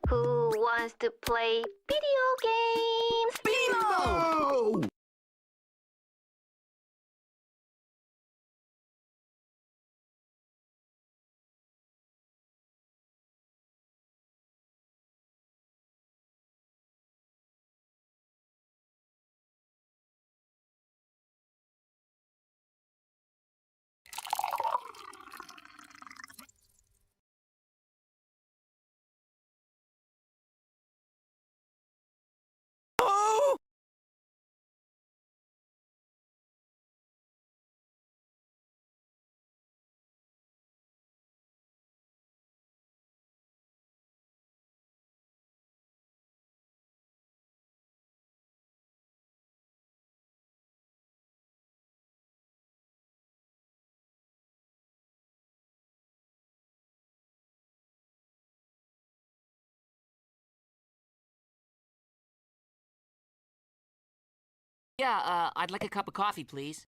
Who wants to play video games? Beano! Yeah, I'd like a cup of coffee, please.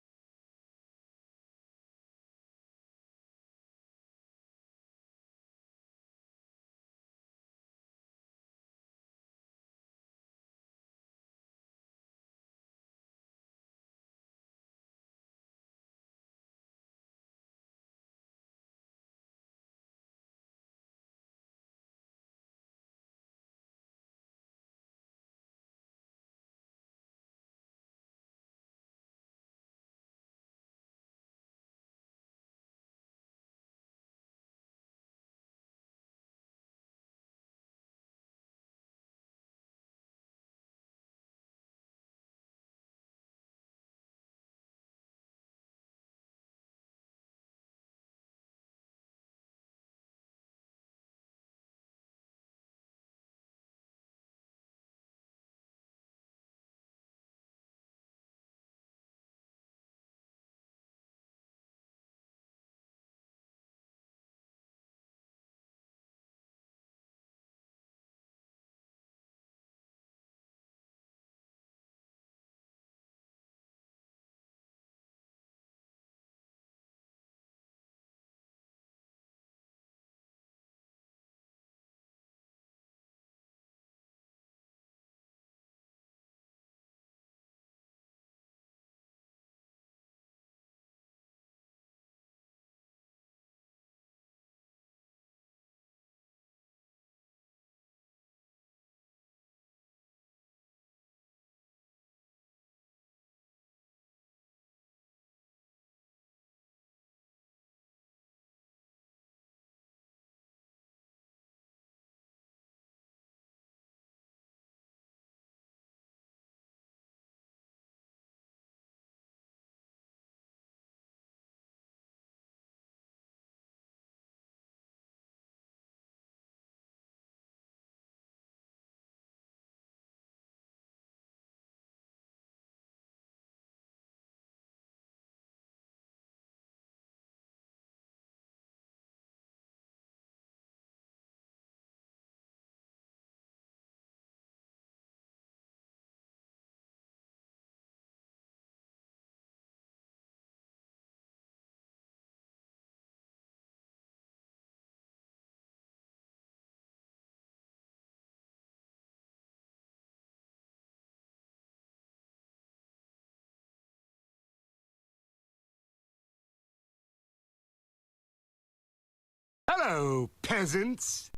Hello, peasants!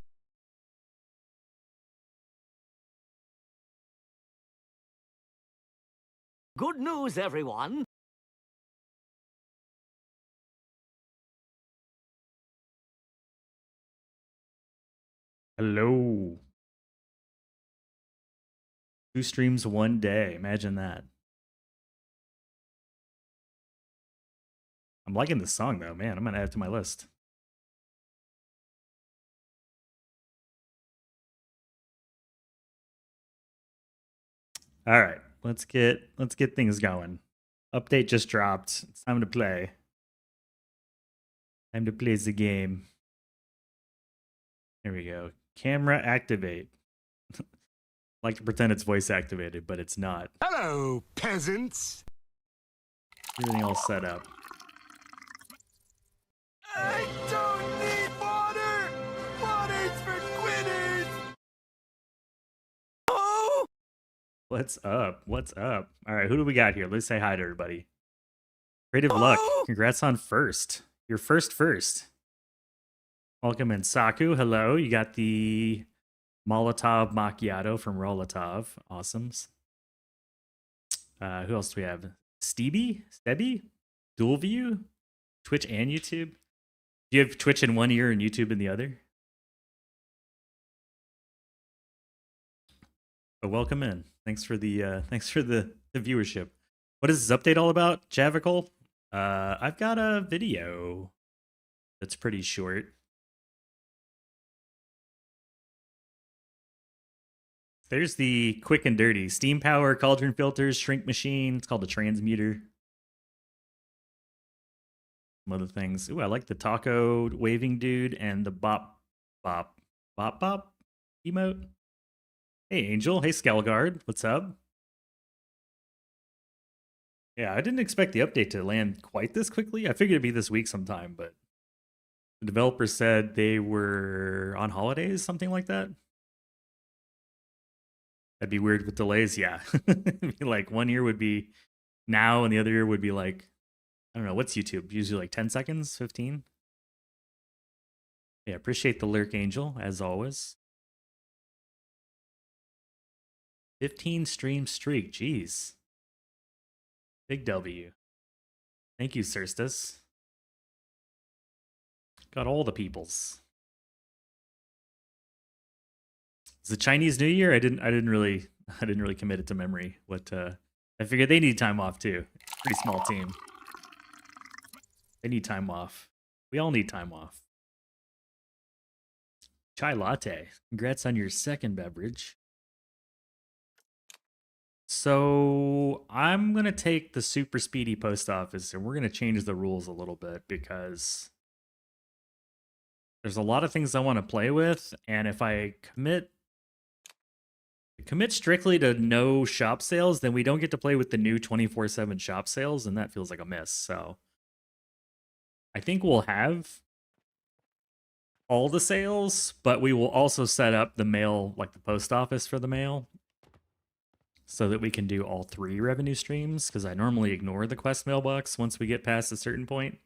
Good news, everyone. Hello. 2 streams one day. Imagine that. I'm liking this song though, man. I'm gonna add it to my list. All right, let's get things going. Update just dropped. It's time to play. Time to play the game. There we go. Camera activate. Like to pretend it's voice activated, but it's not. Hello, peasants! Everything all set up. I don't need water! Water's for quitters! What's up? What's up? All right, who do we got here? Let's say hi to everybody. Creative luck. Congrats on first. Your first. Welcome in. Saku, hello. You got the Molotov Macchiato from Rolotov. Awesomes. Who else do we have? Stebby? Dual view? Twitch and YouTube? Do you have Twitch in one ear and YouTube in the other? But welcome in. Thanks for the viewership. What is this update all about, Javical? I've got a video that's pretty short. There's the quick and dirty. Steam power, cauldron filters, shrink machine. It's called a transmuter. Some other things. Ooh, I like the taco waving dude and the bop emote. Hey, Angel. Hey, Skelgard. What's up? Yeah, I didn't expect the update to land quite this quickly. I figured it'd be this week sometime, but the developer said they were on holidays, something like that. That'd be weird with delays. Yeah. Like 1 year would be now and the other year would be like, I don't know, what's YouTube? Usually like 10 seconds, 15? Yeah, appreciate the lurk, Angel, as always. 15 stream streak, jeez. Big W. Thank you, Sirstus. Got all the peoples. It's the Chinese New Year. I didn't really commit it to memory. What I figured they need time off too. Pretty small team. They need time off. We all need time off. Chai latte. Congrats on your second beverage. So I'm going to take the super speedy post office and we're going to change the rules a little bit because there's a lot of things I want to play with. And if I commit strictly to no shop sales, then we don't get to play with the new 24/7 shop sales. And that feels like a miss. So I think we'll have all the sales, but we will also set up the mail, like the post office for the mail, so that we can do all 3 revenue streams, because I normally ignore the quest mailbox once we get past a certain point.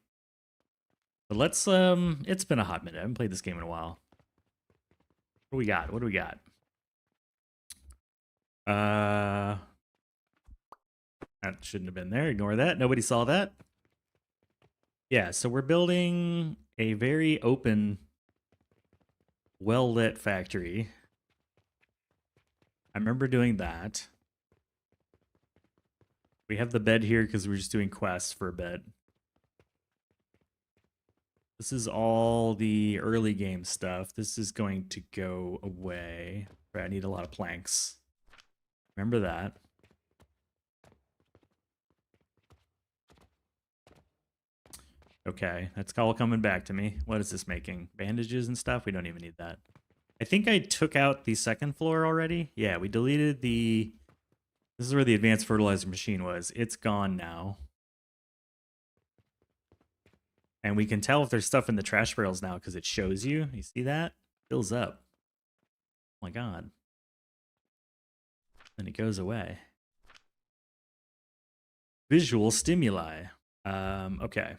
But let's, it's been a hot minute. I haven't played this game in a while. What do we got? That shouldn't have been there. Ignore that. Nobody saw that. Yeah, so we're building a very open, well-lit factory. I remember doing that. We have the bed here because we're just doing quests for a bit. This is all the early game stuff. This is going to go away. Right, I need a lot of planks. Remember that. Okay, that's all coming back to me. What is this making? Bandages and stuff? We don't even need that. I think I took out the second floor already. Yeah, we deleted the... This is where the advanced fertilizer machine was. It's gone now. And we can tell if there's stuff in the trash barrels now because it shows you. You see that? Fills up. Oh my god. Then it goes away. Visual stimuli. Okay.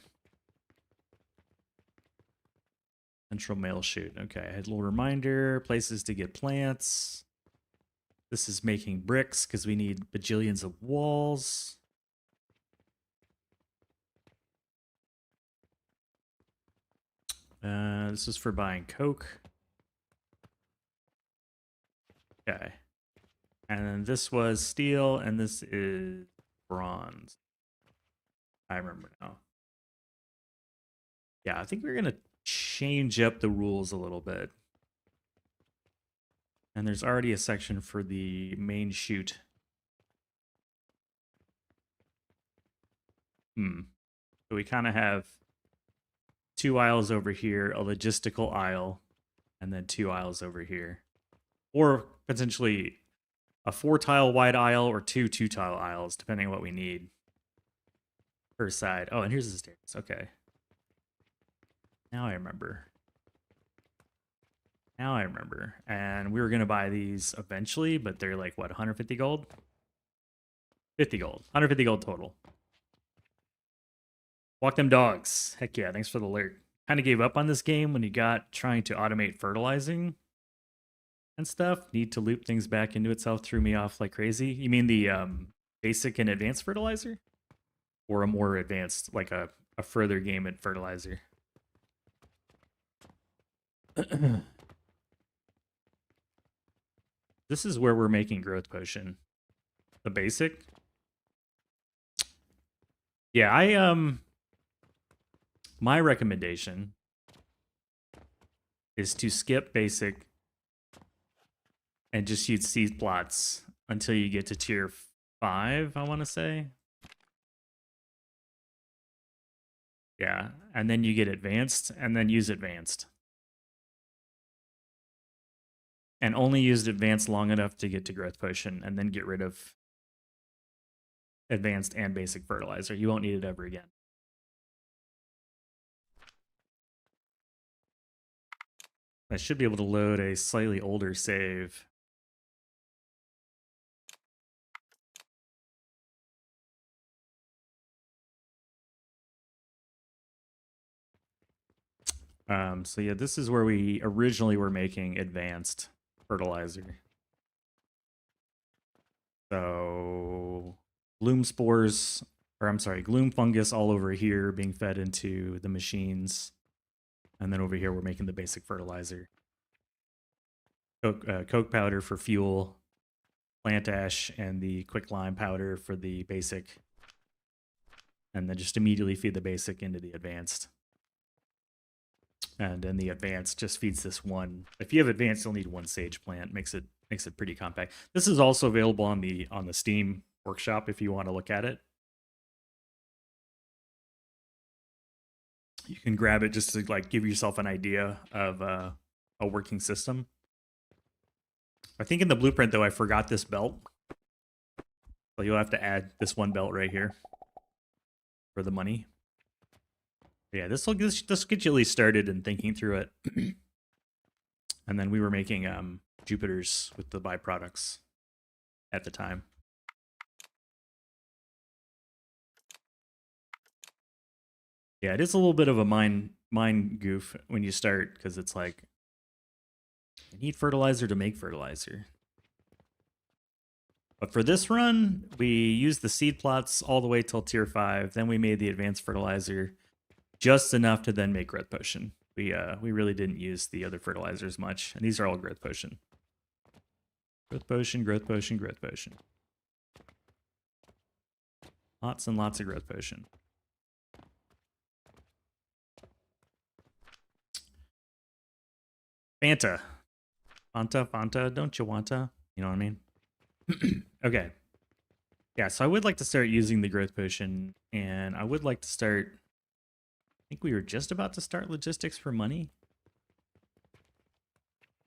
Central mail chute. Okay, I had a little reminder. Places to get plants. This is making bricks because we need bajillions of walls. This is for buying coke. Okay. And then this was steel, and this is bronze. I remember now. Yeah, I think we're going to change up the rules a little bit. And there's already a section for the main chute. So we kind of have 2 aisles over here, a logistical aisle, and then 2 aisles over here. Or potentially a 4-tile wide aisle or 2 2-tile aisles, depending on what we need per side. Oh, and here's the stairs. Okay. Now I remember. And we were going to buy these eventually, but they're like, what, 150 gold? 50 gold. 150 gold total. Walk them dogs. Heck yeah, thanks for the alert. Kind of gave up on this game when you got trying to automate fertilizing and stuff. Need to loop things back into itself threw me off like crazy. You mean the basic and advanced fertilizer? Or a more advanced, like a further game at fertilizer? This is where we're making growth potion. The basic. Yeah, my recommendation is to skip basic and just use seed plots until you get to tier 5, I want to say. Yeah, and then you get advanced, and then use advanced. And only use advanced long enough to get to growth potion, and then get rid of advanced and basic fertilizer. You won't need it ever again. I should be able to load a slightly older save. So yeah, this is where we originally were making advanced fertilizer. So gloom spores, or I'm sorry, gloom fungus all over here being fed into the machines. And then over here, we're making the basic fertilizer. Coke powder for fuel, plant ash, and the quicklime powder for the basic. And then just immediately feed the basic into the advanced. And then the advanced just feeds this one. If you have advanced, you'll need one sage plant. Makes it pretty compact. This is also available on the Steam workshop if you want to look at it. You can grab it just to like give yourself an idea of a working system. I think in the blueprint though, I forgot this belt. So you'll have to add this one belt right here for the money. Yeah, this get you at least started and thinking through it. And then we were making Jupiters with the byproducts at the time. Yeah, it is a little bit of a mind goof when you start, because it's like, I need fertilizer to make fertilizer. But for this run, we used the seed plots all the way till tier 5. Then we made the advanced fertilizer just enough to then make growth potion. We really didn't use the other fertilizers much, and these are all growth potion. Growth potion, growth potion, growth potion. Lots and lots of growth potion. Fanta. Fanta, don't you wanta? You know what I mean? Okay. Yeah, so I would like to start using the growth potion, and I would like to start... I think we were just about to start logistics for money.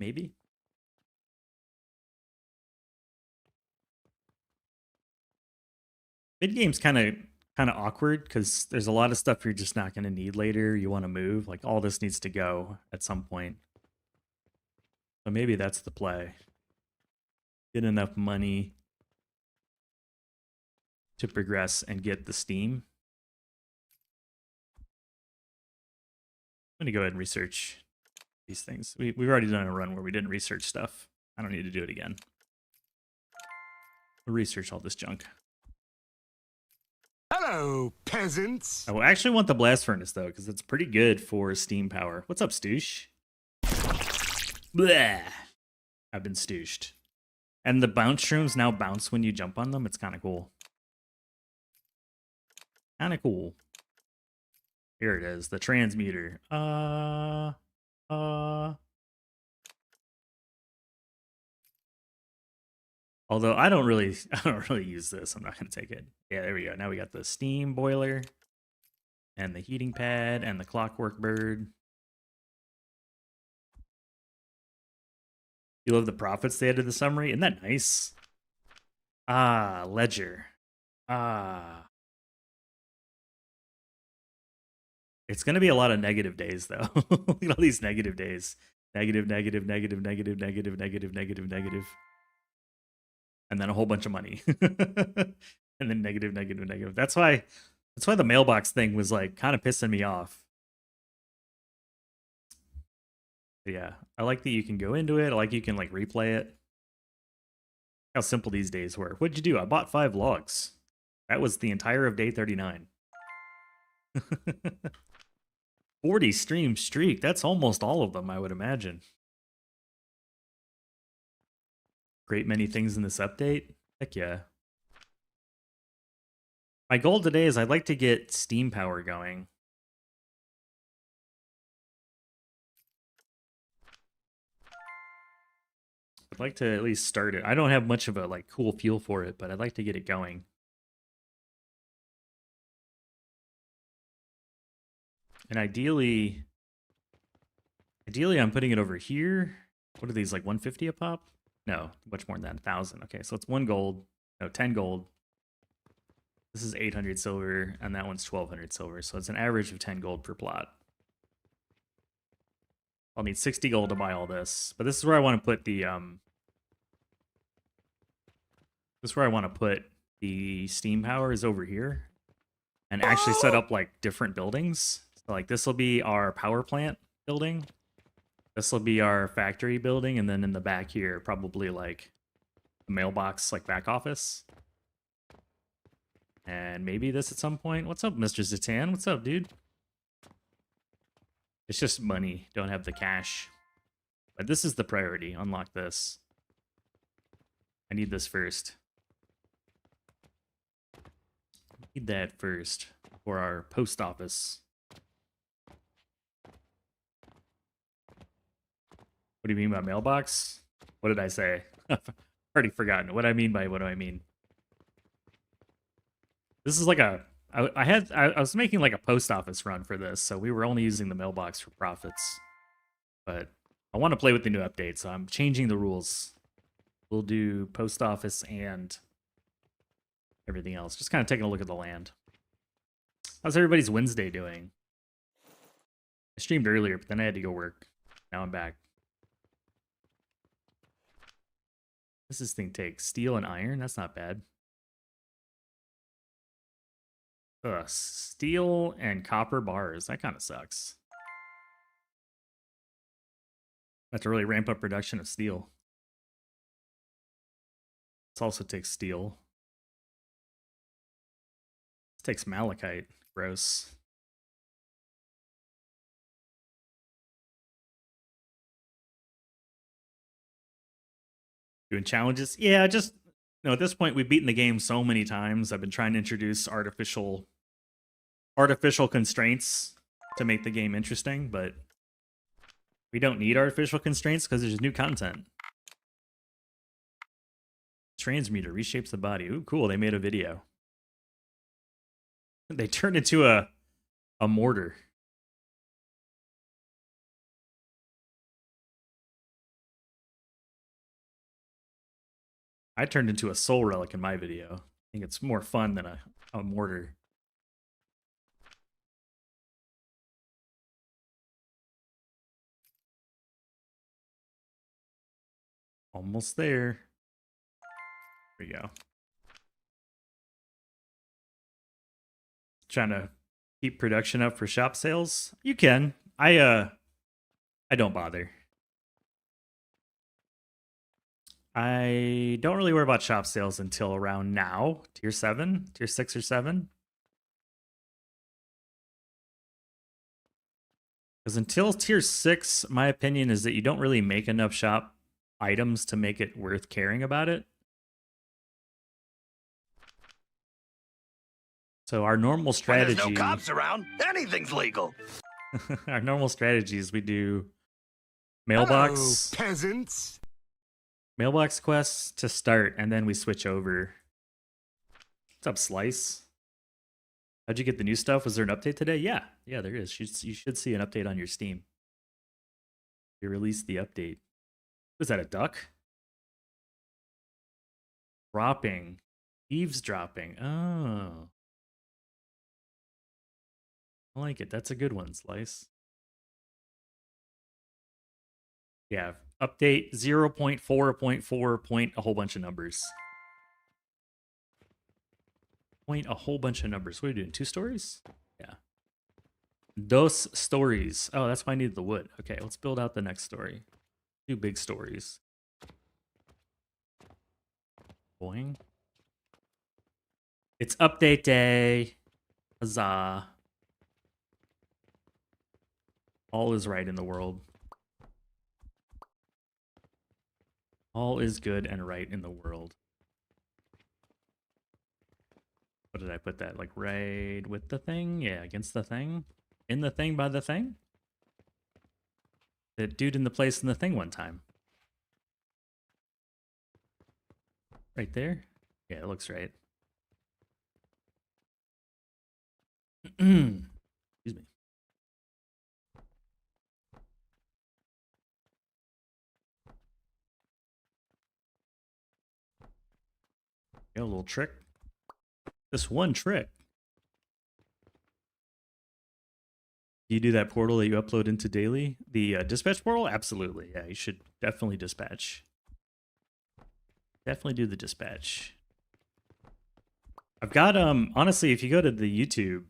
Maybe. Mid-game's kind of awkward, because there's a lot of stuff you're just not going to need later. You want to move. Like, all this needs to go at some point. So maybe that's the play. Get enough money to progress and get the steam. I'm going to go ahead and research these things. We've already done a run where we didn't research stuff. I don't need to do it again. We'll research all this junk. Hello, peasants. I actually want the blast furnace, though, because it's pretty good for steam power. What's up, Stoosh? Bleh. I've been stooshed. And the bounce shrooms now bounce when you jump on them. It's kind of cool. Kind of cool. Here it is, the transmuter. Although I don't really use this. I'm not gonna take it. Yeah, there we go. Now we got the steam boiler and the heating pad and the clockwork bird. You love the profits they added to the summary? Isn't that nice? Ah, ledger. Ah. It's going to be a lot of negative days, though. Look at all these negative days. Negative, negative, negative, negative, negative, negative, negative, negative. And then a whole bunch of money. And then negative, negative, negative. That's why the mailbox thing was like kind of pissing me off. But yeah, I like that you can go into it. I like you can like replay it. How simple these days were. What'd you do? I bought 5 logs. That was the entire of day 39. 40 stream streak. That's almost all of them, I would imagine. Great many things in this update. Heck yeah. My goal today is I'd like to get Steam Power going. I'd like to at least start it. I don't have much of a like cool feel for it, but I'd like to get it going. And ideally I'm putting it over here. What are these, like 150 a pop? No, much more than that, 1,000. Okay, so it's 1 gold. No, 10 gold. This is 800 silver, and that one's 1,200 silver. So it's an average of 10 gold per plot. I'll need 60 gold to buy all this. But this is where I want to put the this is where I want to put the steam power is over here. And actually set up like different buildings. So like this will be our power plant building. This will be our factory building, and then in the back here, probably like the mailbox, like back office. And maybe this at some point. What's up, Mr. Zatan? What's up, dude? It's just money. Don't have the cash. But this is the priority. Unlock this. I need this first. Need that first for our post office. What do you mean by mailbox? What did I say? I've already forgotten. What I mean by what do I mean? This is like a... I was making like a post office run for this, so we were only using the mailbox for profits. But I want to play with the new update, so I'm changing the rules. We'll do post office and everything else. Just kind of taking a look at the land. How's everybody's Wednesday doing? I streamed earlier, but then I had to go work. Now I'm back. What's this thing take? Steel and iron? That's not bad. Steel and copper bars. That kind of sucks. Have to really ramp up production of steel. This also takes steel. This takes malachite. Gross. Doing challenges? Yeah, just at this point we've beaten the game so many times. I've been trying to introduce artificial constraints to make the game interesting, but we don't need artificial constraints because there's new content. Transmuter reshapes the body. Ooh, cool. They made a video. They turned into a mortar. I turned into a soul relic in my video. I think it's more fun than a mortar. Almost there. There we go. Trying to keep production up for shop sales. You can. I don't bother. I don't really worry about shop sales until around now. Tier 7, tier 6 or 7. Because until tier 6, my opinion is that you don't really make enough shop items to make it worth caring about it. So our normal strategy... When there's no cops around, anything's legal. Our normal strategy is we do mailbox... Hello, peasants. Mailbox quests to start, and then we switch over. What's up, Slice? How'd you get the new stuff? Was there an update today? Yeah, there is. You should see an update on your Steam. You released the update. Was that a duck? Dropping. Eavesdropping. Oh. I like it. That's a good one, Slice. Yeah, update 0.4.4 point a whole bunch of numbers. Point a whole bunch of numbers. What are you doing? 2 stories? Yeah. Dos stories. Oh, that's why I needed the wood. Okay, let's build out the next story. 2 big stories. Boing. It's update day. Huzzah. All is right in the world. All is good and right in the world. What did I put that? Like right with the thing? Yeah, against the thing? In the thing by the thing? The dude in the place in the thing one time. Right there? Yeah, it looks right. Excuse me. Got a little trick. This one trick. Do you do that portal that you upload into daily? The dispatch portal? Absolutely. Yeah, you should definitely dispatch. Definitely do the dispatch. I've got, honestly, if you go to the YouTube,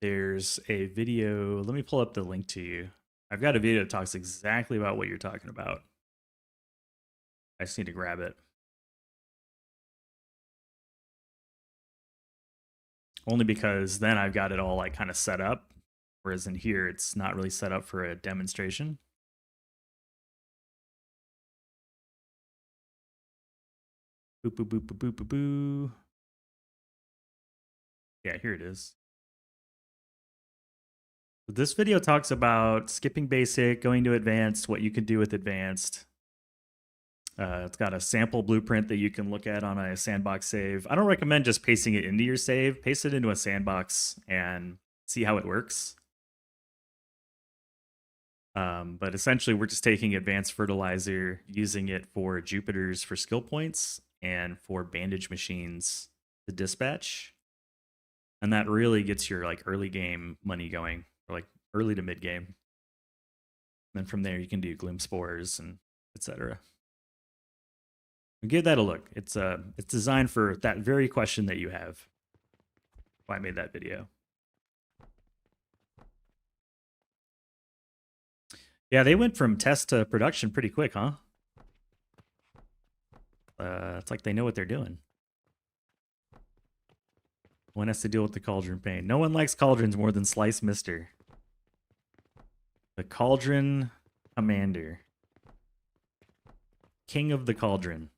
there's a video. Let me pull up the link to you. I've got a video that talks exactly about what you're talking about. I just need to grab it. Only because then I've got it all like kind of set up. Whereas in here, it's not really set up for a demonstration. Boop, boop, boop, boop, boop, boop, boop. Yeah, here it is. This video talks about skipping basic, going to advanced, what you can do with advanced. It's got a sample blueprint that you can look at on a sandbox save. I don't recommend just pasting it into your save. Paste it into a sandbox and see how it works. But essentially, we're just taking advanced fertilizer, using it for Jupiters for skill points and for bandage machines to dispatch. And that really gets your like early game money going, or like early to mid game. Then from there, you can do gloom spores and etc. Give that a look. It's designed for that very question that you have. Why I made that video. Yeah, they went from test to production pretty quick, huh? It's like they know what they're doing. One has to deal with the cauldron pain. No one likes cauldrons more than Slice Mister. The Cauldron Commander. King of the Cauldron.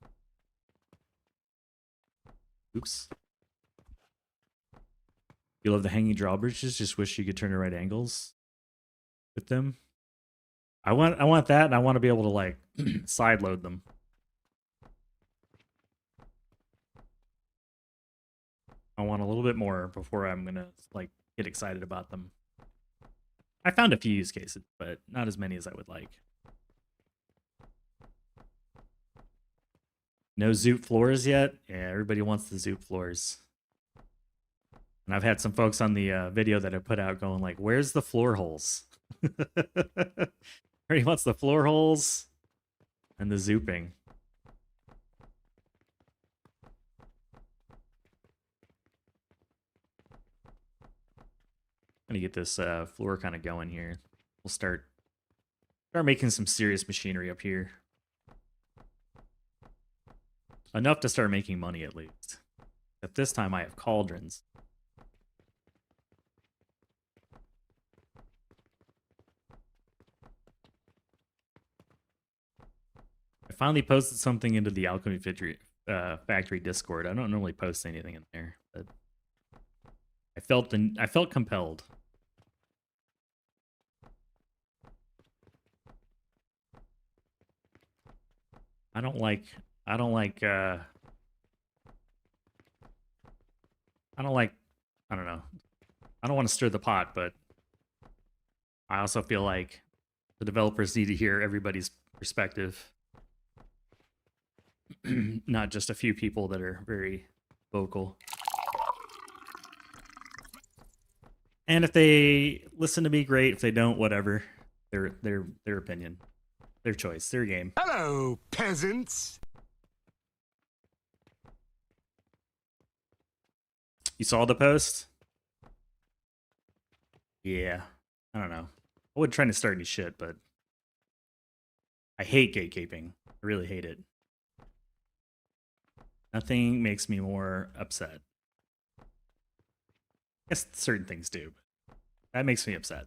Oops. You love the hanging drawbridges? Just wish you could turn to right angles with them. I want that, and I want to be able to like side load them. I want a little bit more before I'm gonna like get excited about them. I found a few use cases, but not as many as I would like. No zoop floors yet? Yeah, everybody wants the zoop floors. And I've had some folks on the video that I put out going like, where's the floor holes? Everybody wants the floor holes and the zooping. I'm gonna get this floor kind of going here. We'll start making some serious machinery up here. Enough to start making money at least. But this time I have cauldrons. I finally posted something into the Alchemy factory Discord. I don't normally post anything in there, but I felt compelled. I don't like I don't know. I don't want to stir the pot, but I also feel like the developers need to hear everybody's perspective. Not just a few people that are very vocal. And if they listen to me, great. If they don't, whatever. Their opinion. Their choice. Their game. Hello, peasants. You saw the post? Yeah. I don't know. I wasn't trying to start any shit, but I hate gatekeeping. I really hate it. Nothing makes me more upset. I guess certain things do, but that makes me upset.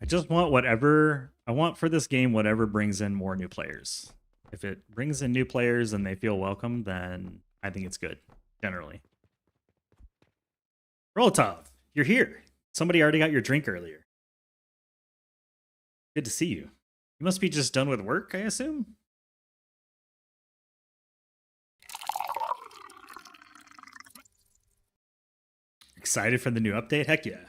I just want whatever I want for this game, whatever brings in more new players. If it brings in new players and they feel welcome, then I think it's good, generally. Rolotov, you're here. Somebody already got your drink earlier. Good to see you. You must be just done with work, I assume? Excited for the new update? Heck yeah.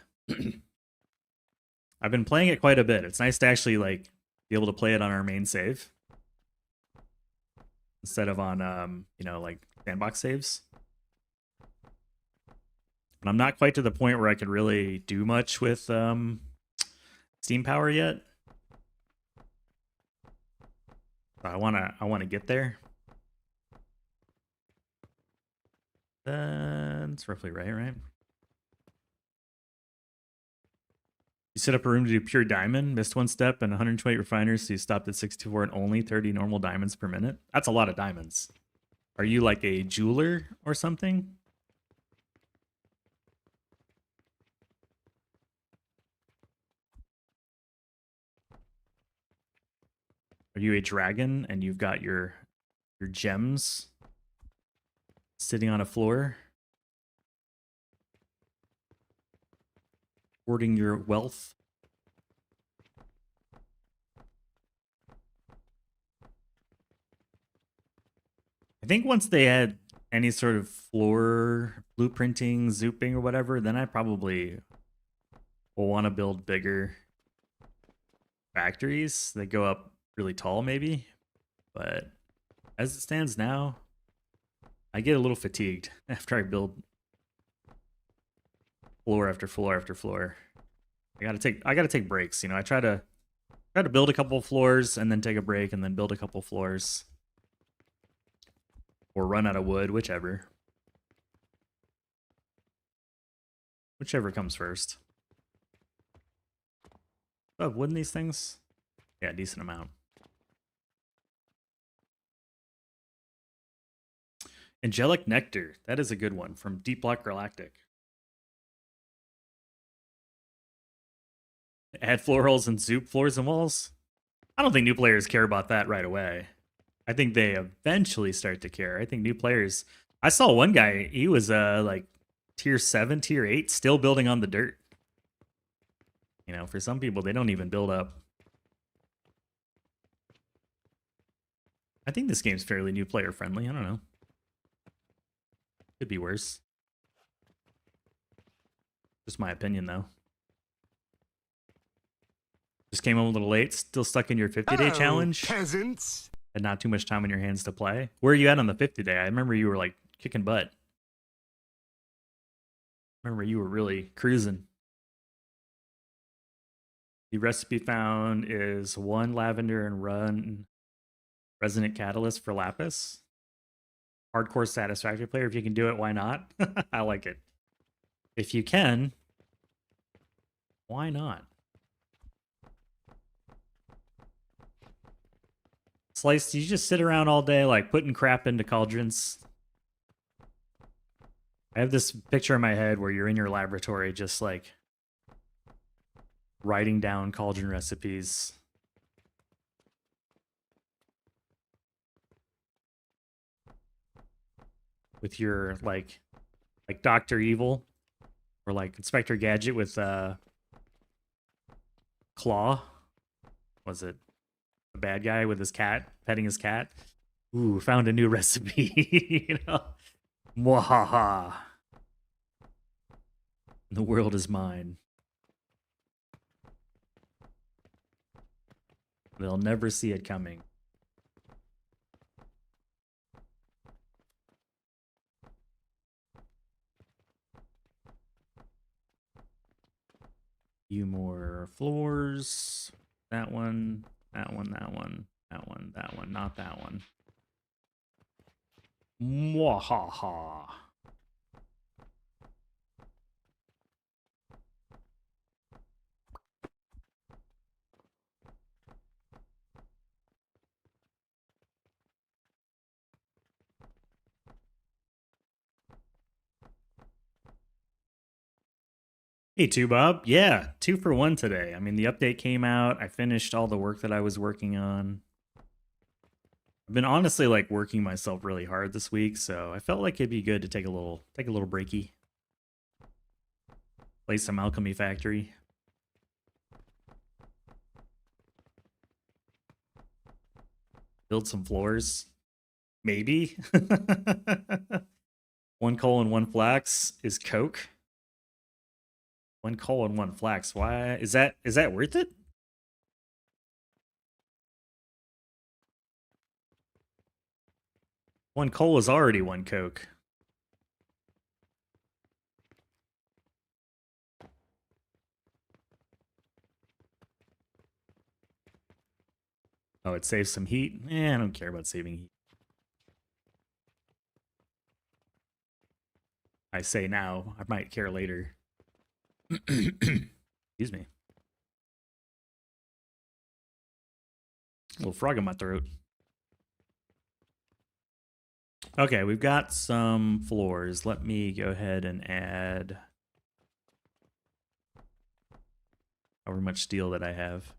I've been playing it quite a bit. It's nice to actually like be able to play it on our main save instead of on you know, like sandbox saves. But I'm not quite to the point where I can really do much with Steam power yet. But I wanna get there. That's roughly right? You set up a room to do pure diamond, missed one step and 128 refiners, so you stopped at 64 and only 30 normal diamonds per minute. That's a lot of diamonds. Are you like a jeweler or something? Are you a dragon and you've got your gems sitting on a floor? Hoarding your wealth? I think once they had any sort of floor blueprinting, zooping, or whatever, then I probably will want to build bigger factories that go up really tall, maybe. But as it stands now, I get a little fatigued after I build floor after floor after floor. I gotta take breaks. You know, I try to build a couple floors and then take a break and then build a couple floors. Or run out of wood, whichever. Whichever comes first. Oh, wood in these things? Yeah, decent amount. Angelic Nectar. That is a good one from Deep Block Galactic. Add floor holes and zoop floors and walls. I don't think new players care about that right away. I think they eventually start to care. I think new players. I saw one guy, he was like tier 7, tier 8, still building on the dirt. You know, for some people, they don't even build up. I think this game's fairly new player friendly. I don't know. Could be worse. Just my opinion, though. Just came home a little late. Still stuck in your 50-day challenge. Peasants. And not too much time on your hands to play. Where are you at on the 50-day? I remember you were like kicking butt. Remember you were really cruising. The recipe found is 1 lavender and run resonant catalyst for lapis. Hardcore satisfactory player. If you can do it, why not? I like it. If you can, why not? Slice, do you just sit around all day like putting crap into cauldrons? I have this picture in my head where you're in your laboratory just like writing down cauldron recipes. With your like Dr. Evil or like Inspector Gadget with Claw. Was it the bad guy with his cat, petting his cat? Ooh, found a new recipe. You know? Mwahaha. The world is mine. They'll never see it coming. Few more floors. That one, that one, that one. That one, not that one. Mwahaha. Hey, 2Bob. Yeah, 2 for 1 today. I mean, the update came out. I finished all the work that I was working on. I've been honestly like working myself really hard this week, so I felt like it'd be good to take a little breaky. Play some Alchemy Factory. Build some floors. Maybe. 1 coal and 1 flax is coke. 1 coal and 1 flax. Why is that worth it? One coal is already 1 coke. Oh, it saves some heat? I don't care about saving heat. I say now, I might care later. Excuse me. A little frog in my throat. Okay, we've got some floors. Let me go ahead and add however much steel that I have.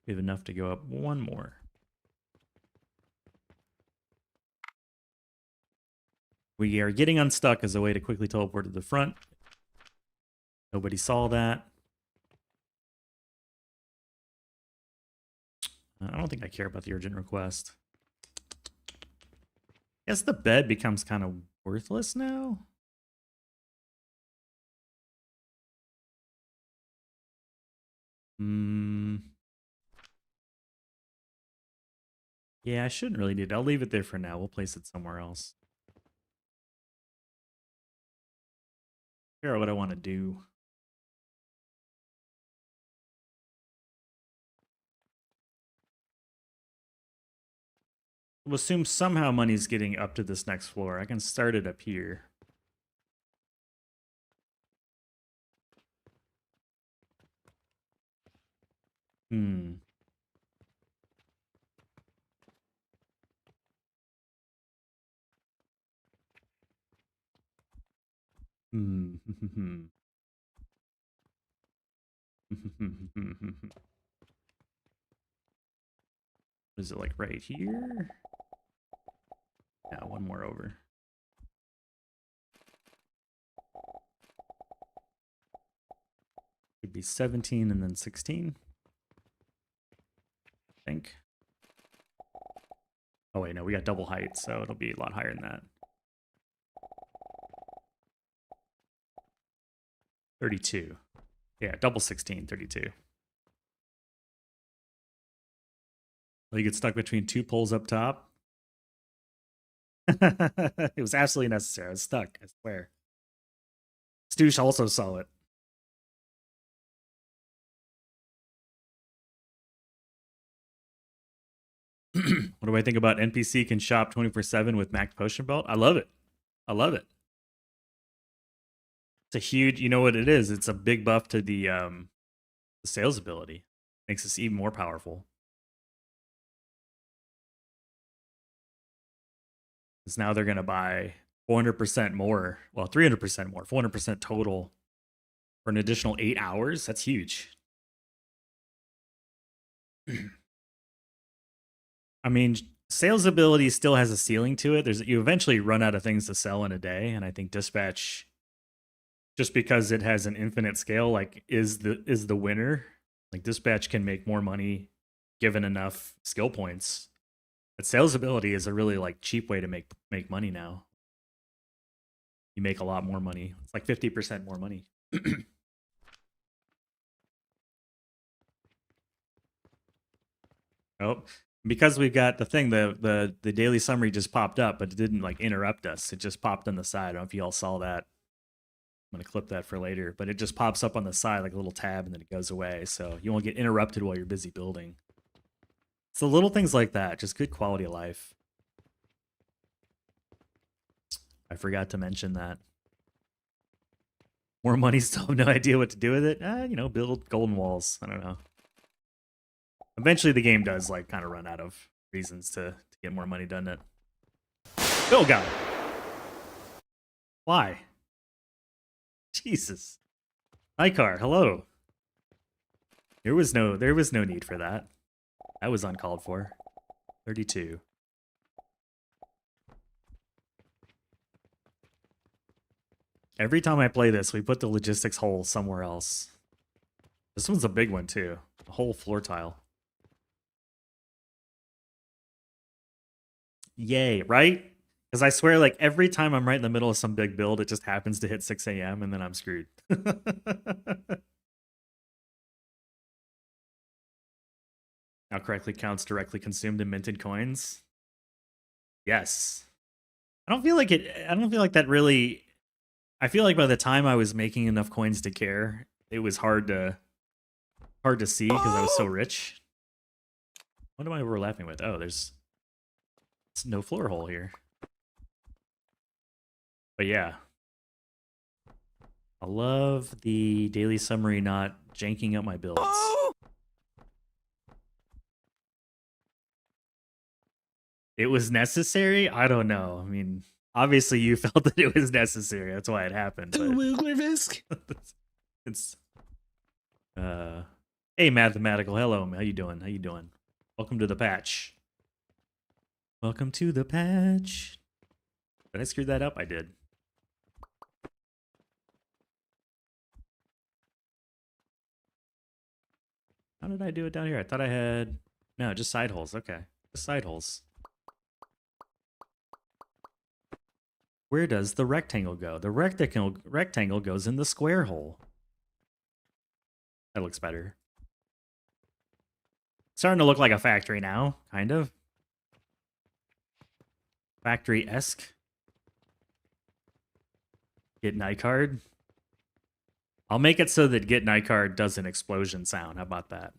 We have enough to go up 1 more. We are getting unstuck as a way to quickly teleport to the front. Nobody saw that. I don't think I care about the urgent request. I guess the bed becomes kind of worthless now. Yeah, I shouldn't really need it. I'll leave it there for now. We'll place it somewhere else. Figure out what I want to do. We'll assume somehow money's getting up to this next floor. I can start it up here. Hmm. Is it like right here? Yeah, 1 more over. Should be 17 and then 16. I think. Oh wait, no, we got double height, so it'll be a lot higher than that. 32. Yeah, double 16, 32. Well, you get stuck between 2 poles up top. It was absolutely necessary. I was stuck, I swear. Stoosh also saw it. What do I think about NPC can shop 24/7 with Max Potion Belt? I love it. I love it. It's a huge, you know what it is? It's a big buff to the sales ability. Makes us even more powerful. Because now they're going to buy 400% more. Well, 300% more. 400% total for an additional 8 hours. That's huge. I mean, sales ability still has a ceiling to it. You eventually run out of things to sell in a day, and I think dispatch, just because it has an infinite scale, like is the winner. Like dispatch can make more money given enough skill points. But sales ability is a really like cheap way to make money now. You make a lot more money. It's like 50% more money. Oh, because we've got the thing, the daily summary just popped up, but it didn't like interrupt us. It just popped on the side. I don't know if you all saw that. I'm going to clip that for later, but it just pops up on the side like a little tab and then it goes away. So you won't get interrupted while you're busy building. It's the little things like that, just good quality of life. I forgot to mention that. More money, still have no idea what to do with it. You know, build golden walls. I don't know. Eventually the game does like kind of run out of reasons to get more money, doesn't it? Oh god. Why? Jesus. Icar, hello. There was no need for that. That was uncalled for. 32. Every time I play this, we put the logistics hole somewhere else. This one's a big one too. A whole floor tile. Yay, right? Because I swear, like, every time I'm right in the middle of some big build, it just happens to hit 6 a.m. and then I'm screwed. Now correctly counts directly consumed and minted coins. Yes. I don't feel like that really... I feel like by the time I was making enough coins to care, it was hard to see because I was so rich. What am I overlapping with? Oh, there's no floor hole here. But yeah. I love the daily summary not janking up my builds. It was necessary? I don't know. I mean, obviously you felt that it was necessary. That's why it happened. It's hey mathematical, hello, how you doing? How you doing? Welcome to the patch. Welcome to the patch. Did I screw that up? I did. How did I do it down here? I thought I had... No, just side holes. Okay. Just side holes. Where does the rectangle go? The rectangle goes in the square hole. That looks better. Starting to look like a factory now, kind of. Factory-esque. Get night card. I'll make it so that get night card does an explosion sound. How about that?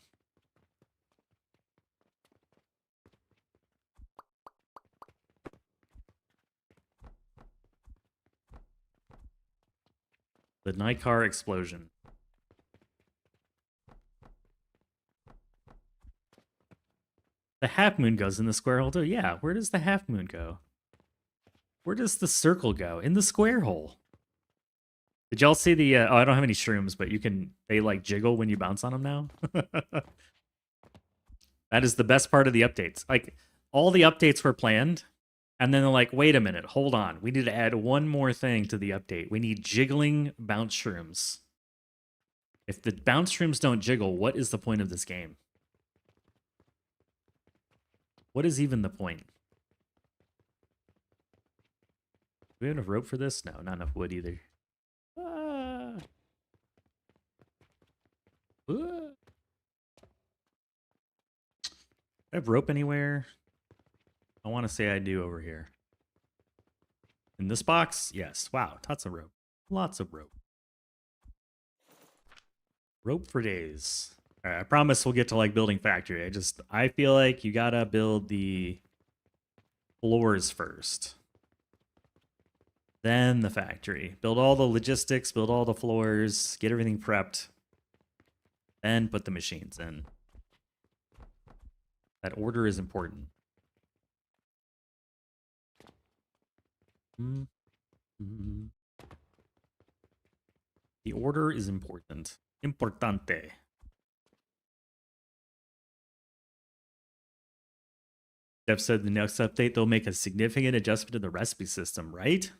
The night car explosion. The half moon goes in the square hole too. Yeah, where does the half moon go? Where does the circle go? In the square hole. Did y'all see the... oh, I don't have any shrooms, but they like jiggle when you bounce on them now. That is the best part of the updates. Like, all the updates were planned, and then they're like, wait a minute, hold on. We need to add one more thing to the update. We need jiggling bounce shrooms. If the bounce shrooms don't jiggle, what is the point of this game? What is even the point? Do we have enough rope for this? No, not enough wood either. I have rope anywhere? I want to say I do over here. In this box? Yes. Wow, tons of rope. Lots of rope. Rope for days. All right, I promise we'll get to like building factory. I feel like you gotta build the floors first. Then the factory. Build all the logistics, build all the floors, get everything prepped. Then put the machines in. That order is important. The order is important. Importante. Dev said the next update they'll make a significant adjustment to the recipe system, right?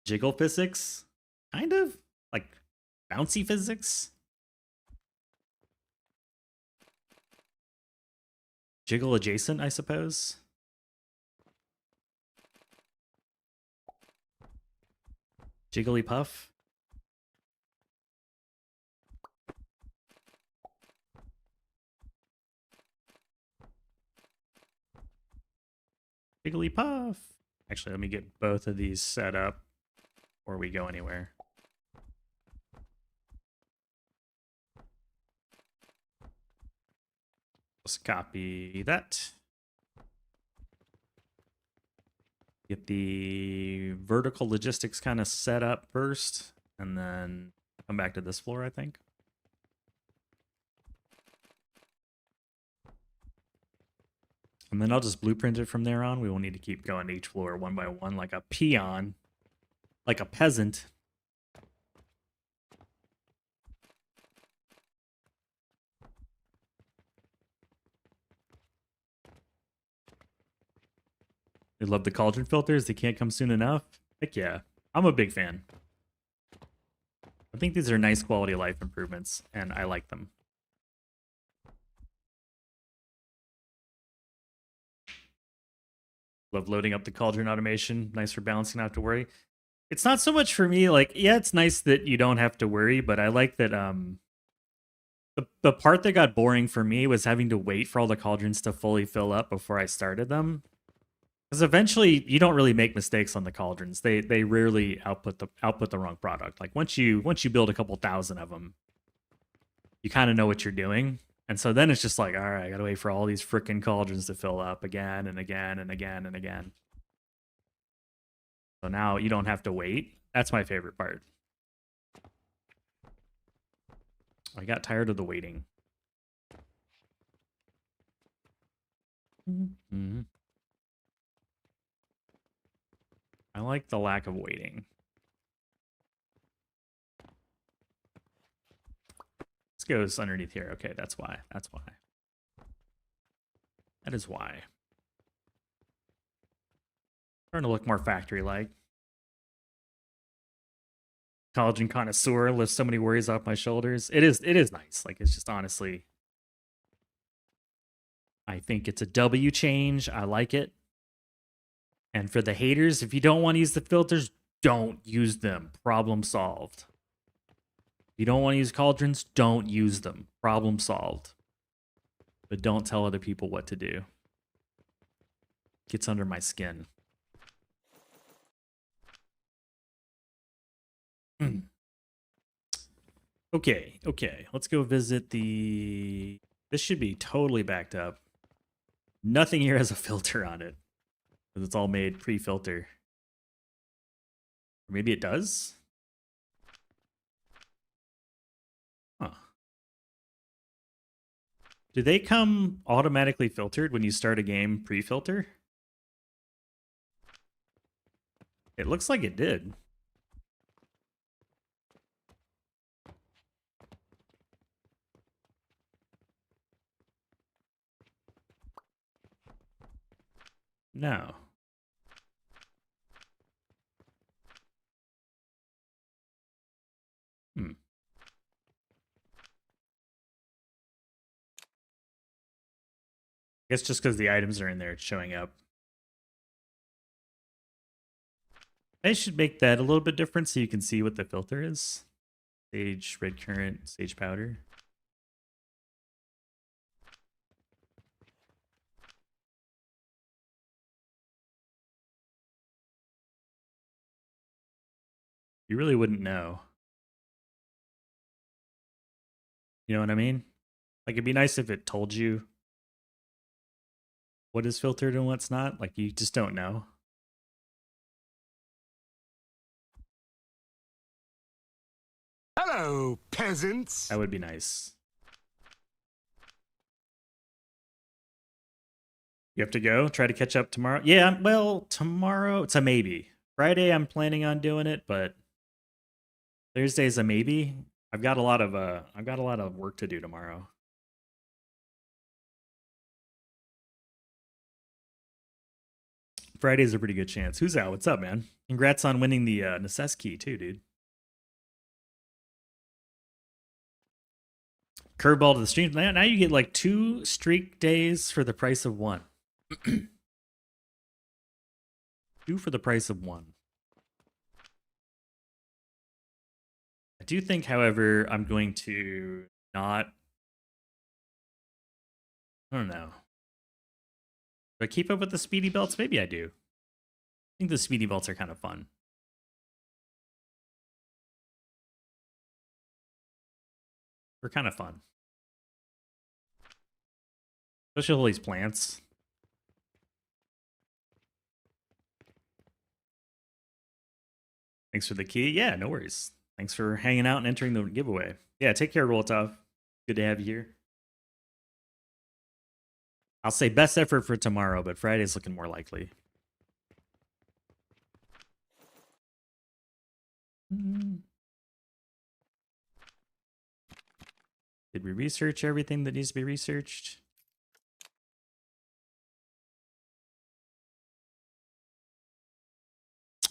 Jiggle physics? Kind of? Like bouncy physics? Jiggle adjacent, I suppose. Jigglypuff. Jigglypuff. Actually, let me get both of these set up. before we go anywhere. Let's copy that. Get the vertical logistics kind of set up first, and then come back to this floor, I think. And then I'll just blueprint it from there on. We will need to keep going to each floor one by one like a peon, like a peasant. They love the cauldron filters. They can't come soon enough. Heck yeah. I'm a big fan. I think these are nice quality of life improvements, and I like them. Love loading up the cauldron automation. Nice for balancing, not have to worry. It's not so much for me, like, yeah, it's nice that you don't have to worry, but I like that the part that got boring for me was having to wait for all the cauldrons to fully fill up before I started them. Because eventually you don't really make mistakes on the cauldrons. They rarely output the wrong product. Like once you build a couple thousand of them, you kind of know what you're doing. And so then it's just like, all right, I gotta wait for all these freaking cauldrons to fill up again and again and again and again. So now you don't have to wait. That's my favorite part. I got tired of the waiting. Mm-hmm. I like the lack of waiting. This goes underneath here. Okay, that's why. That's why. That is why. Starting to look more factory-like. Cauldron connoisseur lifts so many worries off my shoulders. It is nice. Like, it's just honestly, I think it's a W change. I like it. And for the haters, if you don't want to use the filters, don't use them. Problem solved. If you don't want to use cauldrons, don't use them. Problem solved. But don't tell other people what to do. Gets under my skin. Okay. Let's go visit the... This should be totally backed up. Nothing here has a filter on it. It's all made pre-filter. Or maybe it does? Huh. Do they come automatically filtered when you start a game pre-filter? It looks like it did. No. I guess just because the items are in there, it's showing up. I should make that a little bit different so you can see what the filter is. Sage, red currant, sage powder. You really wouldn't know. You know what I mean? Like, it'd be nice if it told you what is filtered and what's not. Like, you just don't know. Hello, peasants. That would be nice. You have to go? Try to catch up tomorrow? Yeah, well, tomorrow, it's a maybe. Friday, I'm planning on doing it, but Thursday's a maybe. I've got a lot of work to do tomorrow. Friday's a pretty good chance. Who's out? What's up, man? Congrats on winning the Necess key too, dude. Curveball to the stream. Now you get like 2 streak days for the price of 1. 2 for the price of 1. I do think, however, I'm going to not... I don't know. Do I keep up with the speedy belts? Maybe I do. I think the speedy belts are kind of fun. They're kind of fun. Especially all these plants. Thanks for the key. Yeah, no worries. Thanks for hanging out and entering the giveaway. Yeah, take care, Roltov. Good to have you here. I'll say best effort for tomorrow, but Friday's looking more likely. Did we research everything that needs to be researched?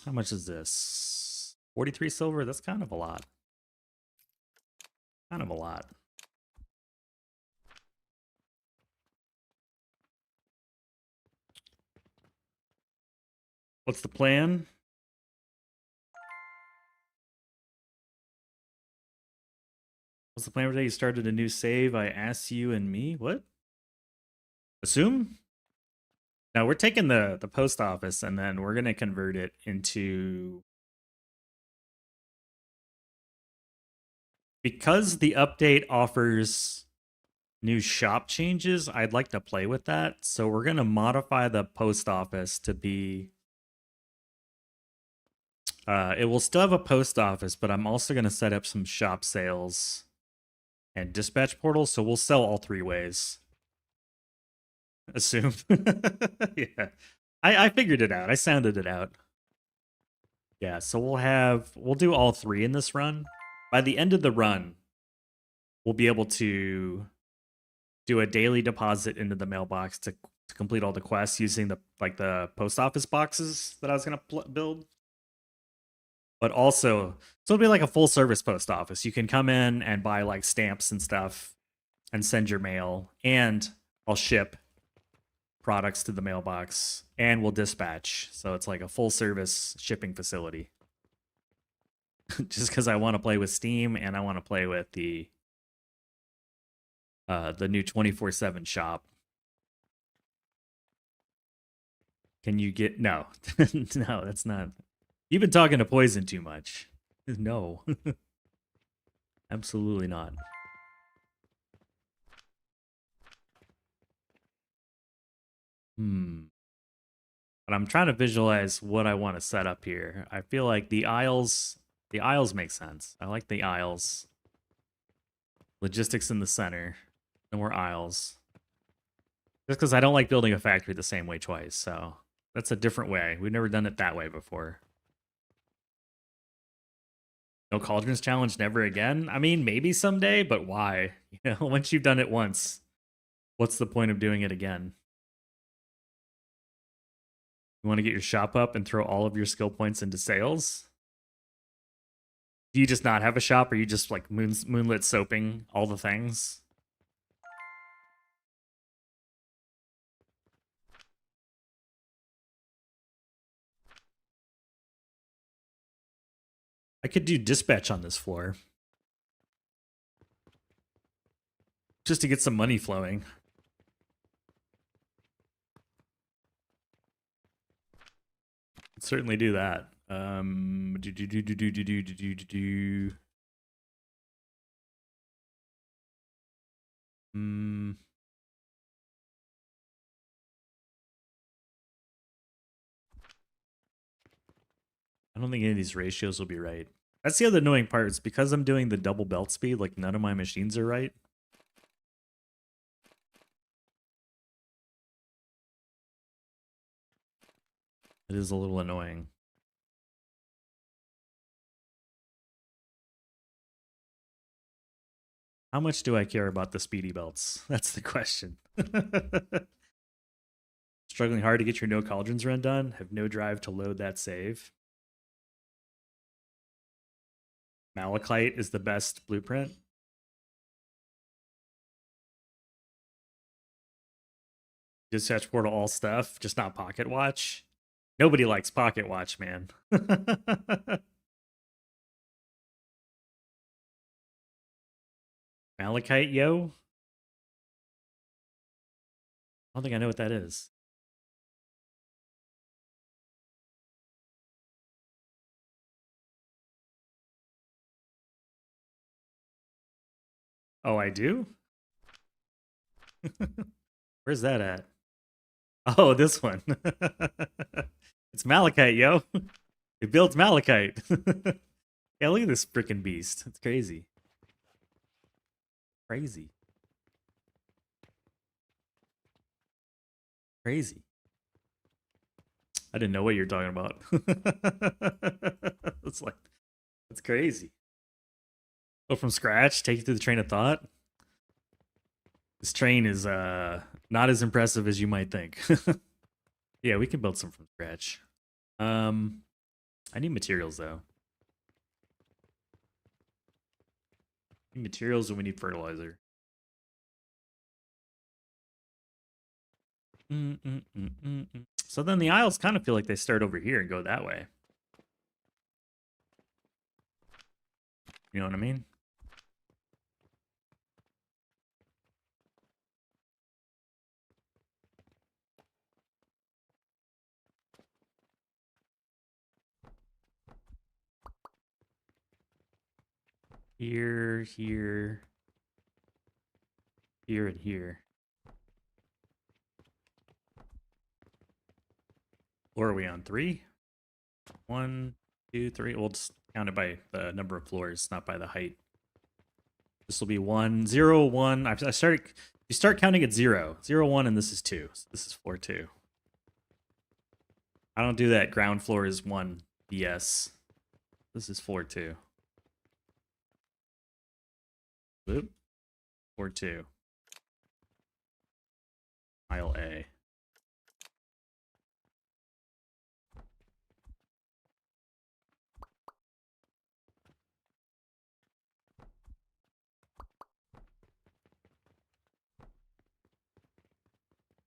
How much is this? 43 silver? That's kind of a lot. Kind of a lot. What's the plan? What's the plan today? You started a new save. I asked you and me. What? Assume? No, we're taking the post office and then we're gonna convert it into, because the update offers new shop changes, I'd like to play with that. So we're gonna modify the post office to be, it will still have a post office, but I'm also gonna set up some shop sales and dispatch portals, so we'll sell all three ways. Assume. Yeah. I figured it out. I sounded it out. Yeah, so we'll do all three in this run. By the end of the run, we'll be able to do a daily deposit into the mailbox to complete all the quests using the post office boxes that I was gonna build. But also, so it'll be like a full service post office. You can come in and buy like stamps and stuff and send your mail, and I'll ship products to the mailbox and we'll dispatch. So it's like a full service shipping facility. Just because I want to play with Steam and I want to play with the new 24/7 shop. Can you get no? No, that's not. You've been talking to Poison too much. No. Absolutely not. But I'm trying to visualize what I want to set up here. I feel like the aisles make sense. I like the aisles. Logistics in the center. No more aisles. Just because I don't like building a factory the same way twice, so that's a different way. We've never done it that way before. No Cauldrons challenge never again? I mean, maybe someday, but why? You know, once you've done it once, what's the point of doing it again? You want to get your shop up and throw all of your skill points into sales? Do you just not have a shop, or are you just like moonlit soaping all the things? I could do dispatch on this floor. Just to get some money flowing. Could certainly do that. I don't think any of these ratios will be right. That's the other annoying part. It's because I'm doing the double belt speed, like none of my machines are right. It is a little annoying. How much do I care about the speedy belts? That's the question. Struggling hard to get your no cauldrons run done. Have no drive to load that save. Malachite is the best blueprint. Dispatch portal all stuff, just not pocket watch. Nobody likes pocket watch, man. Malachite, yo? I don't think I know what that is. Oh, I do? Where's that at? Oh, this one. It's malachite, yo. It builds malachite. Yeah, look at this freaking beast. It's crazy. Crazy. Crazy. I didn't know what you're talking about. It's like, that's crazy. Go from scratch, take you through the train of thought. This train is not as impressive as you might think. Yeah, we can build some from scratch. I need materials though. We need materials and we need fertilizer. So then the aisles kind of feel like they start over here and go that way. You know what I mean? Here, here, here, and here. Or are we on 3? 1, 2, 3. We'll just count it by the number of floors, not by the height. This will be 1, 0, 1. I started. You start counting at 0, 0, 1, and this is 2. So this is floor 2. I don't do that. Ground floor is 1 BS. This is floor 2. Whoop. Floor 2. Aisle A.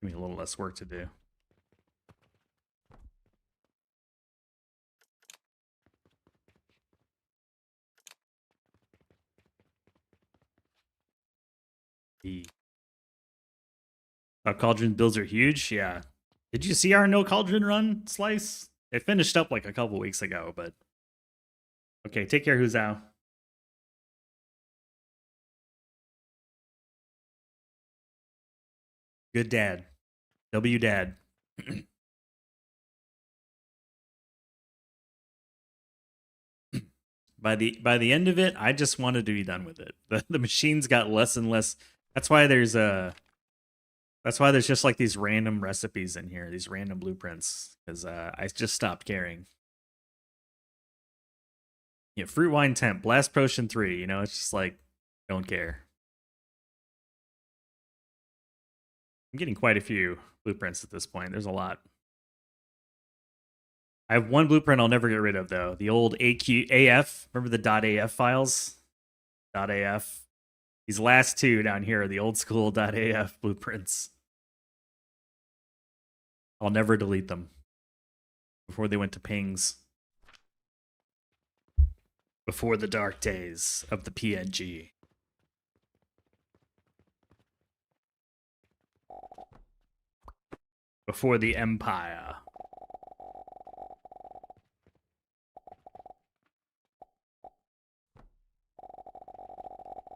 Give me a little less work to do. B. Cauldron builds are huge. Yeah. Did you see our no cauldron run, Slice? It finished up like a couple weeks ago, but okay. Take care, Huzao. Good dad. W dad. By the end of it, I just wanted to be done with it. The machines got less and less. That's why there's just like these random recipes in here, these random blueprints, because I just stopped caring. Yeah, fruit wine temp, blast potion 3. You know, it's just like don't care. I'm getting quite a few blueprints at this point. There's a lot. I have one blueprint I'll never get rid of though. The old AF. Remember the .af files? .af. These last two down here are the old school .af blueprints. I'll never delete them. Before they went to pings. Before the dark days of the PNG. Before the Empire.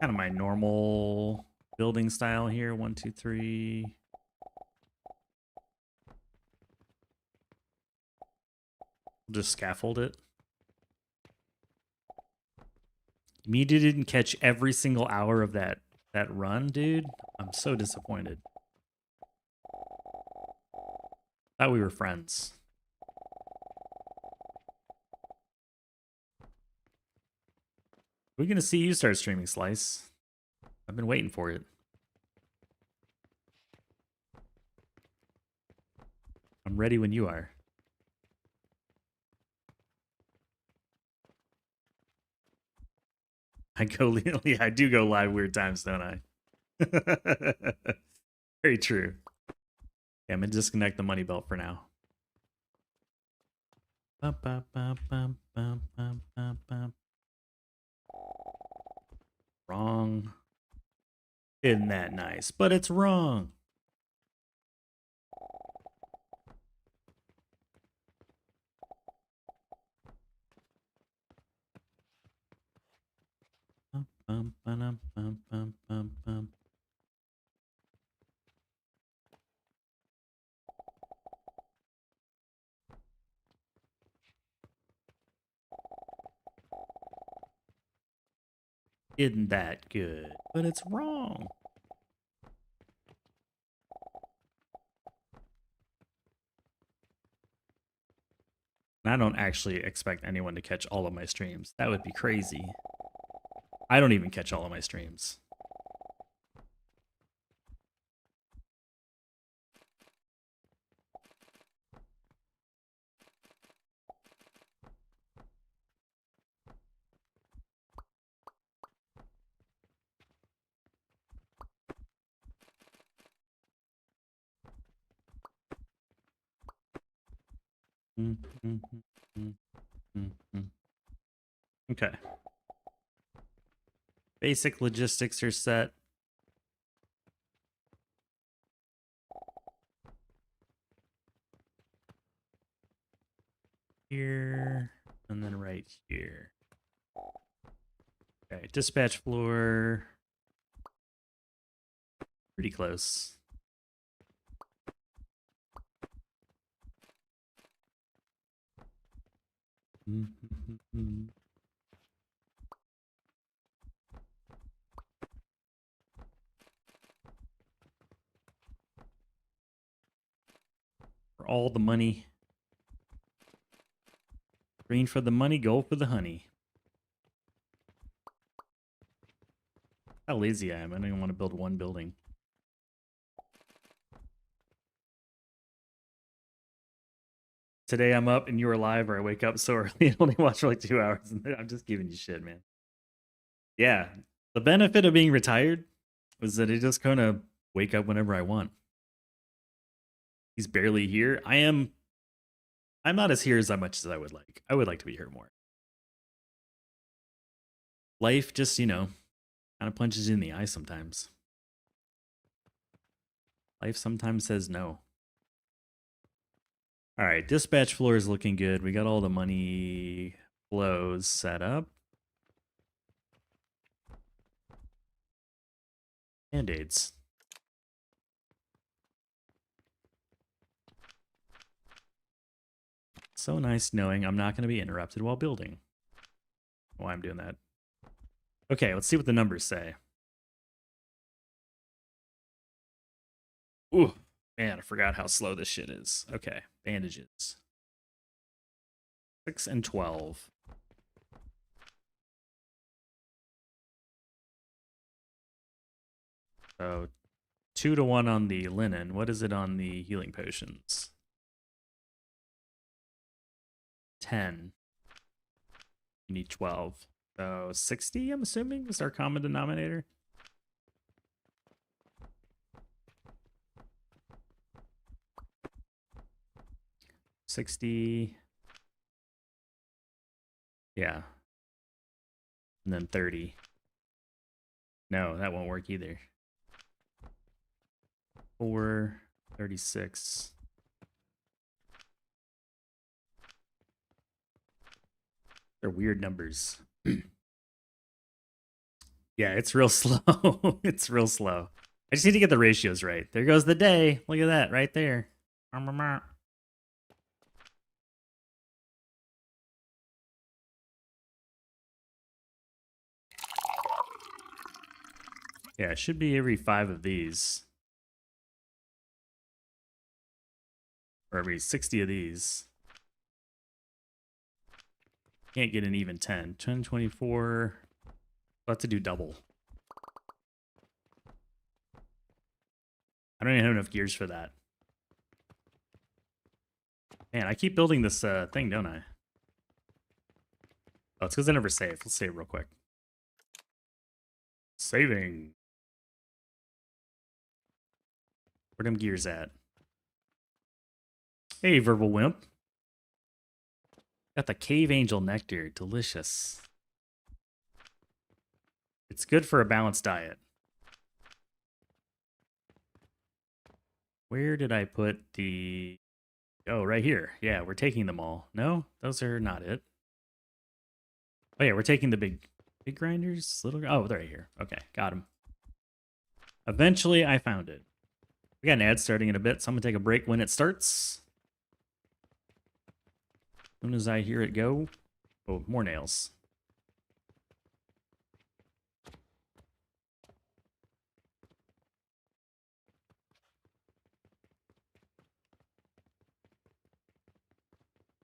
Kind of my normal building style here. 1, 2, 3. Just scaffold it. Media didn't catch every single hour of that run, dude. I'm so disappointed. Thought we were friends. We're gonna see you start streaming, Slice. I've been waiting for it. I'm ready when you are. I do go live weird times, don't I? Very true. Yeah, I'm gonna disconnect the money belt for now. Wrong. Isn't that nice? But it's wrong. Bum, ba-dum, bum, bum, bum, bum. Isn't that good? But it's wrong. And I don't actually expect anyone to catch all of my streams. That would be crazy. I don't even catch all of my streams. Okay. Basic logistics are set. Here, and then right here. Okay, dispatch floor. Pretty close. For all the money. Green for the money, gold for the honey. How lazy I am. I don't even want to build one building. Today I'm up and you are live, or I wake up so early and only watch for like 2 hours. And I'm just giving you shit, man. Yeah. The benefit of being retired was that I just kind of wake up whenever I want. He's barely here. I'm not as here as much as I would like. I would like to be here more. Life just, you know, kind of punches you in the eye sometimes. Life sometimes says no. All right, dispatch floor is looking good. We got all the money flows set up. Band-aids. So nice knowing I'm not going to be interrupted while building. Why I'm doing that. Okay, let's see what the numbers say. Ooh, man, I forgot how slow this shit is. Okay, bandages. 6 and 12. So 2 to 1 on the linen. What is it on the healing potions? 10. You need 12. So 60, I'm assuming, is our common denominator. $60. Yeah. And then 30. No, that won't work either. 4, 36. They're weird numbers. Yeah, it's real slow. It's real slow. I just need to get the ratios right. There goes the day. Look at that right there. Yeah, it should be every 5 of these. Or every 60 of these. Can't get an even 10. 10, 24. We'll have to do double. I don't even have enough gears for that. Man, I keep building this thing, don't I? Oh, it's because I never save. Let's save real quick. Saving. Where them gears at? Hey, Verbal Wimp. Got the Cave Angel Nectar. Delicious. It's good for a balanced diet. Where did I put the... Oh, right here. Yeah, we're taking them all. No, those are not it. Oh yeah, we're taking the big Big grinders, little. Oh, they're right here. Okay, got him. Eventually, I found it. We got an ad starting in a bit, so I'm gonna take a break when it starts. As soon as I hear it go. Oh, more nails.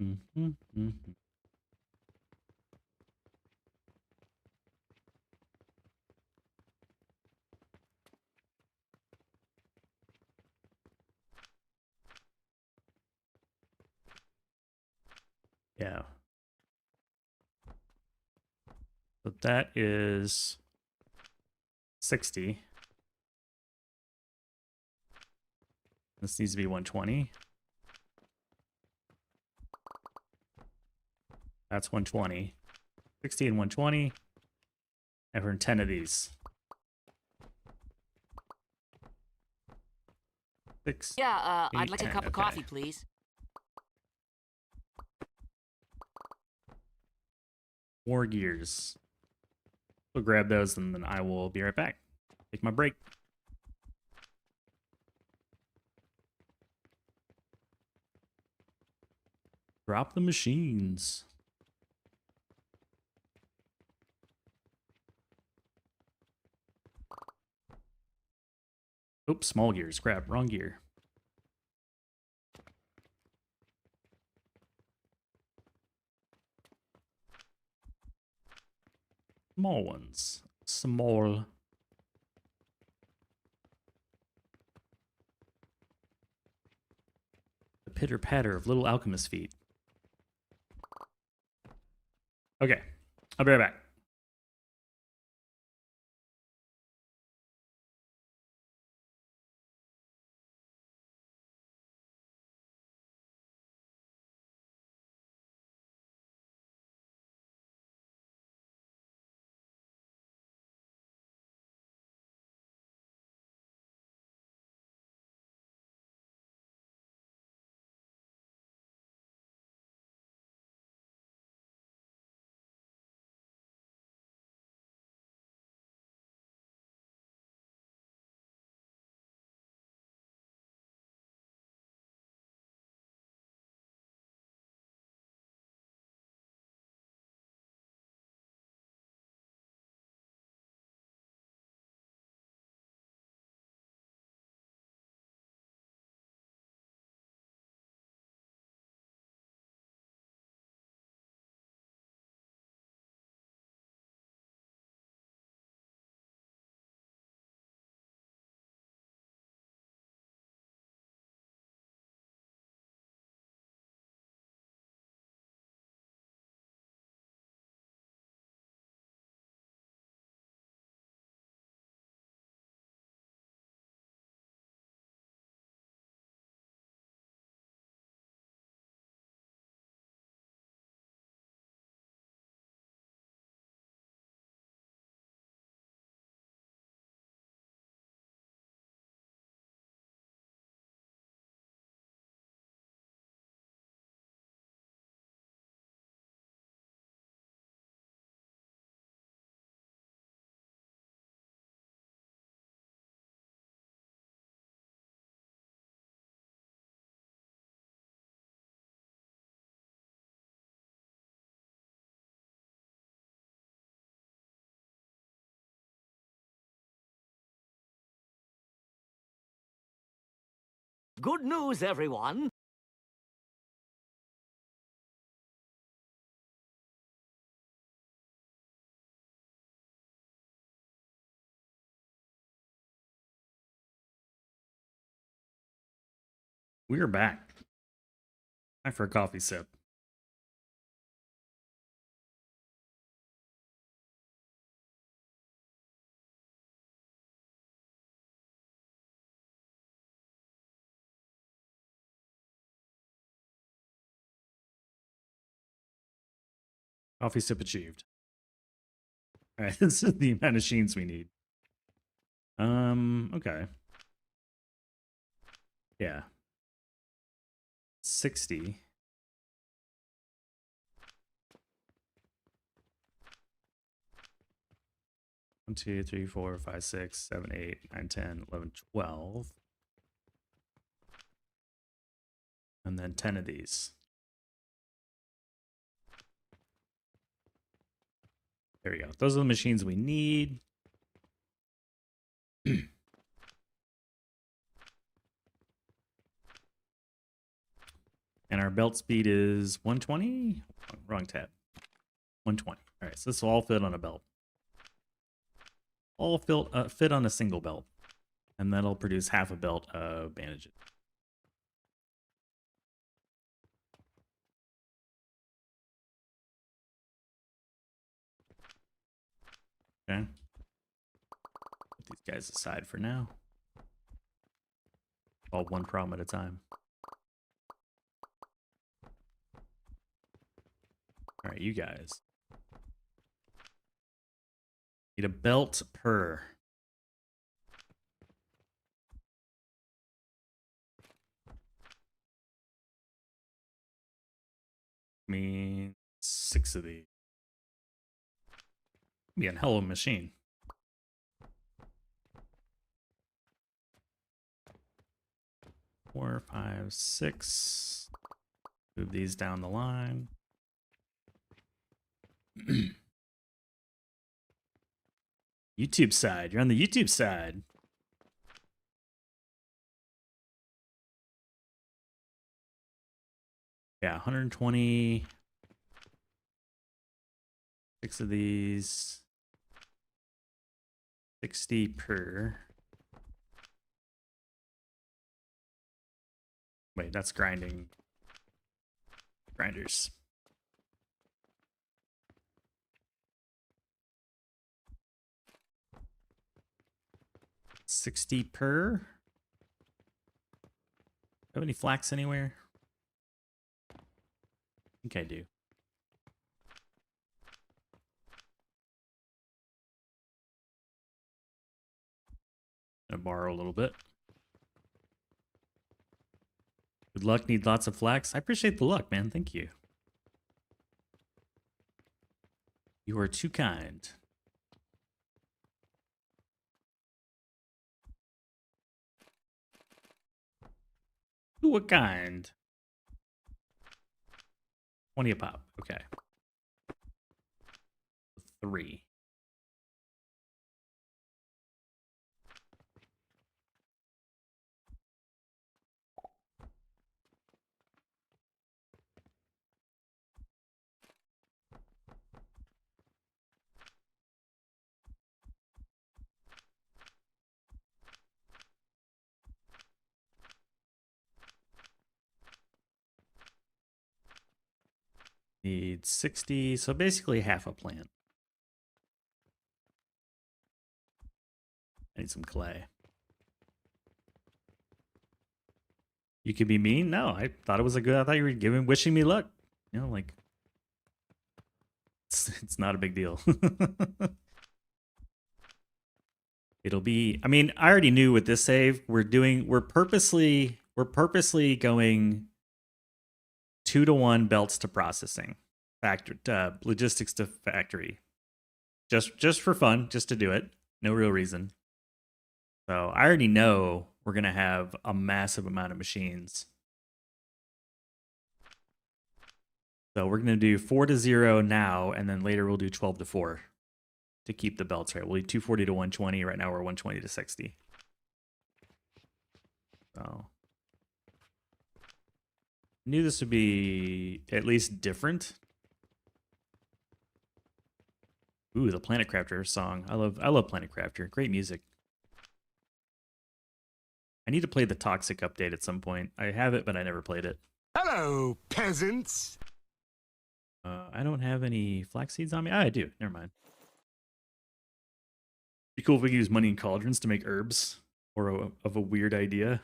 Mm-hmm. Yeah. So that is 60. This needs to be 120. That's 120. 60 and 120. I've earned 10 of these. 6. Yeah, I'd 8, like 10. a cup of Okay. coffee, please. More gears. We'll grab those and then I will be right back. Take my break. Drop the machines. Oops, small gears. Crap, wrong gear. Small ones. Small. The pitter patter of little alchemist feet. Okay, I'll be right back. Good news, everyone. We're back. Time for a coffee sip. Coffee sip achieved. All right, this is the amount of machines we need. Okay. Yeah. 60. 1, 2, 3, 4, 5, 6, 7, 8, 9, 10, 11, 12. And then 10 of these. There we go. Those are the machines we need. And our belt speed is 120? Wrong tab. 120. All right, so this will all fit on a belt. All fit on a single belt. And that'll produce half a belt of bandages. Okay. Put these guys aside for now. All one problem at a time. All right, you guys. Need a belt per. I mean, 6 of these. Be a hell of a machine. Four, 5, 6. Move these down the line. YouTube side. You're on the YouTube side. Yeah, 120. 6 of these. 60 per. Wait, that's grinding. Grinders. $60 per. Have any flax anywhere? I think I do. Gonna borrow a little bit. Good luck, need lots of flax. I appreciate the luck, man. Thank you. You are too kind. What kind? 20 a pop. Okay. 3. Need 60, so basically half a plant. I need some clay. You could be mean? No, I thought it was a good. I thought you were wishing me luck. You know, like it's not a big deal. It'll be. I mean, I already knew with this save we're purposely going 2-to-1 belts to processing, logistics to factory, just for fun, just to do it. No real reason. So I already know we're gonna have a massive amount of machines. So we're gonna do 4-to-0 now, and then later we'll do 12-to-4 to keep the belts right. We'll do 240 to 120. Right now we're 120 to 60. So knew this would be at least different. Ooh, the Planet Crafter song. I love Planet Crafter. Great music. I need to play the Toxic update at some point. I have it, but I never played it. Hello, peasants. I don't have any flax seeds on me. Ah, I do. Never mind. Be cool if we could use money in cauldrons to make herbs. Or of a weird idea.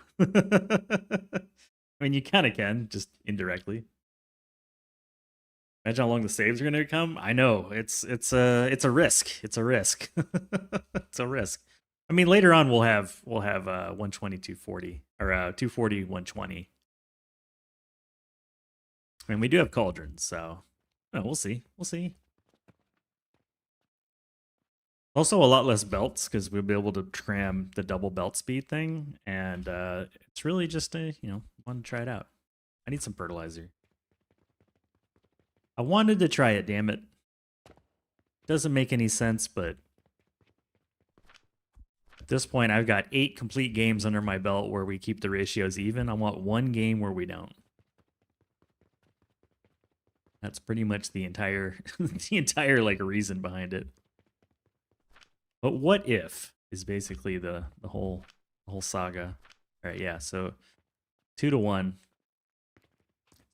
I mean, you kind of can, just indirectly. Imagine how long the saves are going to come. I know it's a risk. It's a risk. It's a risk. I mean, later on we'll have 120 240 or 240 120. I mean, we do have cauldrons, so we'll see. We'll see. Also, a lot less belts because we'll be able to cram the double belt speed thing, and it's really just a want to try it out. I need some fertilizer. I wanted to try it. Damn it! Doesn't make any sense, but at this point, I've got 8 complete games under my belt where we keep the ratios even. I want 1 game where we don't. That's pretty much the entire the entire like reason behind it. But what if is basically the whole saga. All right, yeah. So 2 to 1.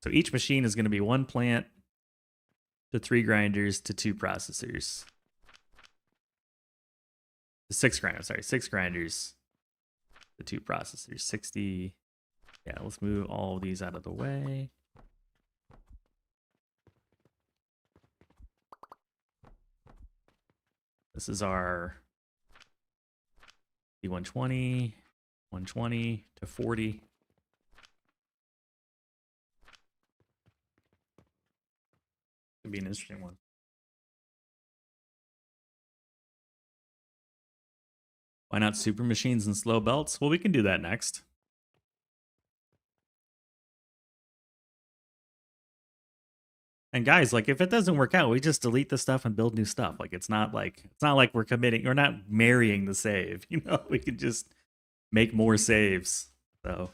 So each machine is going to be 1 plant to 3 grinders to 2 processors. 6 grinders, sorry, 6 grinders to 2 processors. 60. Yeah, let's move all of these out of the way. This is our D120, 120 to 40. Could be an interesting one. Why not super machines and slow belts? Well, we can do that next. And guys, like if it doesn't work out, we just delete the stuff and build new stuff. Like it's not like we're committing, we're not marrying the save. You know, we can just make more saves. So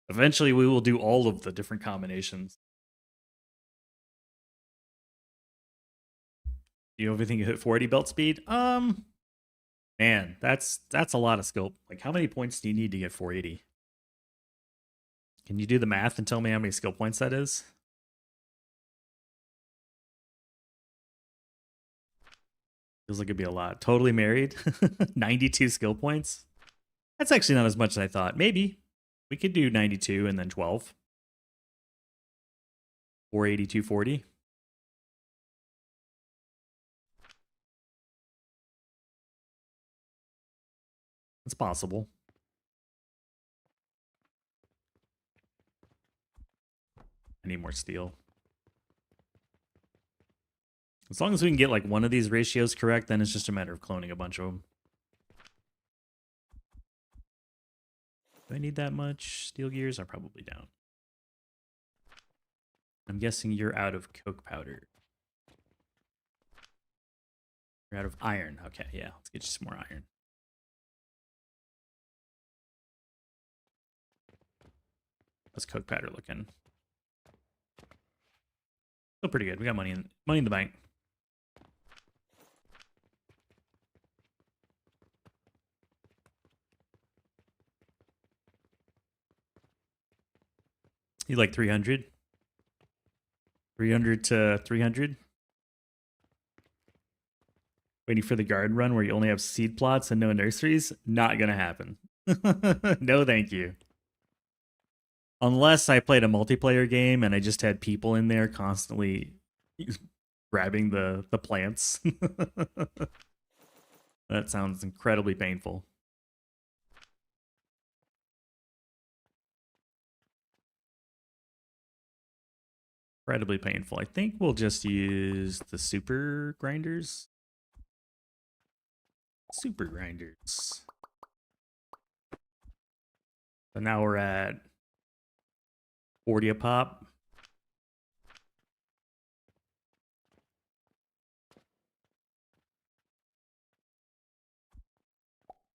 eventually we will do all of the different combinations. You ever think you hit 40 belt speed? Man, that's a lot of scope. Like how many points do you need to get 480? Can you do the math and tell me how many skill points that is? Feels like it'd be a lot. Totally married. 92 skill points. That's actually not as much as I thought. Maybe we could do 92 and then 12. 480, 240. It's possible. I need more steel. As long as we can get like one of these ratios correct, then it's just a matter of cloning a bunch of them. Do I need that much steel gears? I probably don't. I'm guessing you're out of coke powder. You're out of iron. Okay, yeah, let's get you some more iron. How's coke powder looking? Still pretty good. We got money in the bank. You like 300? 300 to 300? Waiting for the garden run where you only have seed plots and no nurseries? Not gonna happen. No, thank you. Unless I played a multiplayer game and I just had people in there constantly grabbing the plants. That sounds incredibly painful. Incredibly painful. I think we'll just use the super grinders. Super grinders. So now we're at 40 a pop.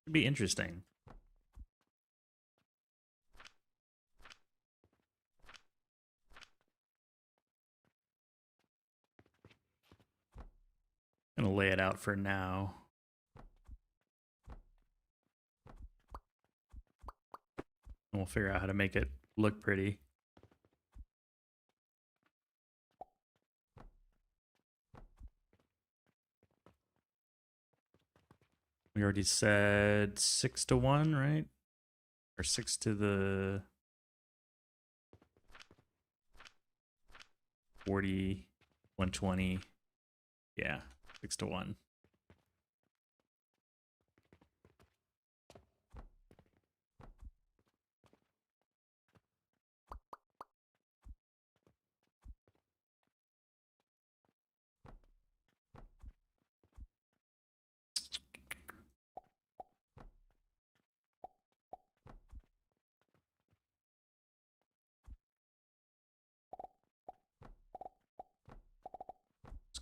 It'd be interesting. I'm gonna lay it out for now. And we'll figure out how to make it look pretty. We already said 6 to 1, right? Or 6 to the 40, 120. Yeah, 6 to 1.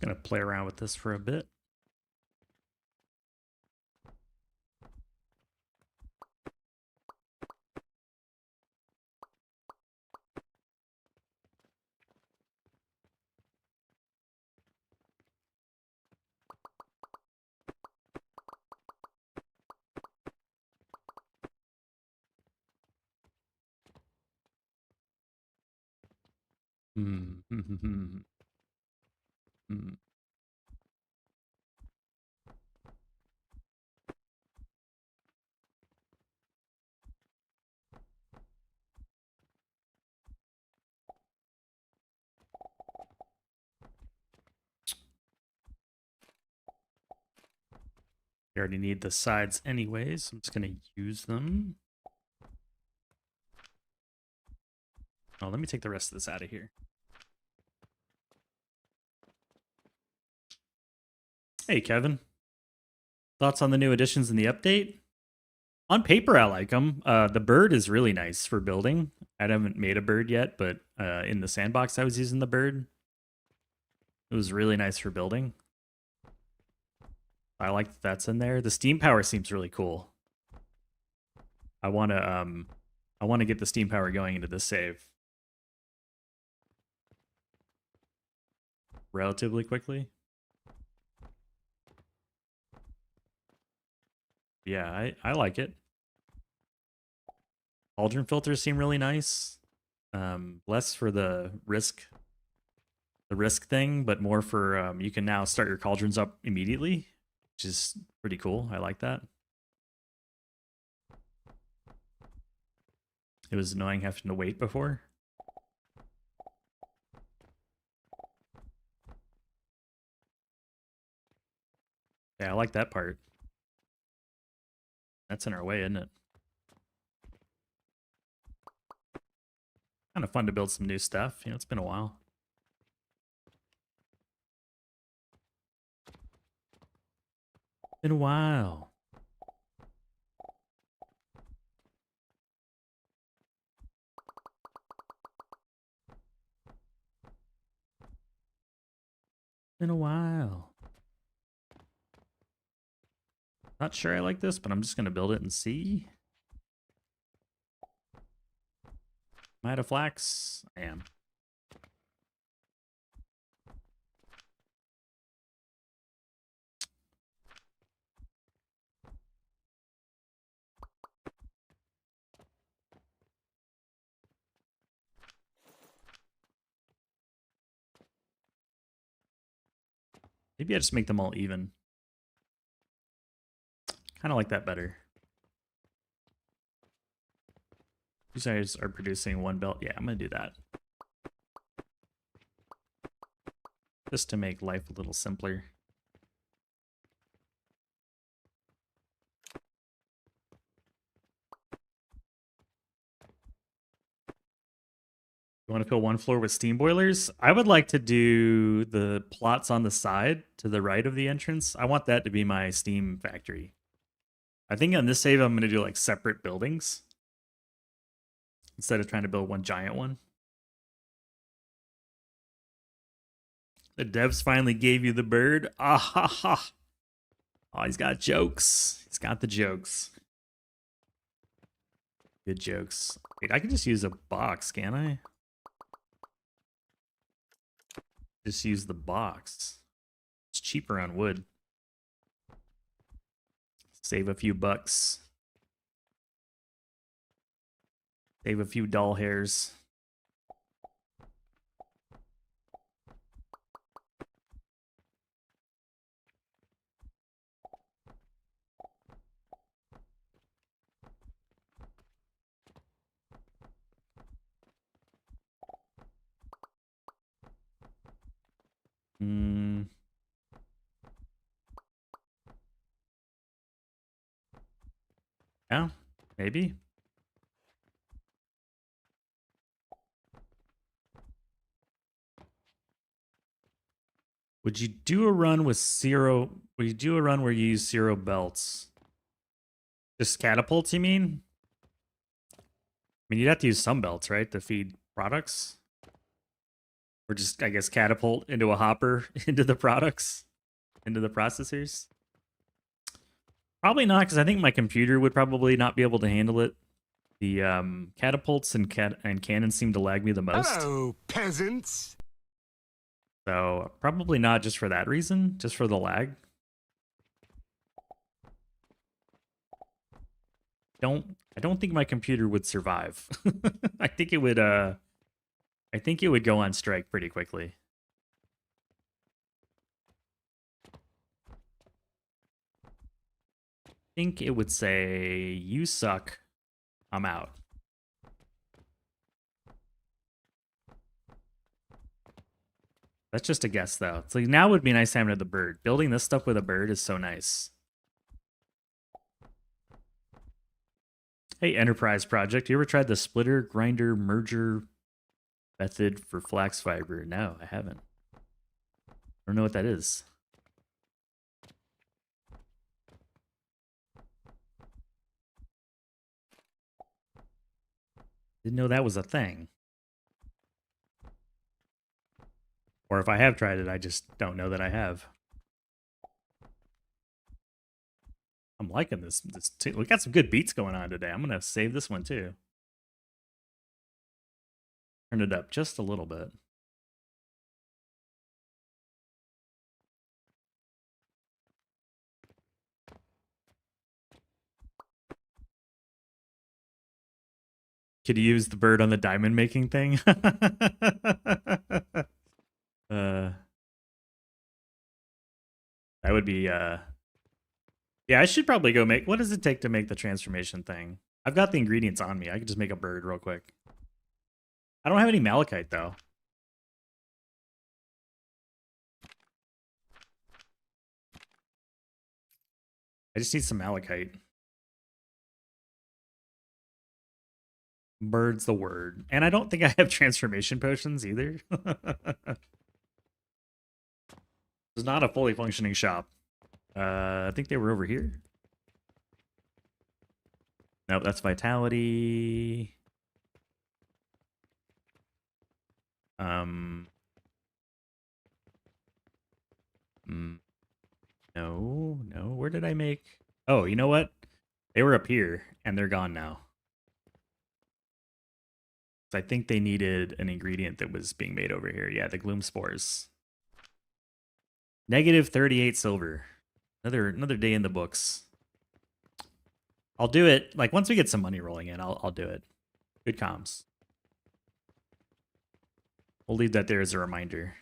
Gonna play around with this for a bit. Hmm. We already need the sides anyways. I'm just gonna use them. Oh, let me take the rest of this out of here. Hey, Kevin. Thoughts on the new additions in the update? On paper, I like them. The bird is really nice for building. I haven't made a bird yet, but in the sandbox I was using the bird. It was really nice for building. I like that that's in there. The steam power seems really cool. I want to get the steam power going into this save relatively quickly. Yeah, I like it. Cauldron filters seem really nice. Less for the risk thing, but more for you can now start your cauldrons up immediately, which is pretty cool. I like that. It was annoying having to wait before. Yeah, I like that part. That's in our way, isn't it? Kind of fun to build some new stuff. You know, it's been a while. Been a while. Been a while. Not sure I like this, but I'm just gonna build it and see. Am I out of flax? I am. Maybe I just make them all even. Kind of like that better. These guys are producing one belt. Yeah, I'm going to do that. Just to make life a little simpler. You want to fill one floor with steam boilers? I would like to do the plots on the side to the right of the entrance. I want that to be my steam factory. I think on this save, I'm going to do like separate buildings instead of trying to build one giant one. The devs finally gave you the bird. Ah ha ha. Oh, he's got jokes. He's got the jokes. Good jokes. Wait, I can just use a box, can't I? Just use the box. It's cheaper on wood. Save a few bucks. Save a few doll hairs. Yeah, maybe. Would you do a run with zero? Would you do a run where you use zero belts? Just catapults, you mean? I mean, you'd have to use some belts, right, to feed products? Or just, I guess, catapult into a hopper into the products, into the processors. Probably not, because I think my computer would probably not be able to handle it. The catapults and cannons seem to lag me the most. Hello, peasants. So probably not just for that reason, just for the lag. I don't think my computer would survive. I think it would go on strike pretty quickly. I think it would say, "You suck. I'm out." That's just a guess, though. So now would be nice having the bird. Building this stuff with a bird is so nice. Hey, Enterprise Project, you ever tried the splitter, grinder, merger method for flax fiber? No, I haven't. I don't know what that is. Didn't know that was a thing. Or if I have tried it, I just don't know that I have. I'm liking this too. We got some good beats going on today. I'm gonna save this one too. Turn it up just a little bit. Could you use the bird on the diamond making thing? That would be yeah, I should probably go make, what does it take to make the transformation thing? I've got the ingredients on me. I could just make a bird real quick. I don't have any malachite though. I just need some malachite. Bird's the word. And I don't think I have transformation potions either. It's not a fully functioning shop. I think they were over here. Nope, that's vitality. No. Where did I make? Oh, you know what? They were up here, and they're gone now. So I think they needed an ingredient that was being made over here. Yeah, the gloom spores. Negative 38 silver. Another day in the books. I'll do it. Like, once we get some money rolling in, I'll do it. Good comms. We'll leave that there as a reminder.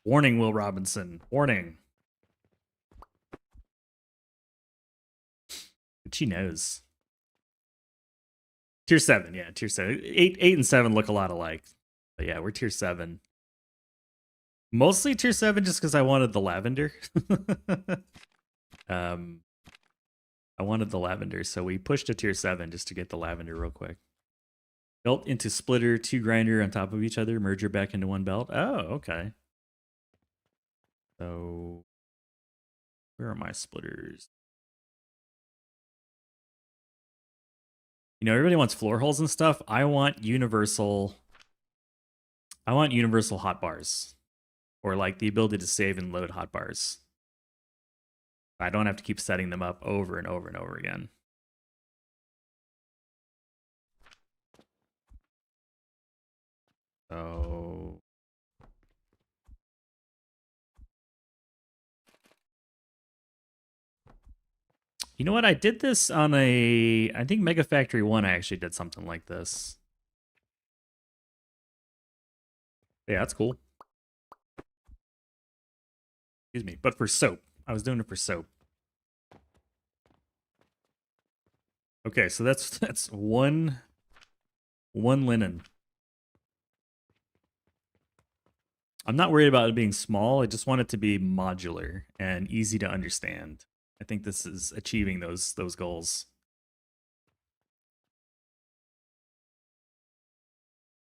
Warning, Will Robinson. Warning. But she knows. Tier 7, yeah, tier 7. 8 and 7 look a lot alike. But yeah, we're tier 7. Mostly tier 7 just because I wanted the lavender. I wanted the lavender, so we pushed to tier 7 just to get the lavender real quick. Belt into splitter, 2 grinder on top of each other, merger back into 1 belt. Oh, okay. So, where are my splitters? You know, everybody wants floor holes and stuff. I want universal hotbars. Or like the ability to save and load hotbars. I don't have to keep setting them up over and over and over again. So you know what? I did this on I think Mega Factory 1 I actually did something like this. Yeah, that's cool. Excuse me, but for soap. I was doing it for soap. Okay, so that's one linen. I'm not worried about it being small. I just want it to be modular and easy to understand. I think this is achieving those goals.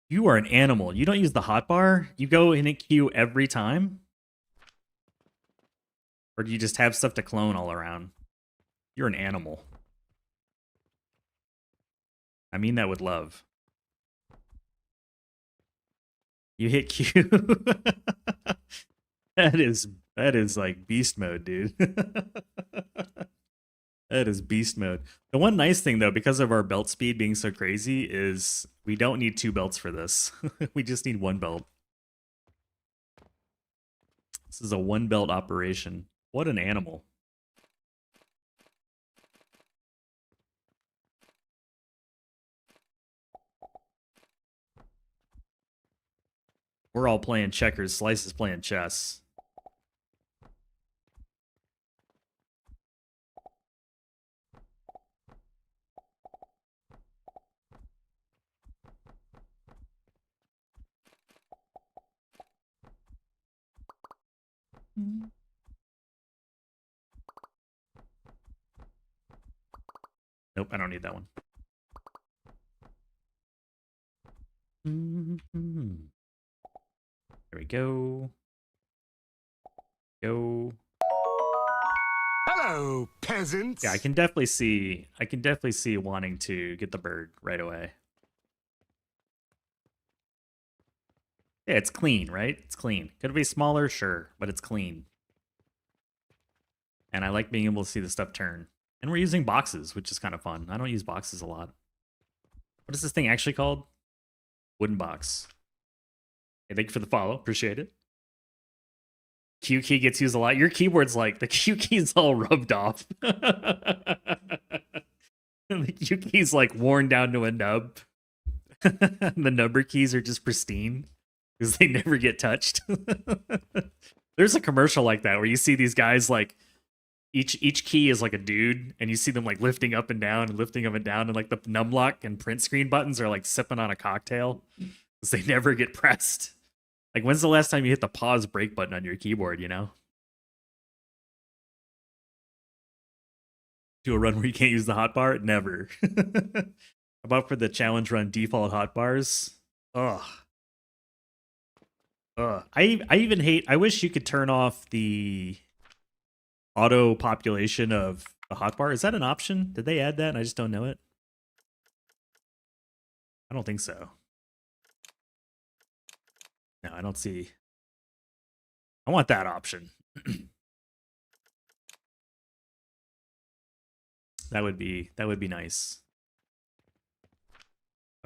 You are an animal. You don't use the hotbar? You go in a queue every time? Or do you just have stuff to clone all around? You're an animal. I mean that with love. You hit Q. That is like beast mode, dude. That is beast mode. The one nice thing though, because of our belt speed being so crazy, is we don't need 2 belts for this. We just need 1 belt. This is a 1 belt operation. What an animal. We're all playing checkers. Slice is playing chess. Nope, I don't need that one. There we go. Go. Hello, peasants. Yeah, I can definitely see wanting to get the bird right away. Yeah, it's clean, right? It's clean. Could it be smaller? Sure, but it's clean. And I like being able to see the stuff turn. And we're using boxes, which is kind of fun. I don't use boxes a lot. What is this thing actually called? Wooden box. Hey, thank you for the follow. Appreciate it. Q key gets used a lot. Your keyboard's like, the Q key's all rubbed off. The Q key's like worn down to a nub. The number keys are just pristine because they never get touched. There's a commercial like that where you see these guys like each key is like a dude, and you see them like lifting up and down and lifting up and down, and like the numlock and print screen buttons are like sipping on a cocktail because they never get pressed. Like, when's the last time you hit the pause break button on your keyboard, you know? Do a run where you can't use the hotbar? Never. How about for the challenge run default hotbars? Ugh. Ugh. I even hate, I wish you could turn off the auto population of the hotbar. Is that an option? Did they add that and I just don't know it? I don't think so. No, I don't see. I want that option. That would be nice.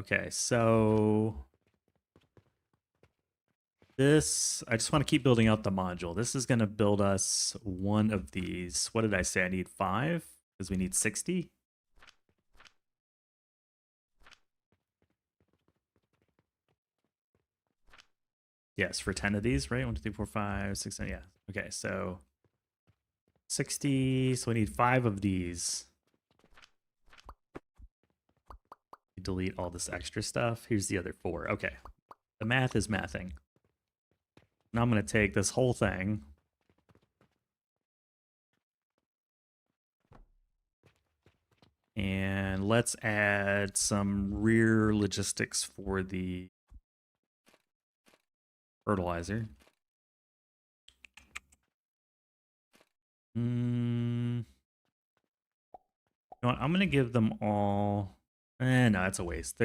Okay, so this, I just want to keep building out the module. This is going to build us one of these. What did I say? I need 5 because we need 60. Yes, for 10 of these, right? 1, 2, 3, 4, 5, 6, 7, yeah. Okay, so 60. So we need 5 of these. Delete all this extra stuff. Here's the other 4. Okay. The math is mathing. Now I'm going to take this whole thing. And let's add some rear logistics for the fertilizer. You know what? I'm going to give them all... no, that's a waste.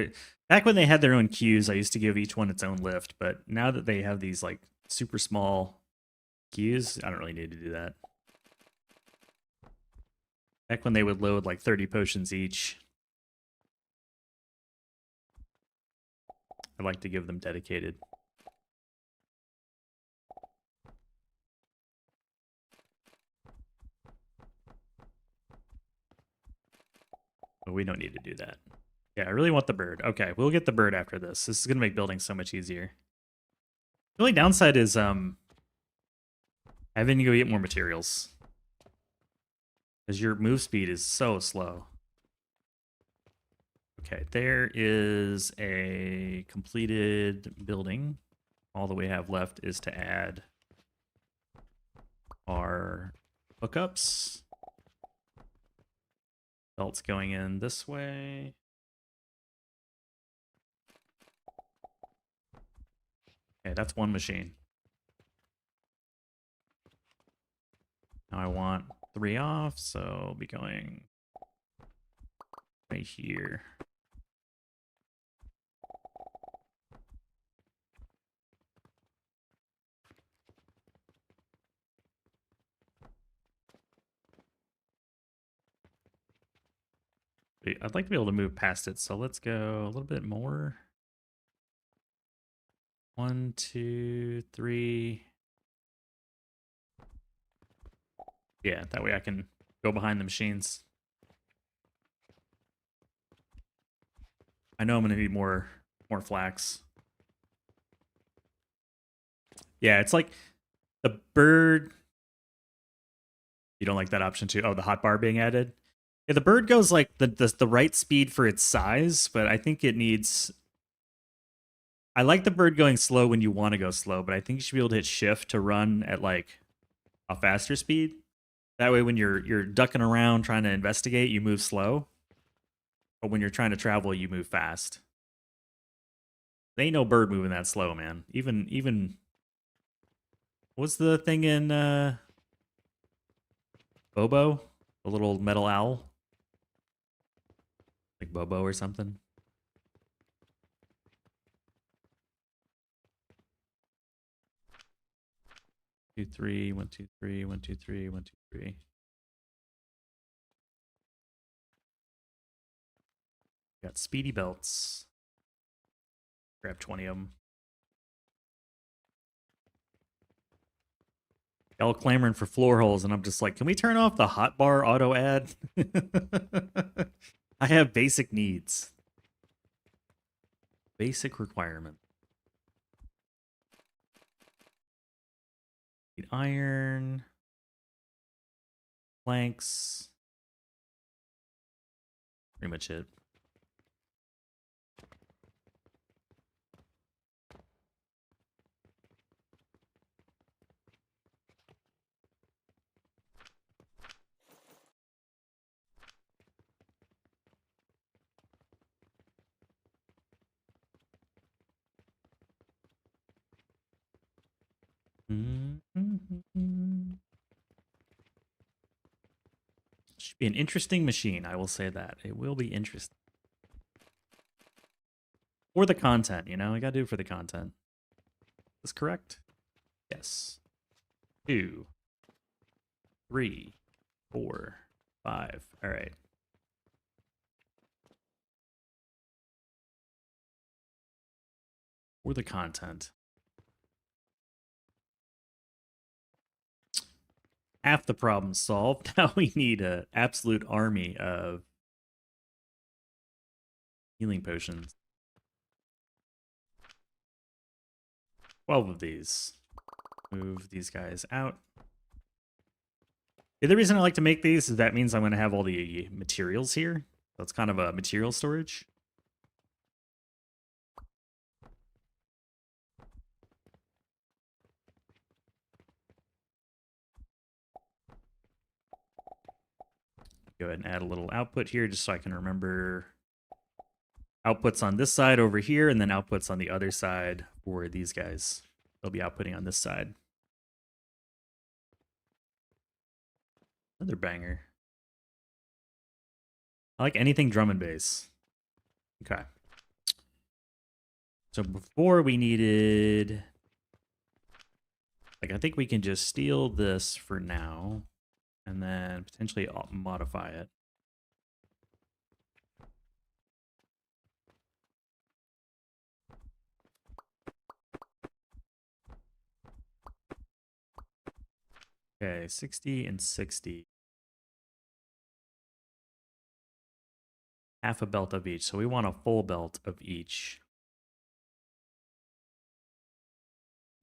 Back when they had their own queues, I used to give each one its own lift, but now that they have these like super small queues, I don't really need to do that. Back when they would load like 30 potions each, I like to give them dedicated. But we don't need to do that. Yeah, I really want the bird. Okay, we'll get the bird after this. This is going to make building so much easier. The only downside is having to go get more materials. Because your move speed is so slow. Okay, there is a completed building. All that we have left is to add our hookups. Belts going in this way. Okay, that's one machine. Now I want 3 off, so I'll be going right here. I'd like to be able to move past it, so let's go a little bit more. 1, 2, 3. Yeah, that way I can go behind the machines. I know I'm going to need more flax. Yeah, it's like the bird. You don't like that option too? Oh, the hotbar being added. Yeah, the bird goes like the right speed for its size, but I think it needs. I like the bird going slow when you want to go slow, but I think you should be able to hit shift to run at like a faster speed. That way, when you're ducking around trying to investigate, you move slow. But when you're trying to travel, you move fast. There ain't no bird moving that slow, man. Even what's the thing in Bobo? The little metal owl? Like Bobo or something? Two, 3, 1, 2, 3, 1, 2, 3, 1, 2, 3. Got speedy belts. Grab 20 of them. Y'all clamoring for floor holes, and I'm just like, can we turn off the hotbar auto ad? I have basic needs. Basic requirement. Need iron. Planks. Pretty much it. Should be an interesting machine, I will say that. It will be interesting. For the content, you know? I gotta do it for the content. Is this correct? Yes. 2, 3, 4, 5. All right. For the content. Half the problem solved. Now we need an absolute army of healing potions. 12 of these. Move these guys out. The other reason I like to make these is that means I'm going to have all the materials here. So it's kind of a material storage. Go ahead and add a little output here just so I can remember outputs on this side over here and then outputs on the other side for these guys. They'll be outputting on this side. Another banger. I like anything drum and bass. Okay. So before we needed... Like, I think we can just steal this for now. And then potentially modify it. Okay, 60 and 60. Half a belt of each. So we want a full belt of each.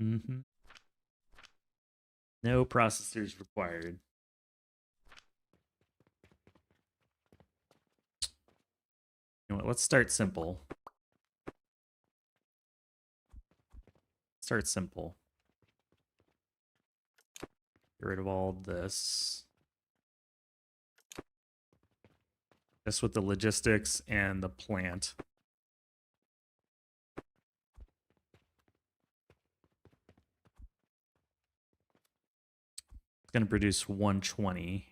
Mm-hmm. No processors required. You know what? Let's start simple. Start simple. Get rid of all this. Just with the logistics and the plant. It's going to produce 120.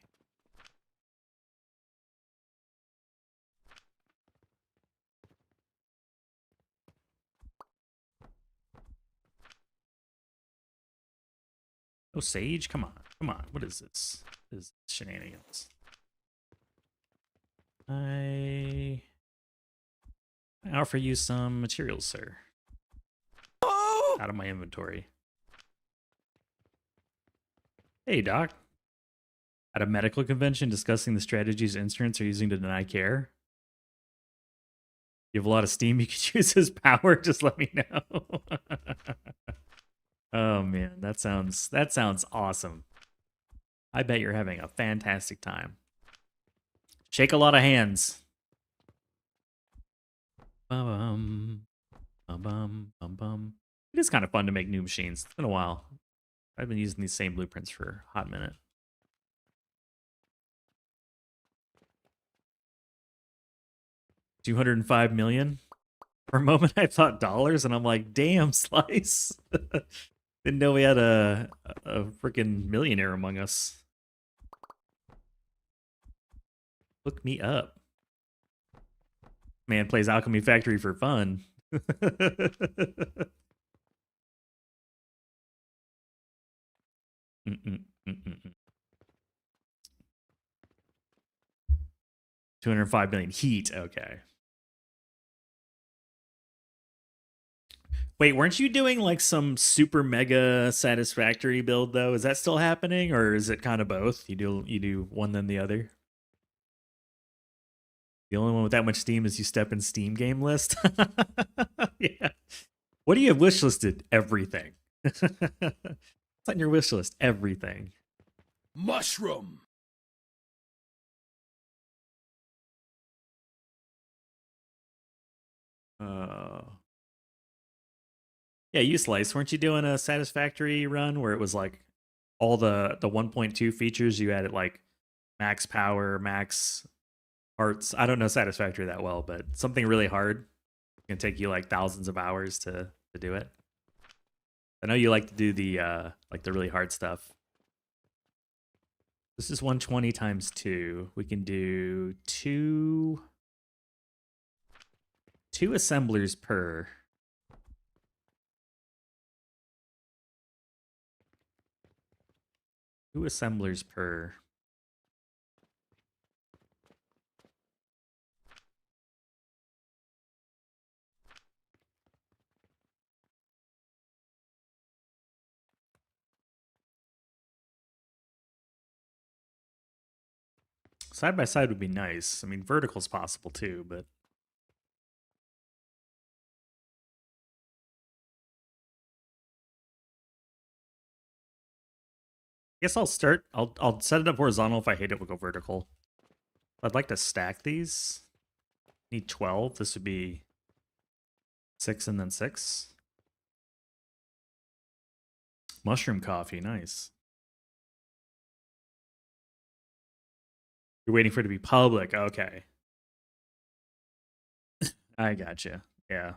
Oh, Sage? Come on. Come on. What is this? This is shenanigans. I I offer you some materials, sir. Out of my inventory. Hey, Doc. At a medical convention discussing the strategies insurance are using to deny care. You have a lot of steam you could use as power. Just let me know. Oh man, that sounds awesome. I bet you're having a fantastic time. Shake a lot of hands. Bum bum bum bum bum. It is kind of fun to make new machines. It's been a while. I've been using these same blueprints for a hot minute. $205 million. For a moment, I thought dollars, and I'm like, damn, Slice. Didn't know we had a freaking millionaire among us. Look me up. Man plays Alchemy Factory for fun. Mm-mm, mm-mm. 205 million heat. Okay. Wait, weren't you doing like some super mega satisfactory build though? Is that still happening, or is it kind of both? You do one then the other? The only one with that much Steam is you step in Steam game list. Yeah. What do you have wish listed? Everything. It's on your wish list. Everything. Mushroom. Yeah, you Slice. Weren't you doing a satisfactory run where it was like all the 1.2 features you had at like max power, max parts? I don't know satisfactory that well, but something really hard can take you like thousands of hours to do it. I know you like to do the like the really hard stuff. This is 120 times 2. We can do two assemblers per. Two assemblers per. Side by side would be nice. I mean, vertical's possible too, but I guess I'll start. I'll set it up horizontal. If I hate it, we'll go vertical. I'd like to stack these. Need 12. This would be 6 and then 6. Mushroom coffee, nice. You're waiting for it to be public. Okay. I gotcha. Yeah.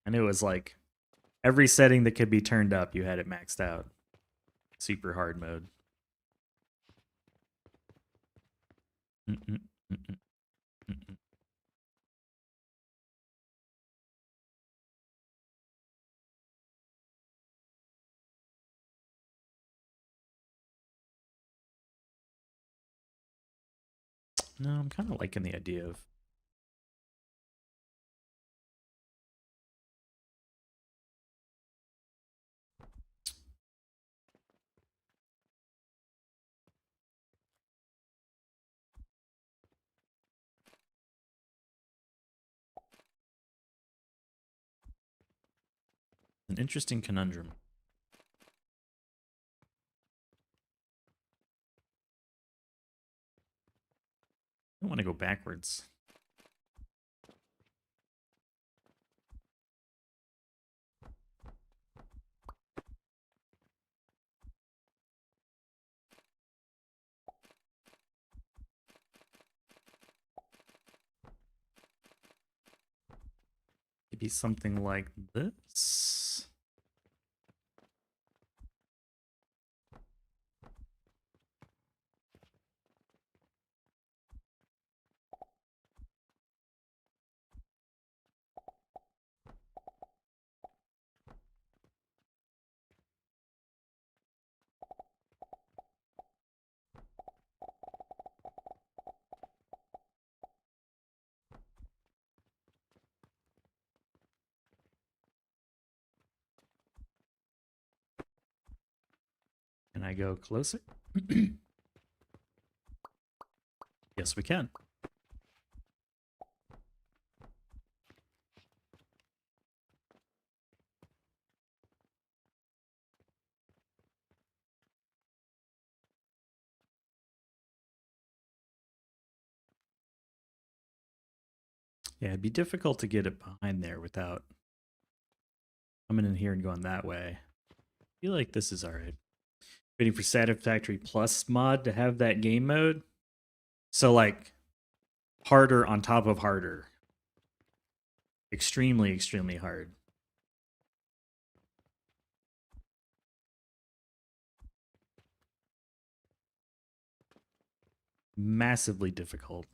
And it was like every setting that could be turned up, you had it maxed out. Super hard mode. Mm-mm, mm-mm, mm-mm. No, I'm kind of liking the idea of an interesting conundrum. I want to go backwards. Maybe something like this. Can I go closer? Yes, we can. Yeah, it'd be difficult to get it behind there without coming in here and going that way. I feel like this is alright. Waiting for Satisfactory Plus mod to have that game mode. So, like, harder on top of harder. Extremely, extremely hard. Massively difficult.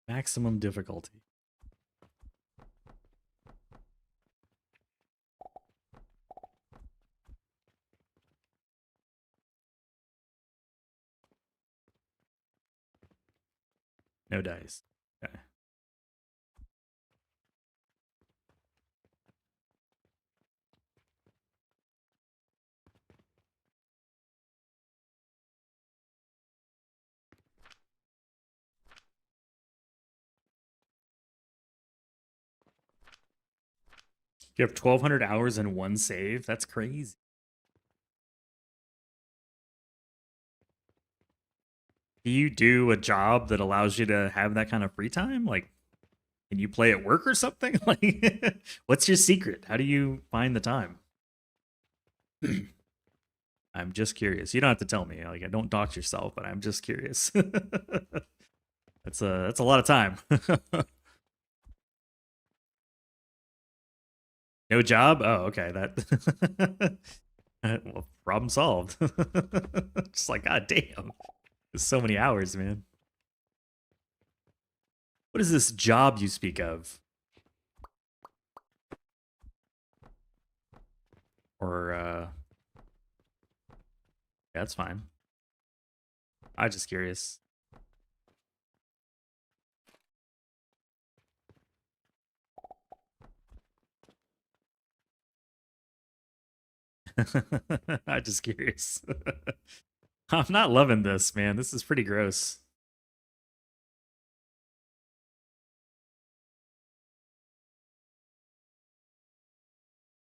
Maximum difficulty. No dice. Okay. You have 1,200 hours in one save? That's crazy. Do you do a job that allows you to have that kind of free time? Like, can you play at work or something? Like, what's your secret? How do you find the time? I'm just curious. You don't have to tell me. Like, I don't dox yourself, but I'm just curious. That's a lot of time. No job? Oh, okay. That well, problem solved. Just like, god damn. There's so many hours, man. What is this job you speak of? Or yeah, that's fine. I'm just curious. I'm just curious. I'm not loving this, man. This is pretty gross.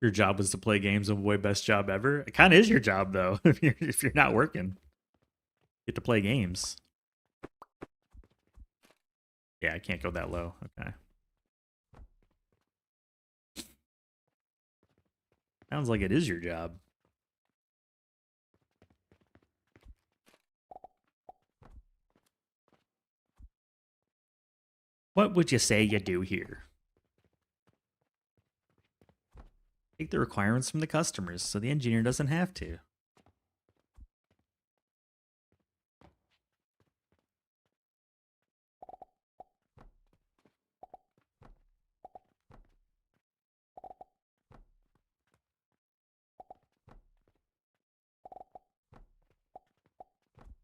Your job was to play games of boy, best job ever. It kind of is your job though. If you're not working, you get to play games. Yeah, I can't go that low. Okay. Sounds like it is your job. What would you say you do here? Take the requirements from the customers so the engineer doesn't have to.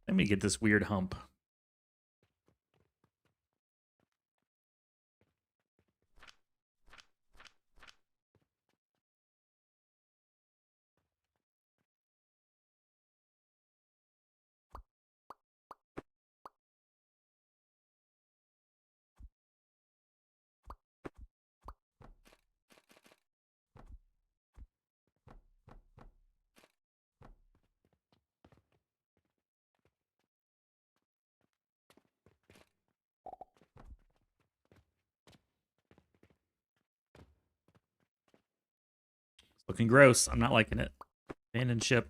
Let me get this weird hump. It's looking gross. I'm not liking it. Abandon ship.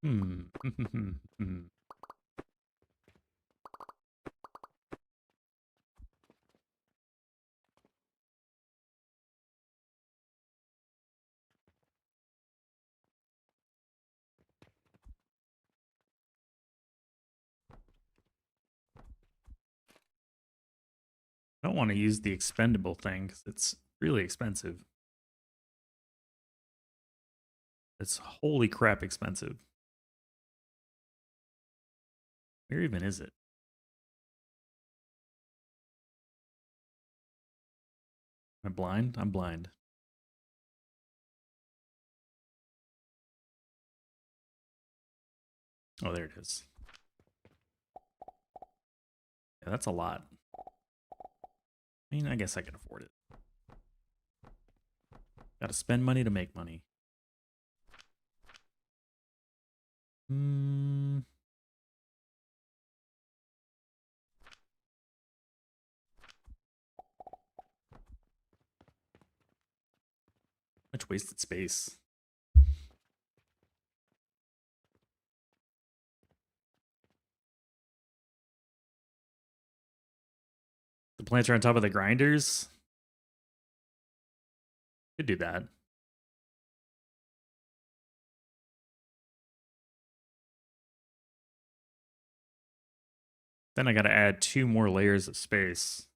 Hmm. I don't want to use the expendable thing because it's really expensive. It's holy crap expensive. Where even is it? Am I blind? I'm blind. Oh, there it is. Yeah, that's a lot. I mean, I guess I can afford it. Gotta spend money to make money. Hmm. Much wasted space. The plants are on top of the grinders. Could do that. Then I gotta add 2 more layers of space.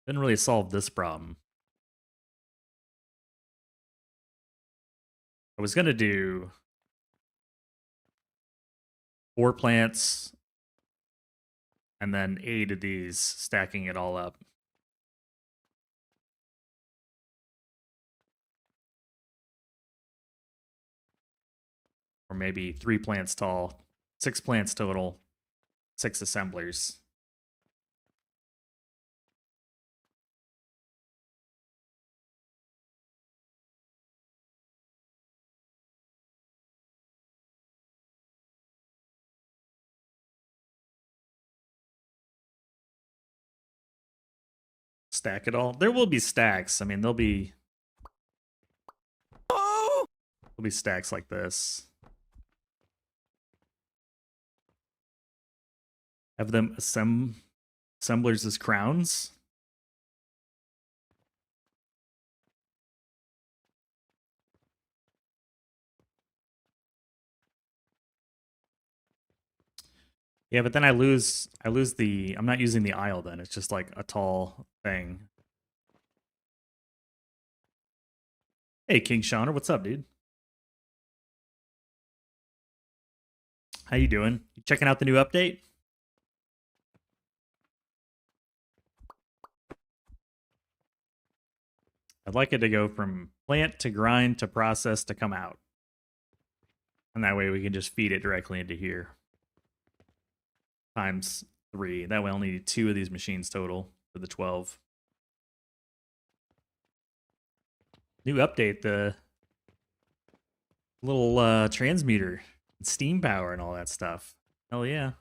Didn't really solve this problem. I was gonna do 4 plants and then 8 of these, stacking it all up. Or maybe 3 plants tall, 6 plants total, 6 assemblers. Stack it all. There will be stacks. I mean, there'll be stacks like this. Have them assemblers as crowns. Yeah, but then I lose the, I'm not using the aisle then. It's just like a tall thing. Hey, King Shauner, what's up, dude? How you doing? You checking out the new update? I'd like it to go from plant to grind to process to come out. And that way we can just feed it directly into here. Times 3. That way I'll need 2 of these machines total for the 12. New update, the little transmuter, steam power and all that stuff. Hell yeah.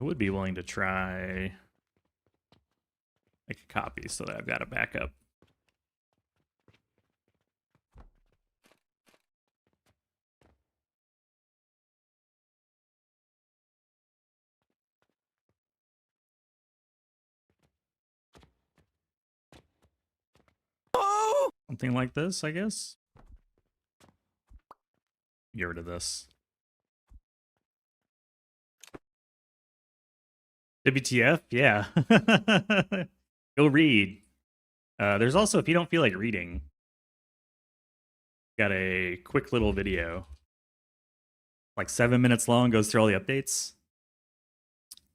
I would be willing to try make a copy so that I've got a backup. Something like this, I guess. Get rid of this. WTF? Yeah. Go read. There's also, if you don't feel like reading, got a quick little video. Like 7 minutes long, goes through all the updates.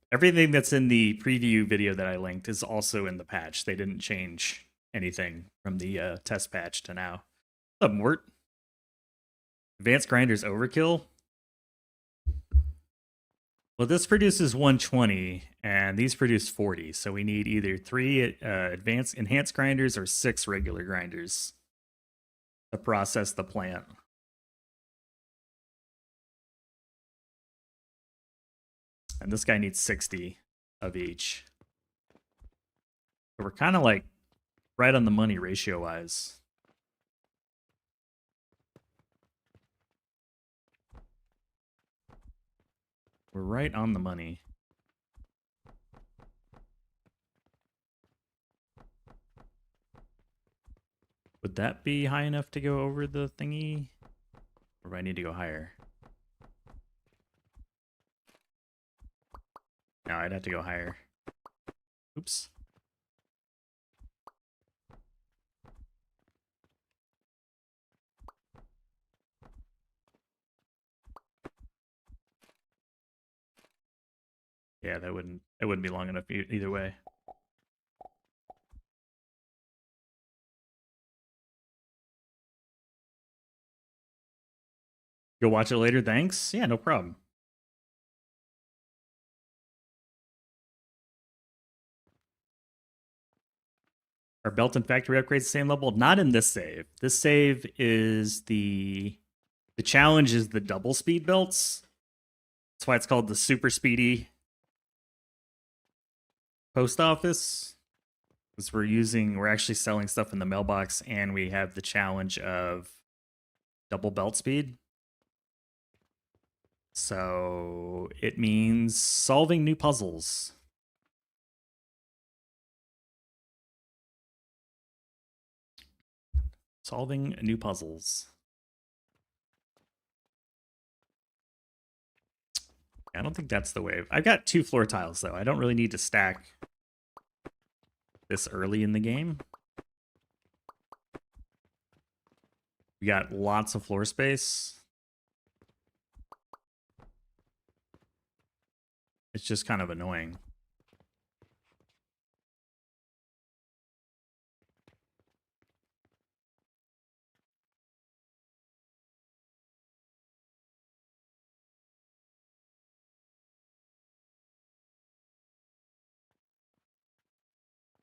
Everything that's in the preview video that I linked is also in the patch. They didn't change anything from the test patch to now. What's up, Mort? Advanced Grinders Overkill? Well, this produces 120, and these produce 40. So we need either 3 enhanced grinders or 6 regular grinders to process the plant. And this guy needs 60 of each. So we're kind of like right on the money ratio-wise. We're right on the money. Would that be high enough to go over the thingy? Or do I need to go higher? No, I'd have to go higher. Oops. Yeah, that wouldn't be long enough either way. Go watch it later, thanks. Yeah, no problem. Are belt and factory upgrades the same level? Not in this save. This save is the challenge is the double speed belts. That's why it's called the super speedy post office. Because we're actually selling stuff in the mailbox, and we have the challenge of double belt speed. So it means solving new puzzles. Solving new puzzles. I don't think that's the way. I've got 2 floor tiles, though. I don't really need to stack this early in the game. We got lots of floor space. It's just kind of annoying.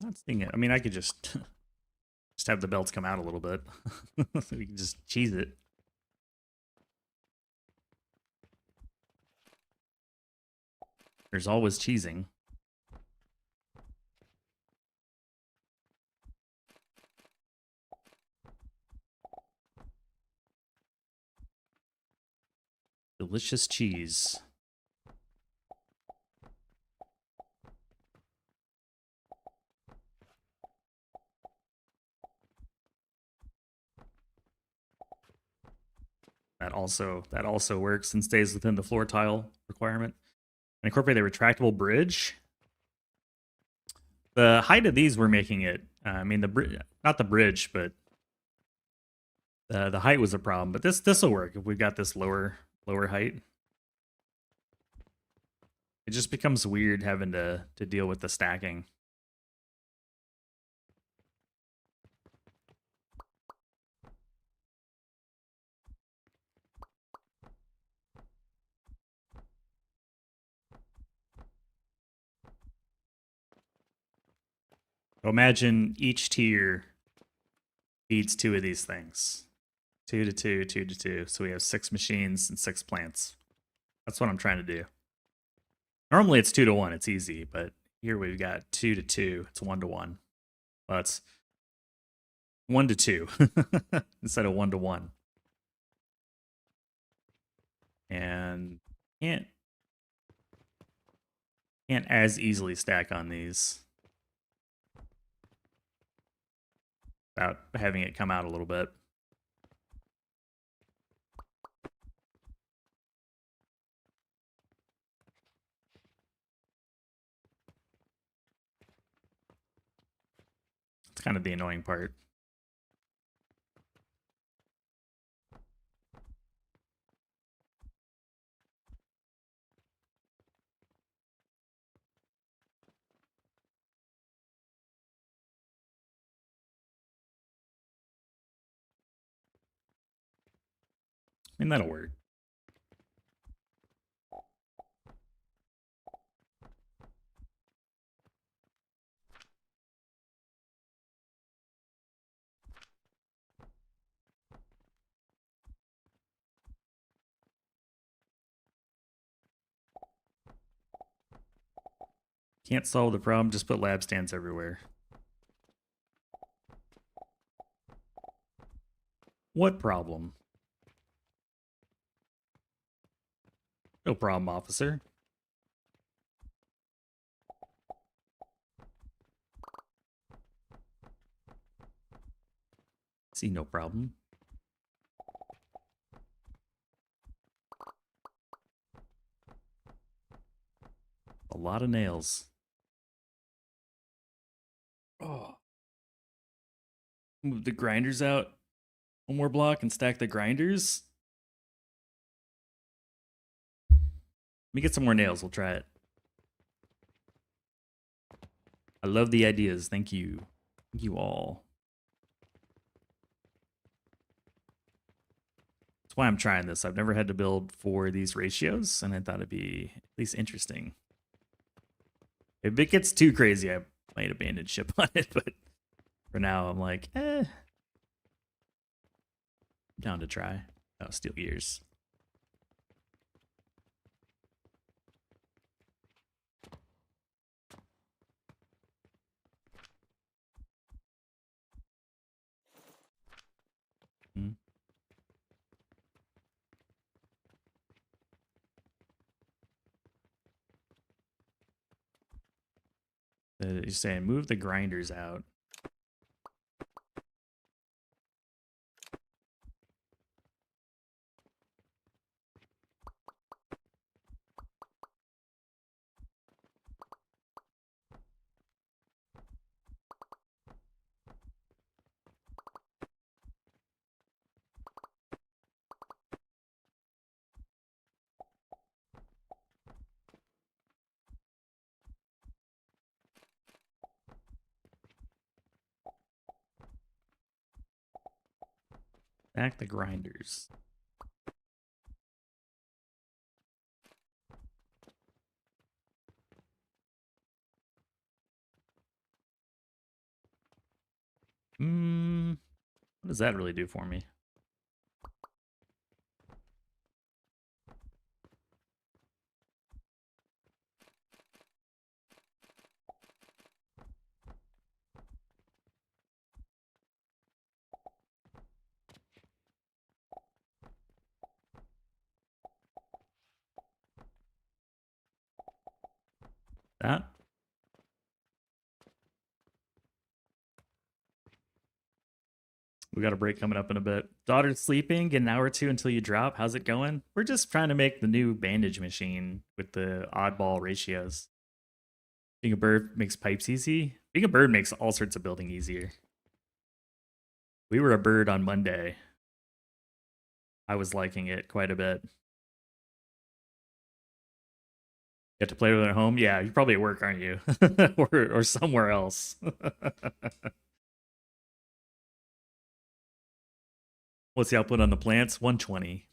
Not seeing it. I mean, I could just have the belts come out a little bit. We can just cheese it. There's always cheesing. Delicious cheese. That also works and stays within the floor tile requirement. And incorporate a retractable bridge. The height of these were making it. I mean, not the bridge, but the height was a problem. But this will work if we've got this lower height. It just becomes weird having to deal with the stacking. So imagine each tier feeds 2 of these things. 2 to 2, 2 to 2. So we have 6 machines and 6 plants. That's what I'm trying to do. Normally it's 2 to 1. It's easy, but here we've got 2 to 2. It's 1 to 1. Well, it's 1 to 2 instead of 1 to 1. And can't as easily stack on these without having it come out a little bit. It's kind of the annoying part. I mean, that'll work. Can't solve the problem, just put lab stands everywhere. What problem? No problem, officer. See no problem. A lot of nails. Oh. Move the grinders out one more block and stack the grinders. Let me get some more nails. We'll try it. I love the ideas. Thank you. Thank you all. That's why I'm trying this. I've never had to build for these ratios, and I thought it'd be at least interesting. If it gets too crazy, I might abandon ship on it, but for now, I'm like, down to try. Oh, steel gears. You're saying move the grinders out. Back the grinders. What does that really do for me? That? We got a break coming up in a bit. Daughter's sleeping. Get an hour or two until you drop. How's it going? We're just trying to make the new bandage machine with the oddball ratios. Being a bird makes pipes easy. Being a bird makes all sorts of building easier. We were a bird on Monday. I was liking it quite a bit. Get to play with it at home? Yeah, you're probably at work, aren't you? or somewhere else. What's the output on the plants? 120.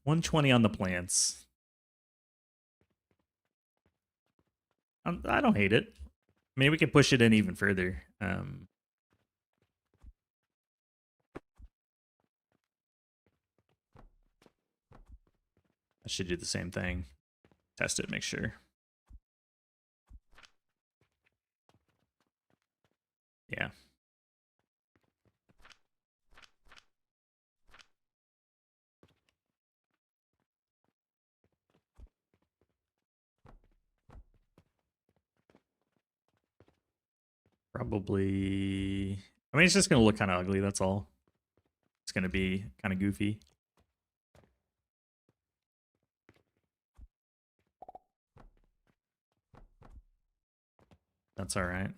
120 on the plants. I don't hate it. I mean, we can push it in even further. I should do the same thing. Test it, make sure. Yeah. Probably. I mean, it's just going to look kind of ugly, that's all. It's going to be kind of goofy. That's all right.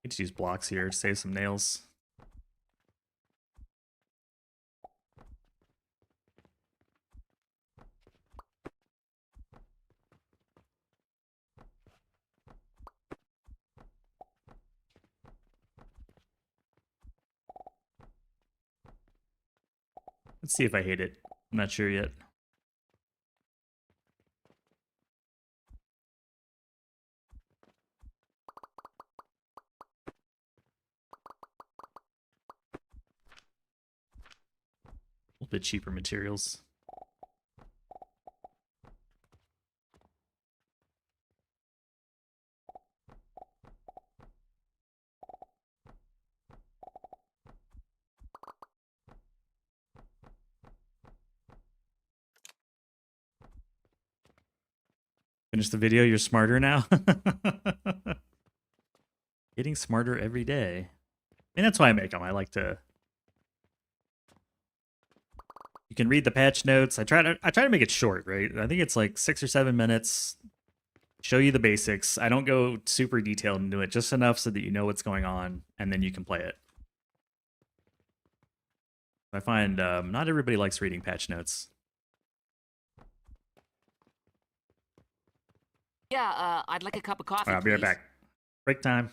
You just use blocks here to save some nails. Let's see if I hate it. I'm not sure yet. A little bit cheaper materials. Finish the video, you're smarter now. Getting smarter every day. And that's why I make them. I like to. You can read the patch notes. I try to make it short, right? I think it's like 6 or 7 minutes. Show you the basics. I don't go super detailed into it, just enough so that you know what's going on, and then you can play it. I find not everybody likes reading patch notes. Yeah, I'd like a cup of coffee, All right, I'll be right please. back. Break time.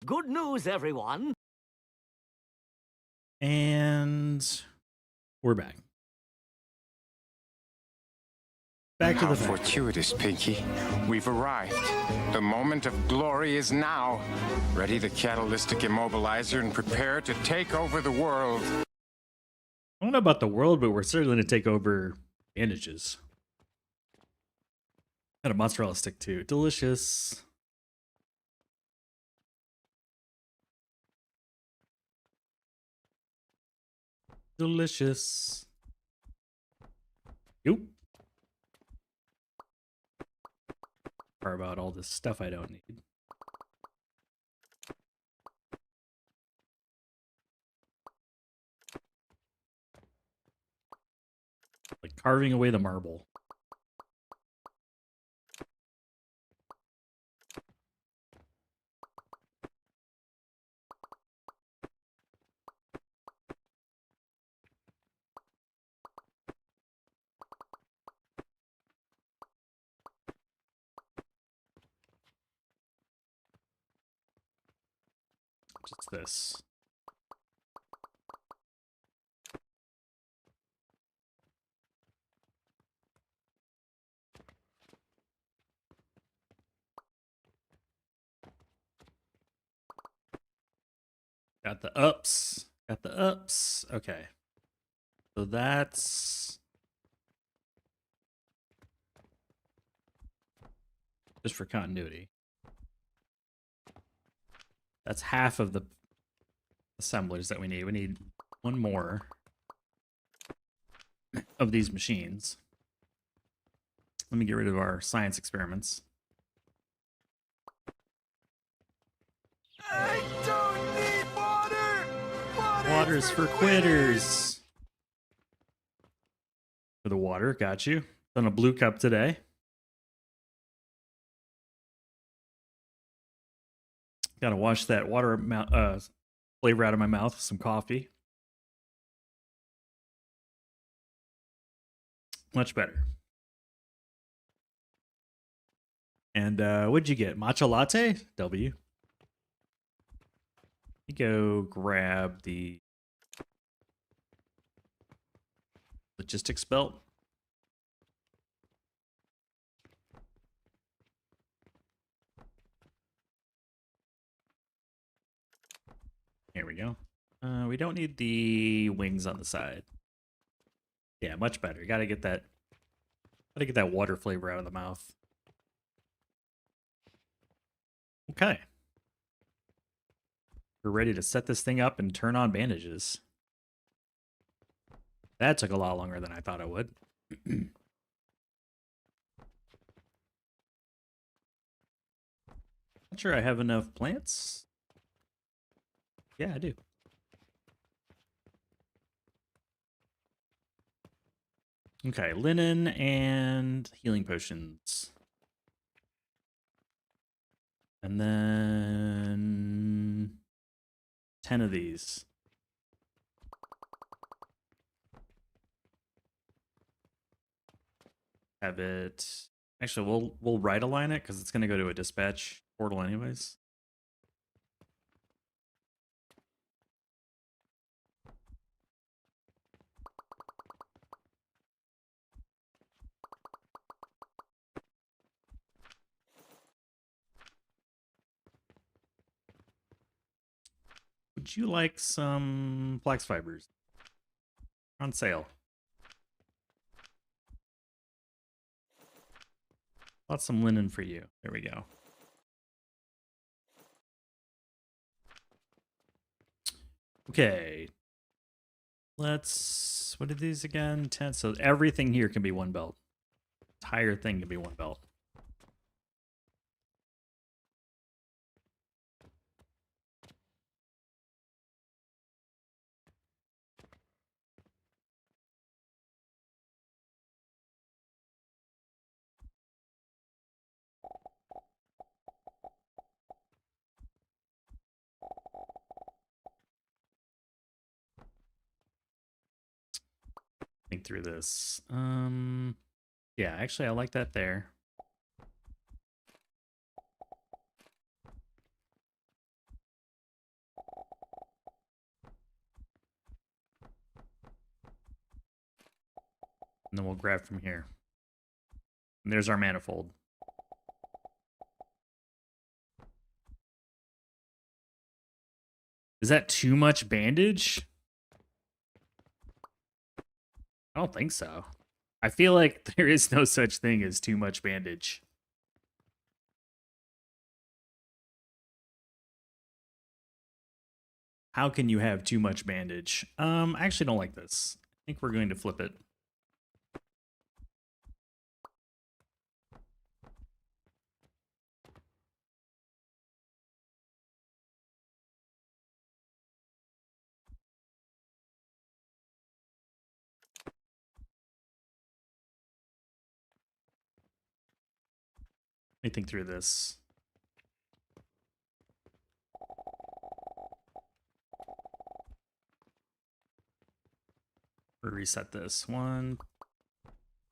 Good news, everyone. And we're back. Back to How the factory. fortuitous, Pinky. We've arrived. The moment of glory is now. Ready the catalytic immobilizer and prepare to take over the world. I don't know about the world, but we're certainly going to take over bandages. Got a mozzarella stick too. Delicious. Delicious. Yoop. Carve out all this stuff I don't need. Like carving away the marble. What's this? Got the ups. Got the ups. Okay. So that's just for continuity. That's half of the assemblers that we need. We need one more of these machines. Let me get rid of our science experiments. I don't need water! Water's for quitters. For the water, got you. Done a blue cup today. Gotta wash that water flavor out of my mouth with some coffee. Much better. And what'd you get? Matcha latte? W. You go grab the logistics belt. Here we go. We don't need the wings on the side. Yeah, much better. Gotta get that water flavor out of the mouth. Okay. We're ready to set this thing up and turn on bandages. That took a lot longer than I thought it would. Not sure I have enough plants. Yeah, I do. Okay, linen and healing potions. And then 10 of these. Have it. Actually, we'll right align it because it's going to go to a dispatch portal anyways. Would you like some flax fibers? On sale. Bought some linen for you. There we go. Okay. Let's... What are these again? 10. So everything here can be one belt. Entire thing can be one belt. Think through this. Yeah, actually I like that there. And then we'll grab from here. And there's our manifold. Is that too much bandage? I don't think so. I feel like there is no such thing as too much bandage. How can you have too much bandage? I actually don't like this. I think we're going to flip it. Let me think through this. We'll reset this. 1,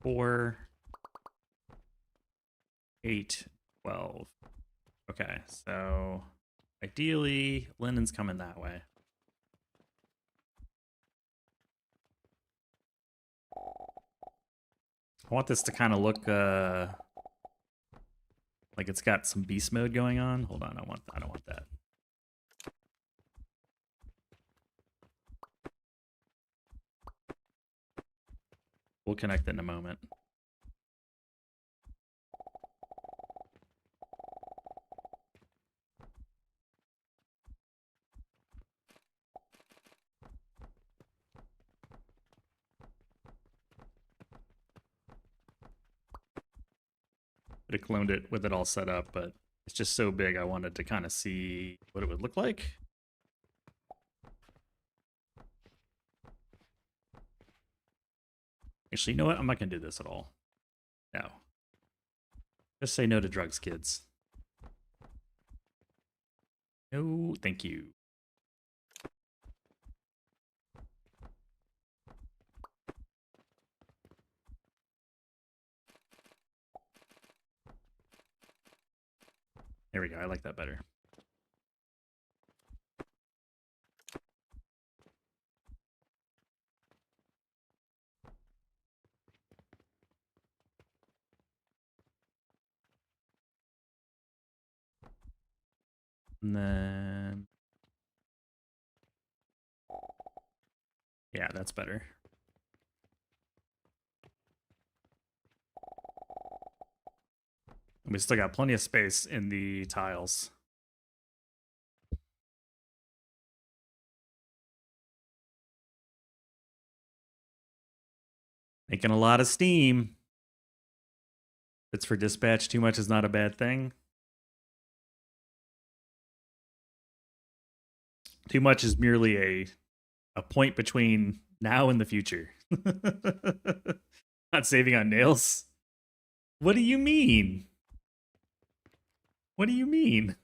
4, 8, 12. Okay, so ideally, linen's coming that way. I want this to kind of look like it's got some beast mode going on. Hold on, I don't want that. We'll connect in a moment. Could have cloned it with it all set up, but it's just so big I wanted to kind of see what it would look like. Actually, you know what? I'm not going to do this at all. No. Just say no to drugs, kids. No, thank you. There we go. I like that better. And then... yeah, that's better. We still got plenty of space in the tiles. Making a lot of steam. If it's for dispatch, too much is not a bad thing. Too much is merely a point between now and the future. Not saving on nails. What do you mean? What do you mean?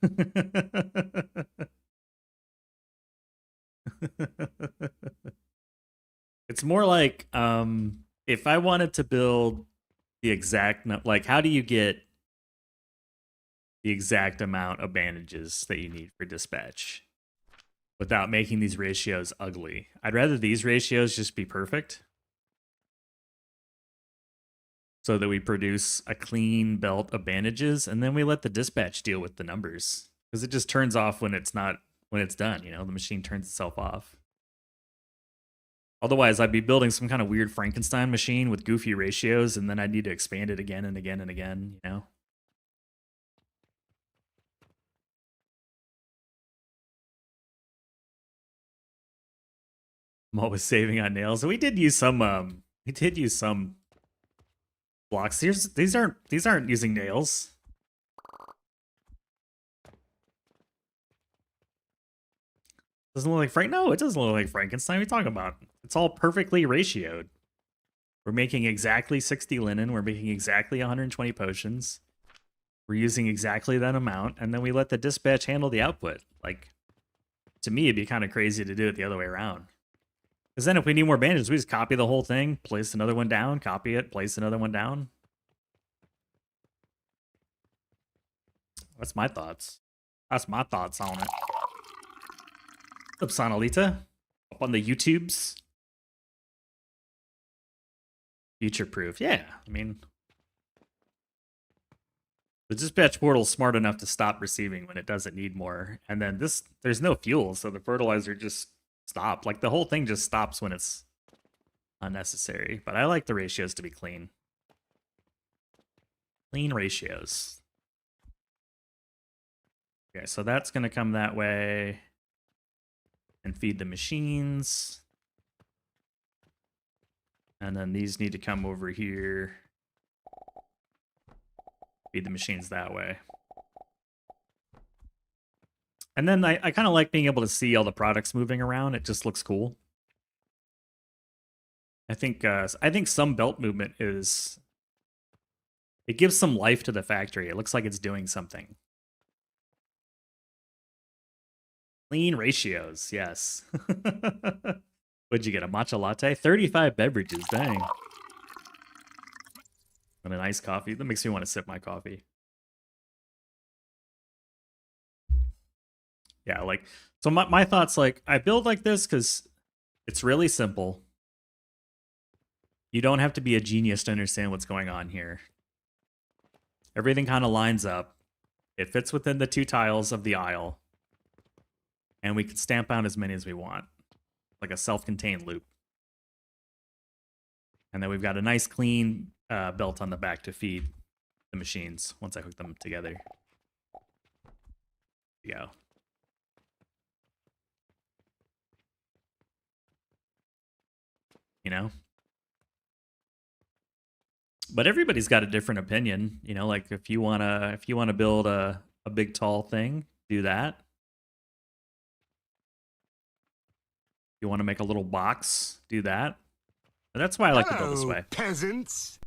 It's more like if I wanted to build the exact, like, how do you get the exact amount of bandages that you need for dispatch without making these ratios ugly? I'd rather these ratios just be perfect so that we produce a clean belt of bandages, and then we let the dispatch deal with the numbers, because it just turns off when it's not, when it's done, you know, the machine turns itself off. Otherwise, I'd be building some kind of weird Frankenstein machine with goofy ratios, and then I'd need to expand it again and again and again, you know? I'm always saving on nails. We did use some blocks. These aren't using nails. Doesn't look like no, it doesn't look like Frankenstein. What are you talking about? It's all perfectly ratioed. We're making exactly 60 linen. We're making exactly 120 potions. We're using exactly that amount, and then we let the dispatch handle the output. Like, to me, it'd be kind of crazy to do it the other way around. Because then if we need more bandages, we just copy the whole thing, place another one down, copy it, place another one down. That's my thoughts. That's my thoughts on it. What's up, Sonalita? Up on the YouTubes. Future-proof. Yeah, I mean... the dispatch portal's smart enough to stop receiving when it doesn't need more. And then this, there's no fuel, so the fertilizer just stops. Like, the whole thing just stops when it's unnecessary. But I like the ratios to be clean. Clean ratios. Okay, so that's going to come that way. And feed the machines. And then these need to come over here. Feed the machines that way. And then I kind of like being able to see all the products moving around. It just looks cool. I think some belt movement is... it gives some life to the factory. It looks like it's doing something. Clean ratios, yes. What'd you get, a matcha latte? 35 beverages, dang. And an iced coffee. That makes me want to sip my coffee. Yeah, like, so my thoughts, like, I build like this because it's really simple. You don't have to be a genius to understand what's going on here. Everything kind of lines up. It fits within the 2 tiles of the aisle. And we can stamp out as many as we want. Like a self-contained loop. And then we've got a nice clean belt on the back to feed the machines once I hook them together. There we go. You know? But everybody's got a different opinion, you know, like if you wanna build a big tall thing, do that. You want to make a little box, do that. And that's why I like to build this way. Peasants.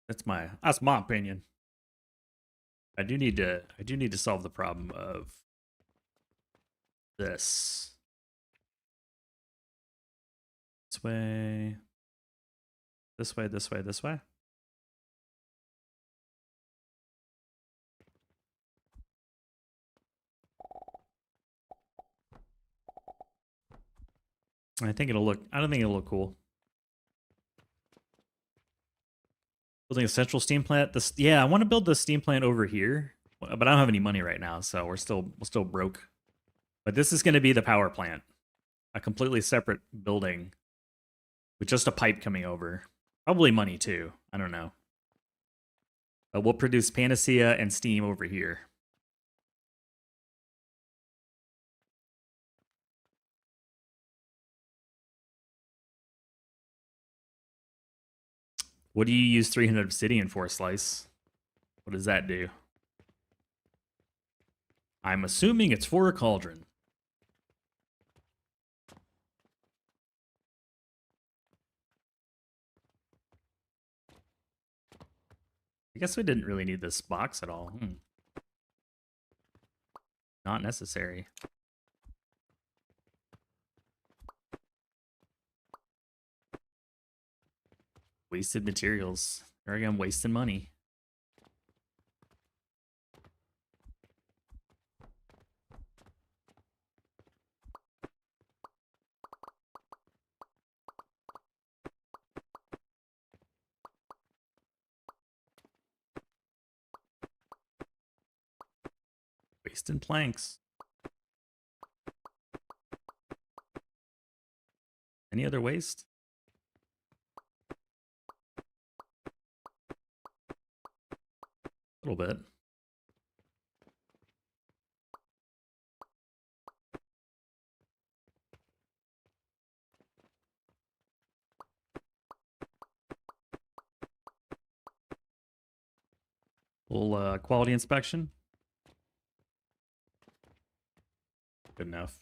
That's my opinion. I do need to solve the problem of this. This way. This way, this way, this way. I don't think it'll look cool. Building a central steam plant. Yeah, I want to build the steam plant over here, but I don't have any money right now, so we're still broke. But this is going to be the power plant, a completely separate building with just a pipe coming over. Probably money too. I don't know. But we'll produce Panacea and steam over here. What do you use 300 obsidian for, Slice? What does that do? I'm assuming it's for a cauldron. I guess we didn't really need this box at all. Not necessary. Wasted materials. There again, wasting money. Wasting planks. Any other waste? A little bit. Little quality inspection. Good enough.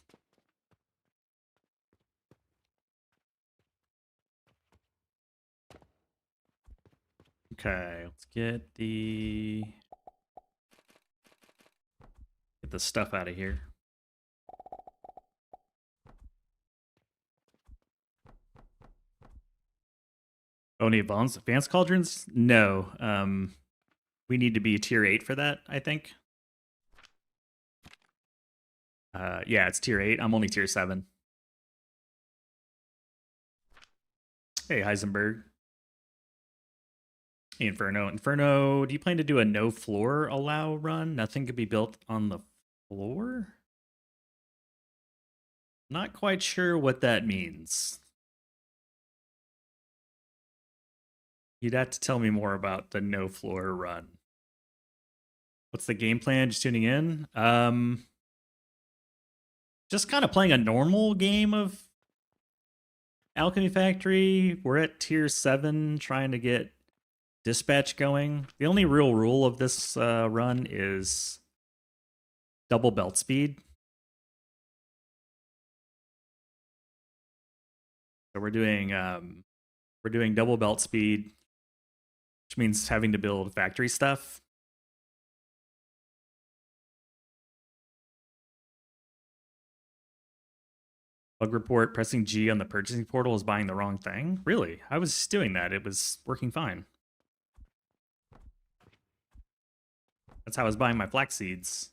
Okay, let's get the stuff out of here. Oh, any advanced cauldrons? No. We need to be tier 8 for that, I think. Yeah, it's tier 8. I'm only tier 7. Hey, Heisenberg. Hey, Inferno. Inferno, do you plan to do a no floor allow run? Nothing could be built on the floor? Not quite sure what that means. You'd have to tell me more about the no floor run. What's the game plan? Just tuning in? Just kind of playing a normal game of Alchemy Factory. We're at tier 7 trying to get dispatch going. The only real rule of this run is double belt speed. So we're doing double belt speed, which means having to build factory stuff. Bug report, pressing G on the purchasing portal is buying the wrong thing? Really? I was doing that. It was working fine. That's how I was buying my flax seeds.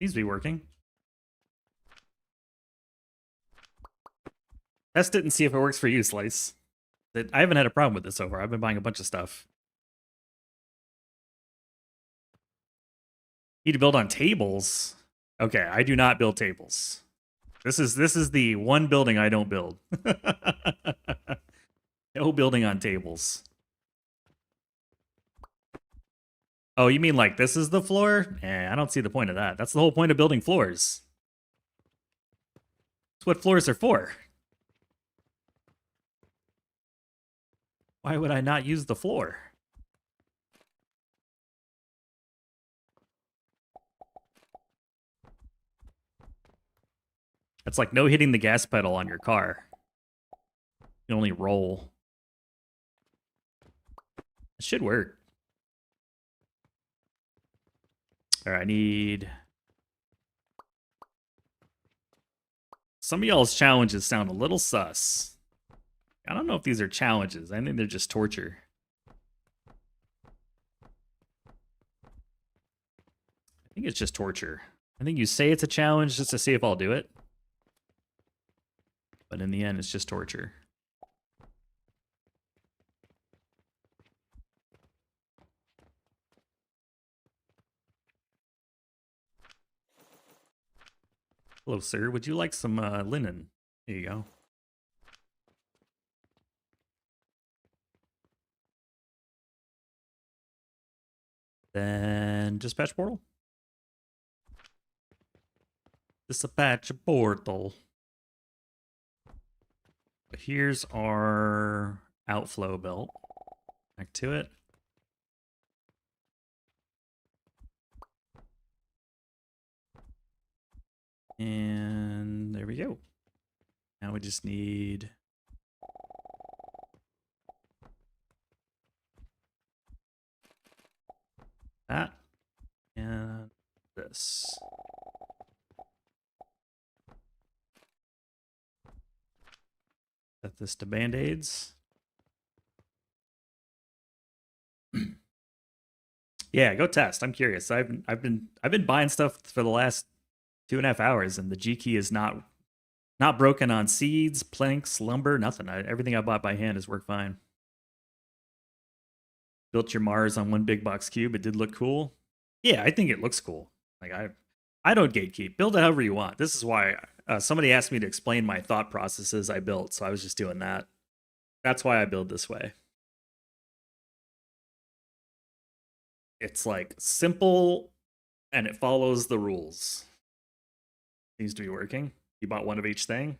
Seems to be working. Test it and see if it works for you, Slice. I haven't had a problem with it so far. I've been buying a bunch of stuff. Need to build on tables. Okay, I do not build tables. This is the one building I don't build. No building on tables. Oh, you mean like this is the floor? I don't see the point of that. That's the whole point of building floors. That's what floors are for. Why would I not use the floor? It's like no hitting the gas pedal on your car. You only roll. It should work. All right, I need... Some of y'all's challenges sound a little sus. I don't know if these are challenges. I think they're just torture. I think it's just torture. I think you say it's a challenge just to see if I'll do it. But in the end, it's just torture. Hello, sir. Would you like some linen? Here you go. Then dispatch portal. Dispatch portal. Here's our outflow belt. Back to it. And there we go. Now we just need that and this. Set this to band-aids. Yeah, go test. I'm curious. I've been buying stuff for the last 2.5 hours, and the G key is not broken on seeds, planks, lumber, nothing. Everything I bought by hand has worked fine. Built your Mars on one big box cube. It did look cool. Yeah, I think it looks cool. Like I don't gatekeep. Build it however you want. This is why somebody asked me to explain my thought processes I built, so I was just doing that. That's why I build this way. It's like simple, and it follows the rules. Seems to be working. You bought one of each thing.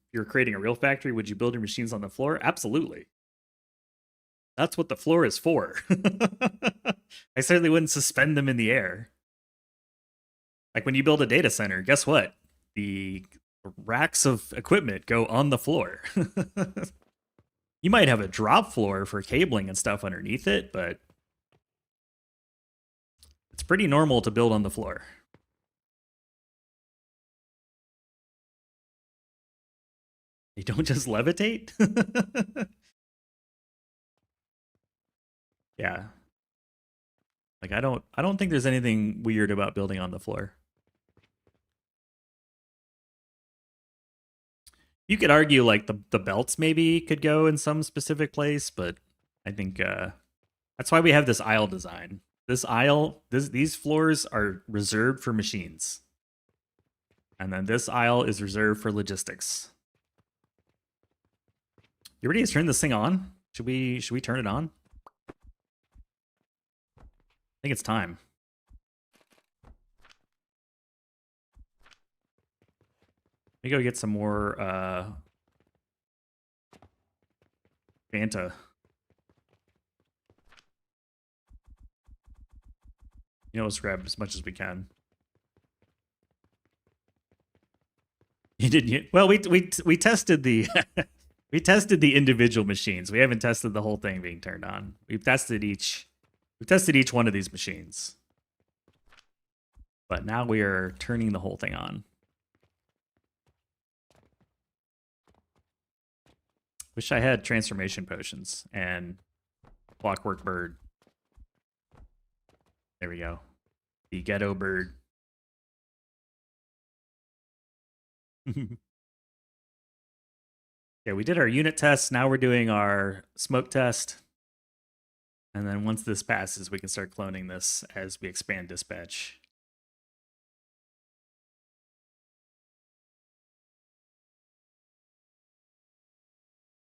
If you're creating a real factory, would you build your machines on the floor? Absolutely. That's what the floor is for. I certainly wouldn't suspend them in the air. Like when you build a data center, guess what? The racks of equipment go on the floor. You might have a drop floor for cabling and stuff underneath it, but it's pretty normal to build on the floor. You don't just levitate? Yeah. Like I don't think there's anything weird about building on the floor. You could argue like the belts maybe could go in some specific place, but I think that's why we have this aisle design. This aisle, these floors are reserved for machines. And then this aisle is reserved for logistics. You ready to turn this thing on? Should we turn it on? I think it's time. Let me go get some more Fanta. You know, let's grab as much as we can. You didn't. Well, we tested the we tested the individual machines. We haven't tested the whole thing being turned on. We've tested each one of these machines. But now we are turning the whole thing on. Wish I had transformation potions and Clockwork Bird. There we go. The Ghetto Bird. Yeah, we did our unit test. Now we're doing our smoke test. And then once this passes, we can start cloning this as we expand dispatch.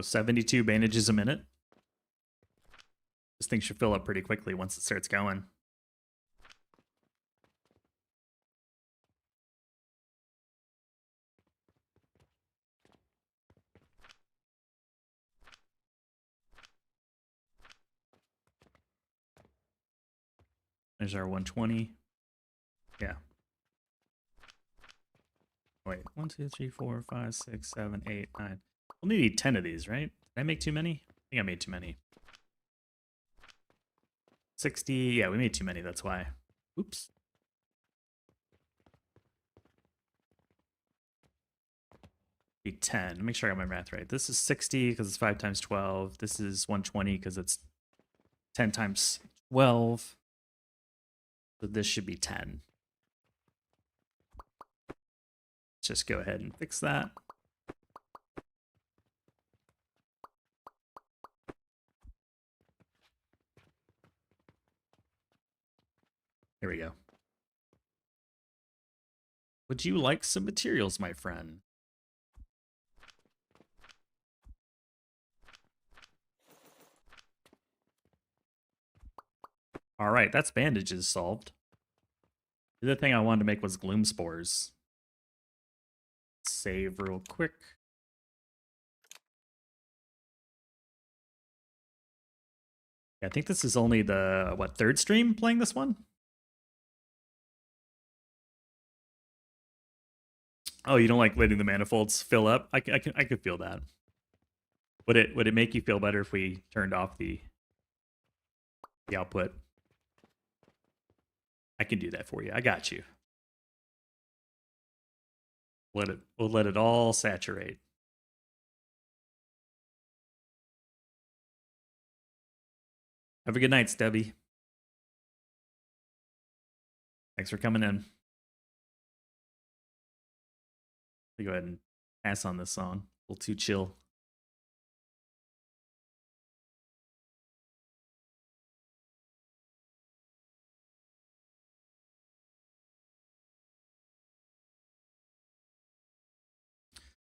So 72 bandages a minute. This thing should fill up pretty quickly once it starts going. There's our 120. Yeah. Wait, 1, 2, 3, 4, 5, 6, 7, 8, 9. We'll need 10 of these, right? Did I make too many? I think I made too many. 60. Yeah, we made too many. That's why. Oops. Be 10. Make sure I got my math right. This is 60 because it's 5 times 12. This is 120 because it's 10 times 12. So this should be 10. Let's just go ahead and fix that. Here we go. Would you like some materials, my friend? All right, that's bandages solved. The other thing I wanted to make was gloom spores. Save real quick. Yeah, I think this is only the, what, third stream playing this one? Oh, you don't like letting the manifolds fill up? I could feel that. Would it make you feel better if we turned off the output? I can do that for you. I got you. We'll let it all saturate. Have a good night, Stubby. Thanks for coming in. Let me go ahead and pass on this song. A little too chill.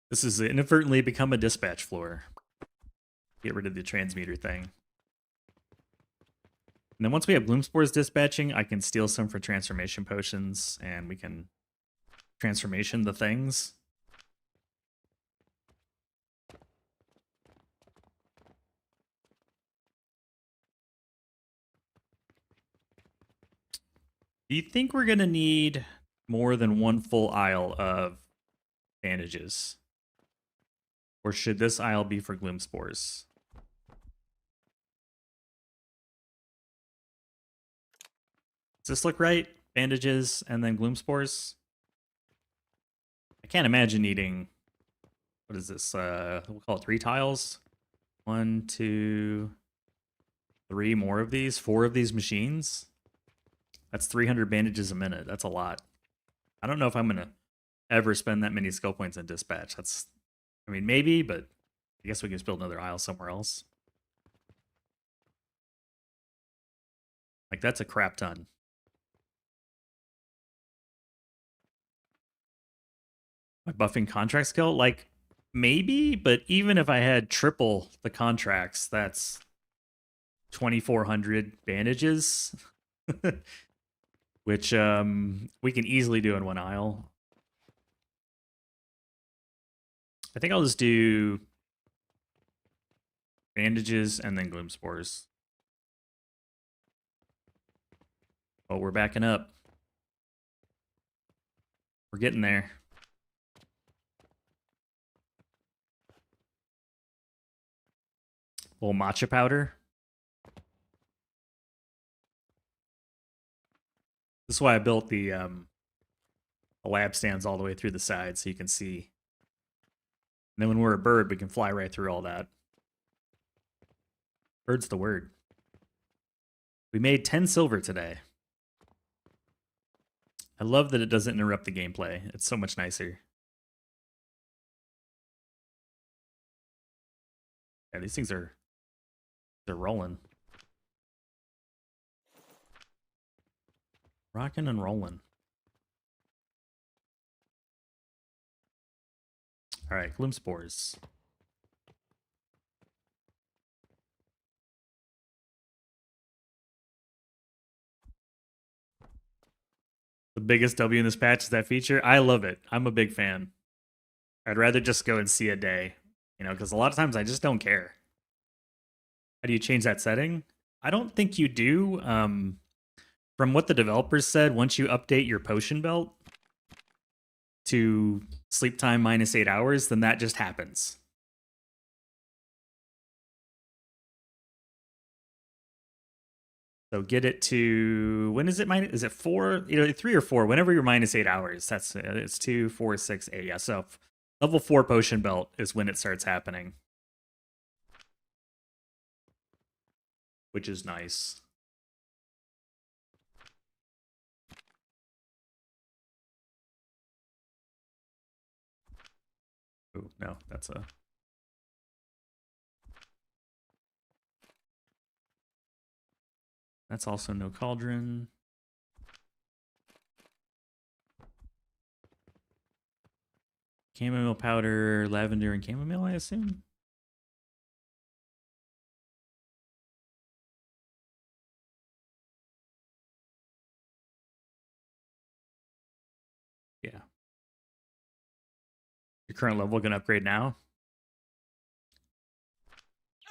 This has inadvertently become a dispatch floor. Get rid of the transmuter thing. And then once we have Gloom Spores dispatching, I can steal some for transformation potions, and we can transformation the things. Do you think we're going to need more than one full aisle of bandages? Or should this aisle be for Gloom Spores? Does this look right? Bandages and then Gloom Spores? I can't imagine needing, what is this? We'll call it 3 tiles. 1, 2, 3 more of these. 4 of these machines. That's 300 bandages a minute. That's a lot. I don't know if I'm going to ever spend that many skill points in dispatch. That's, I mean, maybe, but I guess we can just build another aisle somewhere else. Like, that's a crap ton. My buffing contract skill? Like, maybe, but even if I had triple the contracts, that's 2,400 bandages. Which we can easily do in one aisle. I think I'll just do bandages and then Gloom Spores. Oh, we're backing up. We're getting there. A little matcha powder. This is why I built the lab stands all the way through the side so you can see. And then when we're a bird, we can fly right through all that. Bird's the word. We made 10 silver today. I love that it doesn't interrupt the gameplay. It's so much nicer. Yeah, these things are, they're rolling. Rocking and rolling. All right, Gloom Spores. The biggest W in this patch is that feature. I love it. I'm a big fan. I'd rather just go and see a day, because a lot of times I just don't care. How do you change that setting? I don't think you do. From what the developers said, once you update your potion belt to sleep time -8 hours, then that just happens. So get it to, when is it is it 4? 3 or 4, whenever you're -8 hours. It's 2, 4, 6, 8. Yeah, so level 4 potion belt is when it starts happening. Which is nice. Oh, no, that's a... That's also no cauldron. Chamomile powder, lavender, and chamomile, I assume? Yeah. Your current level can upgrade now?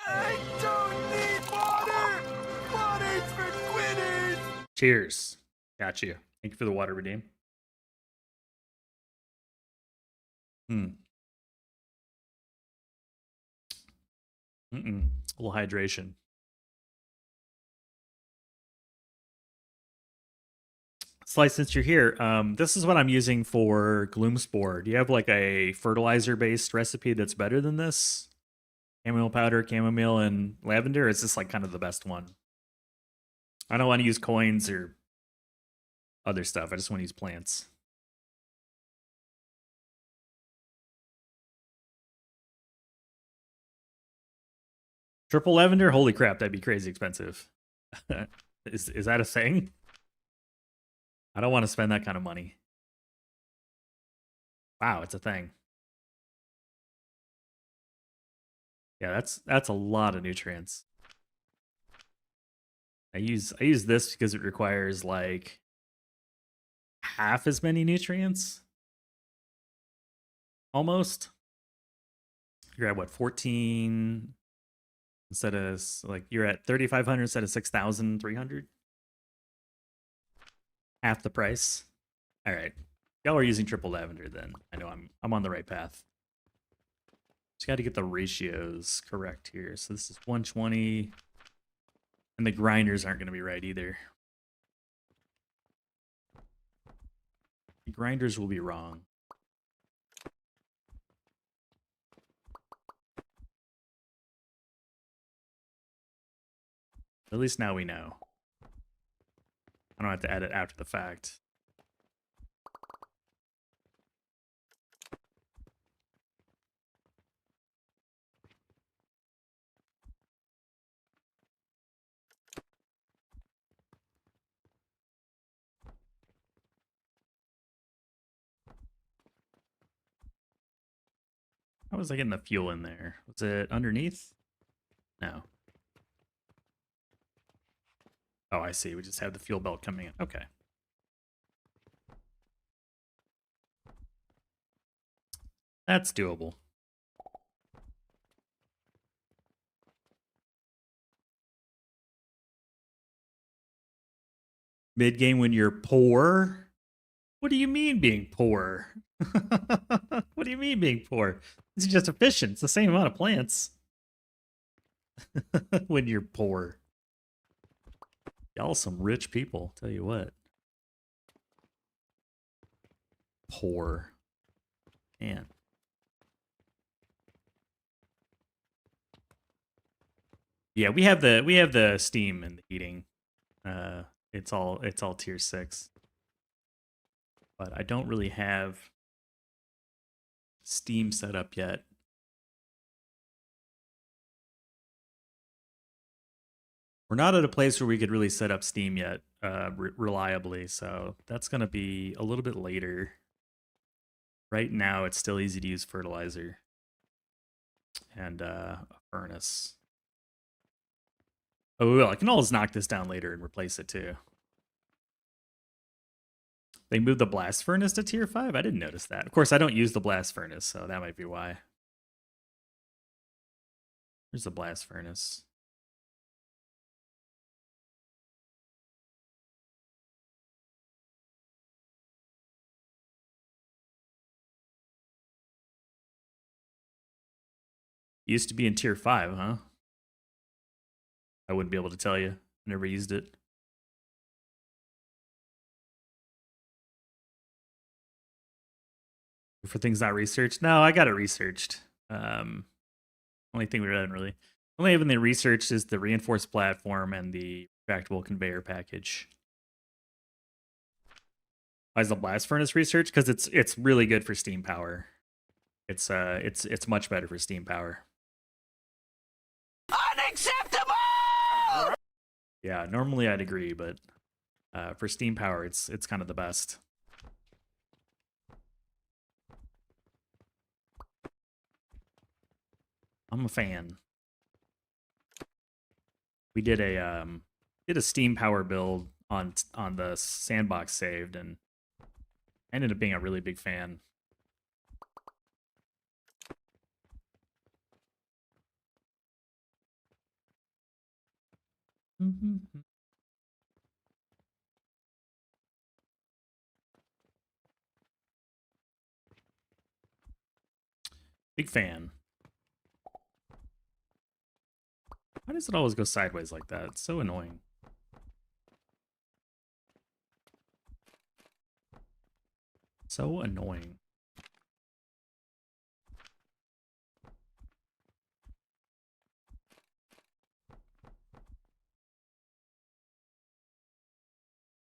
I don't need water! Water's for quitters! Cheers. Got you. Thank you for the water, Redeem. A little hydration. Slice, since you're here, this is what I'm using for Gloom Spore. Do you have like a fertilizer-based recipe that's better than this? Chamomile powder, chamomile, and lavender? Or is this like kind of the best one? I don't want to use coins or other stuff. I just want to use plants. Triple lavender? Holy crap, that'd be crazy expensive. Is that a thing? I don't want to spend that kind of money. Wow, it's a thing. Yeah, that's a lot of nutrients. I use this because it requires like half as many nutrients. Almost. You're at what, 14 instead of, like, you're at 3,500 instead of 6,300? Half the price. All right. Y'all are using triple lavender then. I know I'm on the right path. Just got to get the ratios correct here. So this is 120. And the grinders aren't going to be right either. The grinders will be wrong. At least now we know. I don't have to add it after the fact. How was I getting the fuel in there? Was it underneath? No. Oh, I see. We just have the fuel belt coming in. Okay. That's doable. Mid-game when you're poor? What do you mean being poor? What do you mean being poor? This is just efficient. It's the same amount of plants. When you're poor. Y'all some rich people, tell you what. Poor. Man. Yeah, we have the steam and the heating. It's all tier 6. But I don't really have Steam set up yet. We're not at a place where we could really set up Steam yet reliably, so that's going to be a little bit later. Right now, it's still easy to use fertilizer and a furnace. Oh, well, I can always knock this down later and replace it too. They moved the blast furnace to tier 5? I didn't notice that. Of course, I don't use the blast furnace, so that might be why. Where's the blast furnace? Used to be in tier 5, huh? I wouldn't be able to tell you. Never used it. For things not researched? No, I got it researched. Only thing we haven't really... Only even the researched is the reinforced platform and the retractable conveyor package. Why is the blast furnace researched? Because it's really good for steam power. It's much better for steam power. Unacceptable! Yeah, normally I'd agree, but for steam power, it's kind of the best. I'm a fan. We did a steam power build on the sandbox saved, and I ended up being a really big fan. Big fan. Why does it always go sideways like that? It's so annoying. So annoying.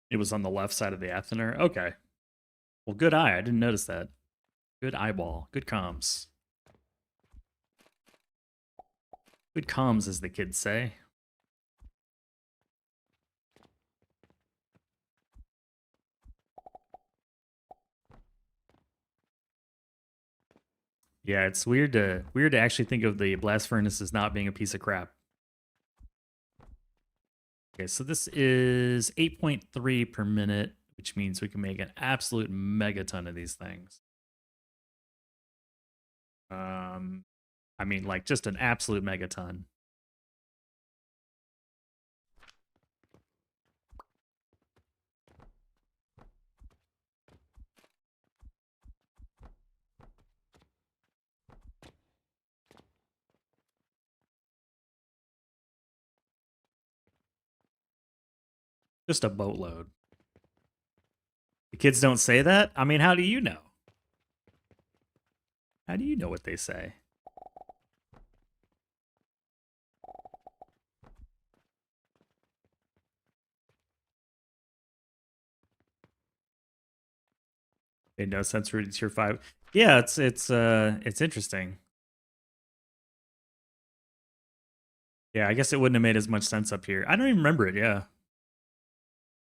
It was on the left side of the Athener? Okay. Well, good eye. I didn't notice that. Good eyeball. Good comms. Good comms, as the kids say. Yeah, it's weird to actually think of the blast furnace as not being a piece of crap. Okay, so this is 8.3 per minute, which means we can make an absolute megaton of these things. I mean, like, just an absolute megaton. Just a boatload. The kids don't say that? I mean, how do you know? How do you know what they say? Made no sense for tier 5. Yeah, it's interesting. Yeah, I guess it wouldn't have made as much sense up here. I don't even remember it, yeah.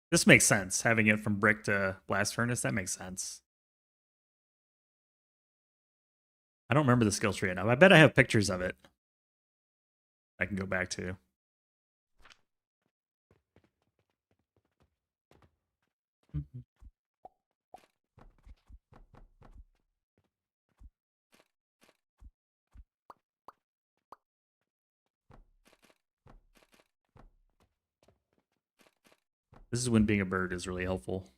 This makes sense, having it from brick to blast furnace. That makes sense. I don't remember the skill tree enough. I bet I have pictures of it I can go back to. This is when being a bird is really helpful.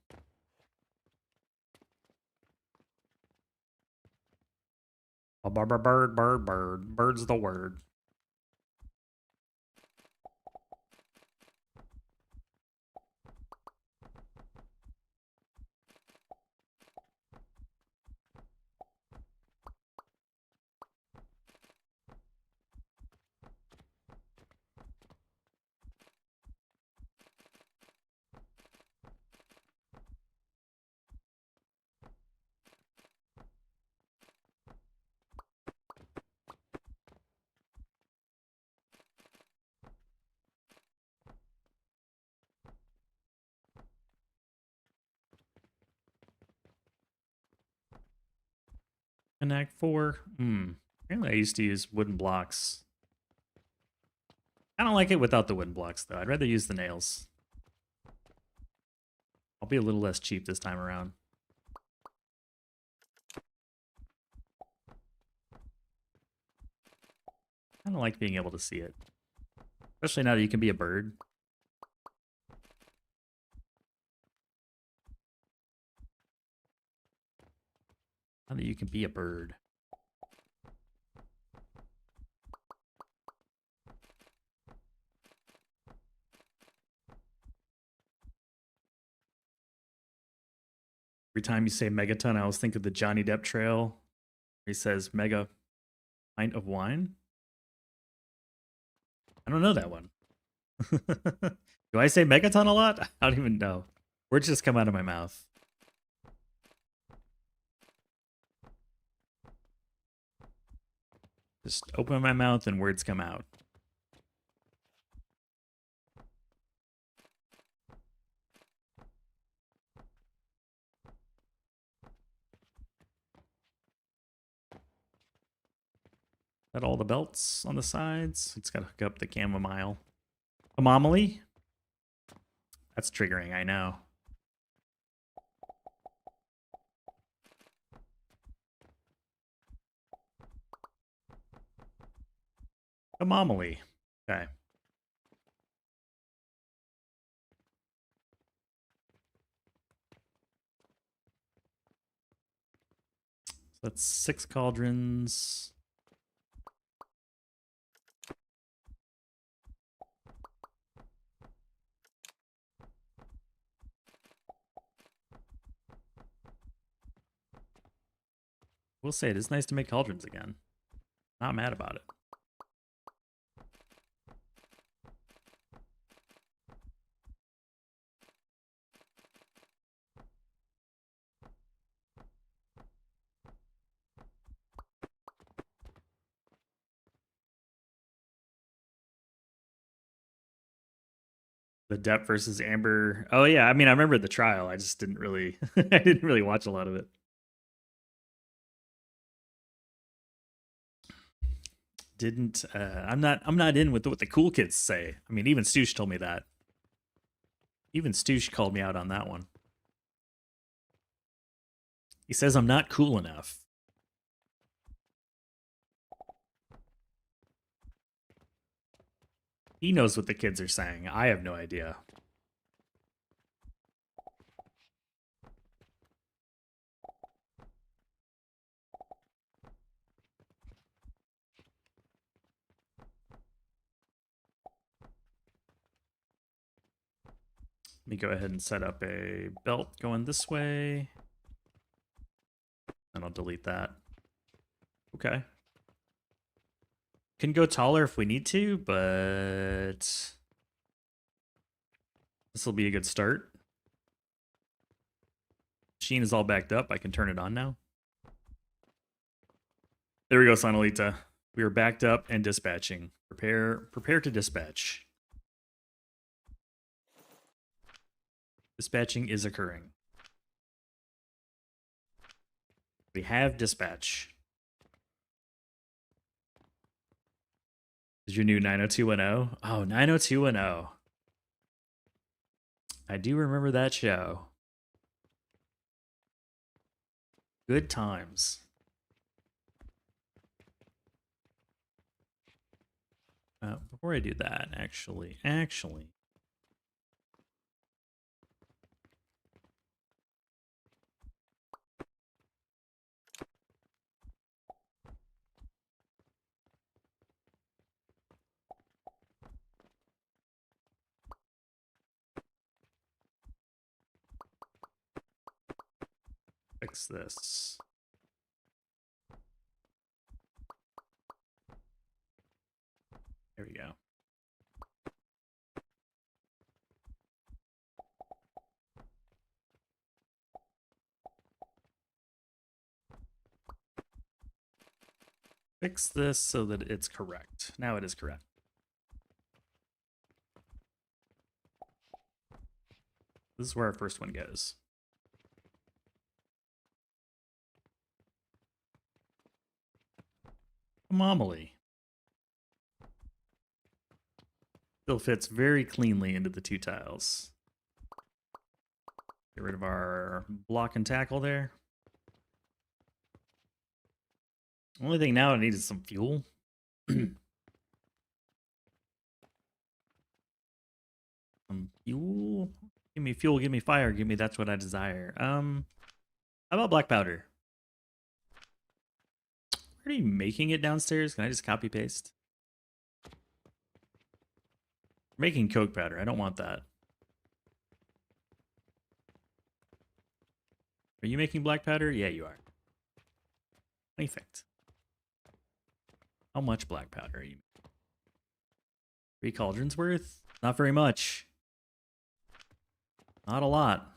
A bird. Bird's the word. Connect 4. Apparently I used to use wooden blocks. I don't like it without the wooden blocks, though. I'd rather use the nails. I'll be a little less cheap this time around. I don't like being able to see it. Especially now that you can be a bird. Now that you can be a bird. Every time you say megaton, I always think of the Johnny Depp trail. He says mega pint of wine. I don't know that one. Do I say megaton a lot? I don't even know. Words just come out of my mouth. Just open my mouth and words come out. That all the belts on the sides? It's got to hook up the chamomile. Chamomile? That's triggering, I know. Chamomile. Okay. So that's 6 cauldrons. We'll say it is nice to make cauldrons again. Not mad about it. The Depp versus Amber. Oh yeah, I mean I remember the trial. I just didn't really I didn't really watch a lot of it. Didn't I'm not in with what the cool kids say. I mean even Stoosh told me that. Even Stoosh called me out on that one. He says I'm not cool enough. He knows what the kids are saying. I have no idea. Let me go ahead and set up a belt going this way. And I'll delete that. Okay. Can go taller if we need to, but this will be a good start. Machine is all backed up. I can turn it on now. There we go, Sonalita. We are backed up and dispatching. Prepare to dispatch. Dispatching is occurring. We have dispatch. Is your new 90210? Oh, 90210. I do remember that show. Good times. Before I do that, actually. Fix this. There we go. Fix this so that it's correct. Now it is correct. This is where our first one goes. Anomaly. Still fits very cleanly into the 2 tiles. Get rid of our block and tackle there. Only thing now I need is some fuel. Some fuel. Give me fuel, give me fire, give me that's what I desire. How about black powder? Where are you making it downstairs? Can I just copy paste? Making coke powder. I don't want that. Are you making black powder? Yeah, you are. Perfect. How much black powder are you making? 3 cauldrons worth? Not very much. Not a lot.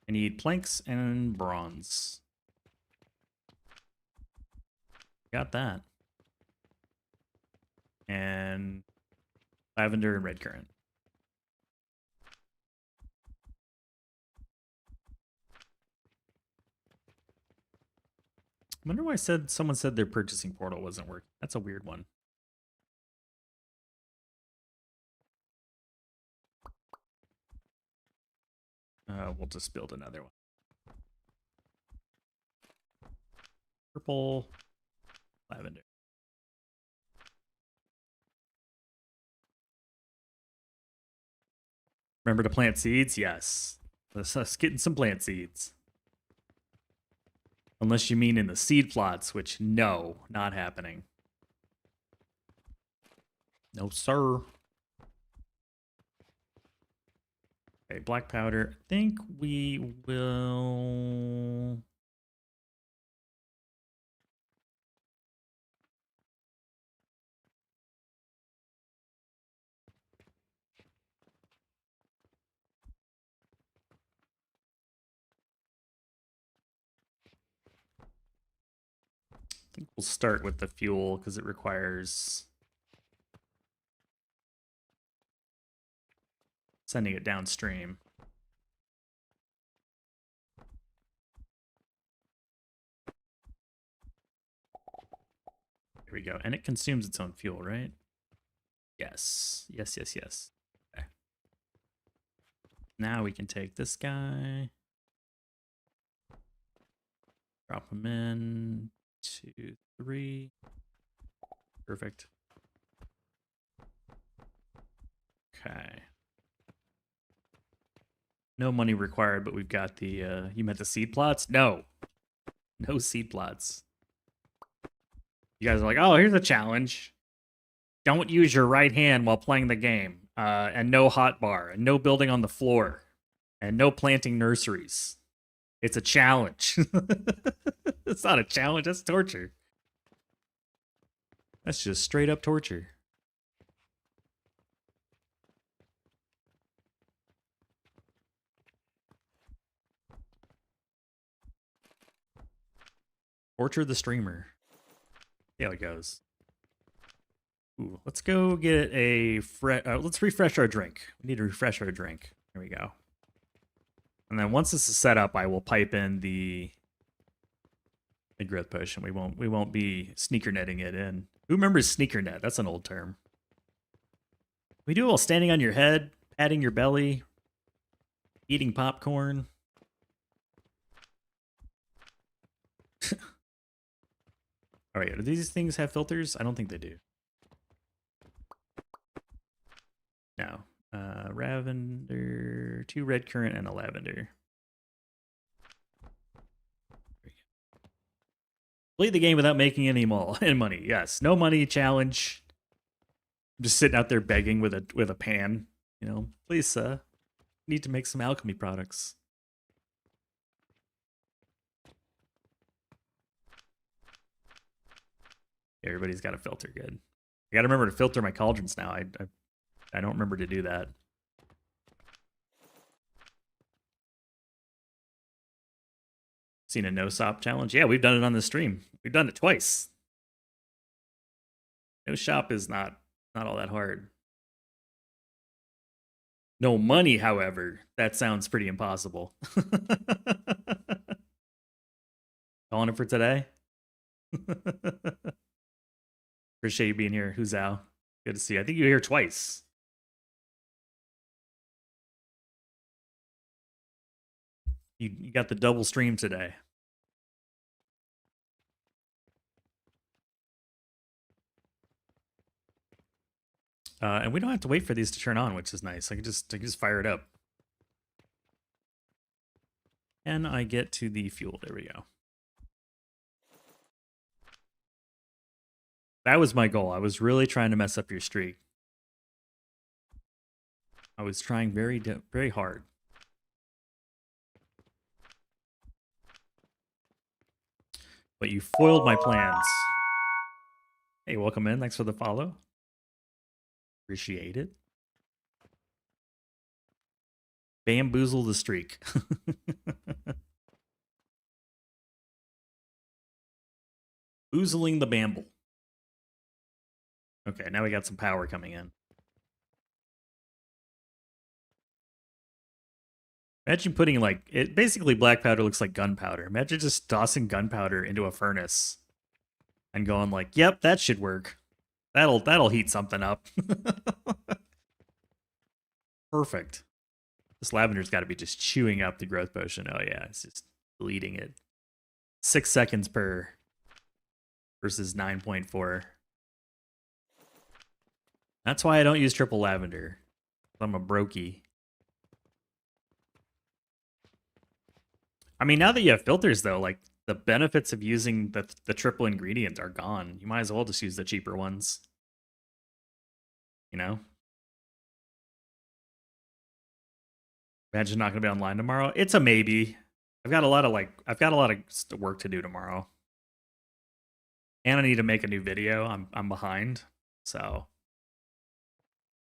I need planks and bronze. Got that. And lavender and red currant. I wonder why someone said their purchasing portal wasn't working. That's a weird one. We'll just build another one. Purple, lavender. Remember to plant seeds? Yes. Let's us getting some plant seeds. Unless you mean in the seed plots, which no, not happening. No, sir. Okay, black powder. I think we will... I think we'll start with the fuel because it requires sending it downstream. Here we go. And it consumes its own fuel, right? Yes. Yes, yes, yes. Okay. Now we can take this guy. Drop him in. 2, 3. Perfect. Okay. No money required, but we've got the, you meant the seed plots? No. No seed plots. You guys are like, oh, here's a challenge. Don't use your right hand while playing the game. And no hot bar. And no building on the floor. And no planting nurseries. It's a challenge. It's not a challenge, that's torture. That's just straight up torture. Torture the streamer. See how it goes. Ooh, let's go get a let's refresh our drink. We need to refresh our drink. There we go. And then once this is set up, I will pipe in the growth potion. We won't be sneaker netting it in. Who remembers sneaker net? That's an old term. We do it while standing on your head, patting your belly, eating popcorn. All right, do these things have filters? I don't think they do. No. Lavender, 2 red currant, and a lavender. Play the game without making any money. Yes, no money challenge. I'm just sitting out there begging with a pan. You know, please, need to make some alchemy products. Everybody's got a filter. Good. I gotta remember to filter my cauldrons now. I don't remember to do that. Seen a no shop challenge? Yeah, we've done it on the stream. We've done it twice. No shop is not all that hard. No money, however, that sounds pretty impossible. Calling it for today? Appreciate you being here. Who's Al? Good to see you. I think you were here twice. You got the double stream today. And we don't have to wait for these to turn on, which is nice. I can just fire it up. And I get to the fuel. There we go. That was my goal. I was really trying to mess up your streak. I was trying very hard. But you foiled my plans. Hey, welcome in. Thanks for the follow. Appreciate it. Bamboozle the streak. Boozling the bamble. Okay, now we got some power coming in. Imagine putting it basically black powder looks like gunpowder. Imagine just tossing gunpowder into a furnace and going like, yep, that should work. That'll heat something up. Perfect. This lavender's got to be just chewing up the growth potion. Oh yeah, it's just bleeding it. 6 seconds per versus 9.4. That's why I don't use triple lavender. I'm a brokey. I mean, now that you have filters though, like the benefits of using the triple ingredient are gone. You might as well just use the cheaper ones. You know? Imagine not gonna be online tomorrow. It's a maybe. I've got a lot of work to do tomorrow. And I need to make a new video. I'm behind. So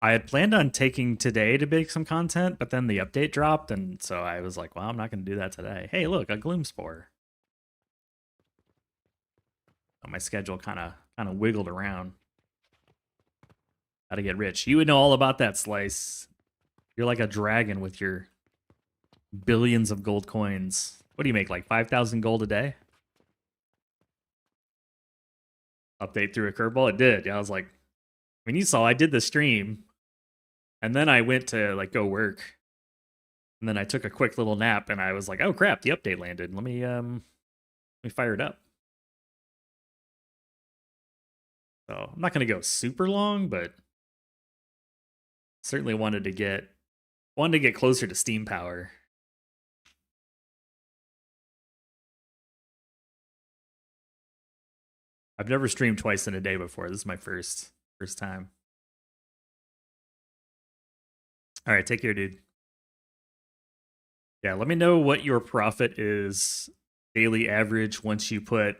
I had planned on taking today to make some content, but then the update dropped, and so I was like, well, I'm not going to do that today. Hey, look, a Gloom Spore. Oh, my schedule kind of wiggled around. How to get rich. You would know all about that, Slice. You're like a dragon with your billions of gold coins. What do you make, like 5,000 gold a day? Update through a curveball? It did. Yeah, I was like, I mean, you saw I did the stream. And then I went to like go work. And then I took a quick little nap and I was like, oh crap, the update landed. Let me fire it up. So I'm not gonna go super long, but certainly wanted to get closer to Steam power. I've never streamed twice in a day before. This is my first time. All right, take care, dude. Yeah, let me know what your profit is daily average once you put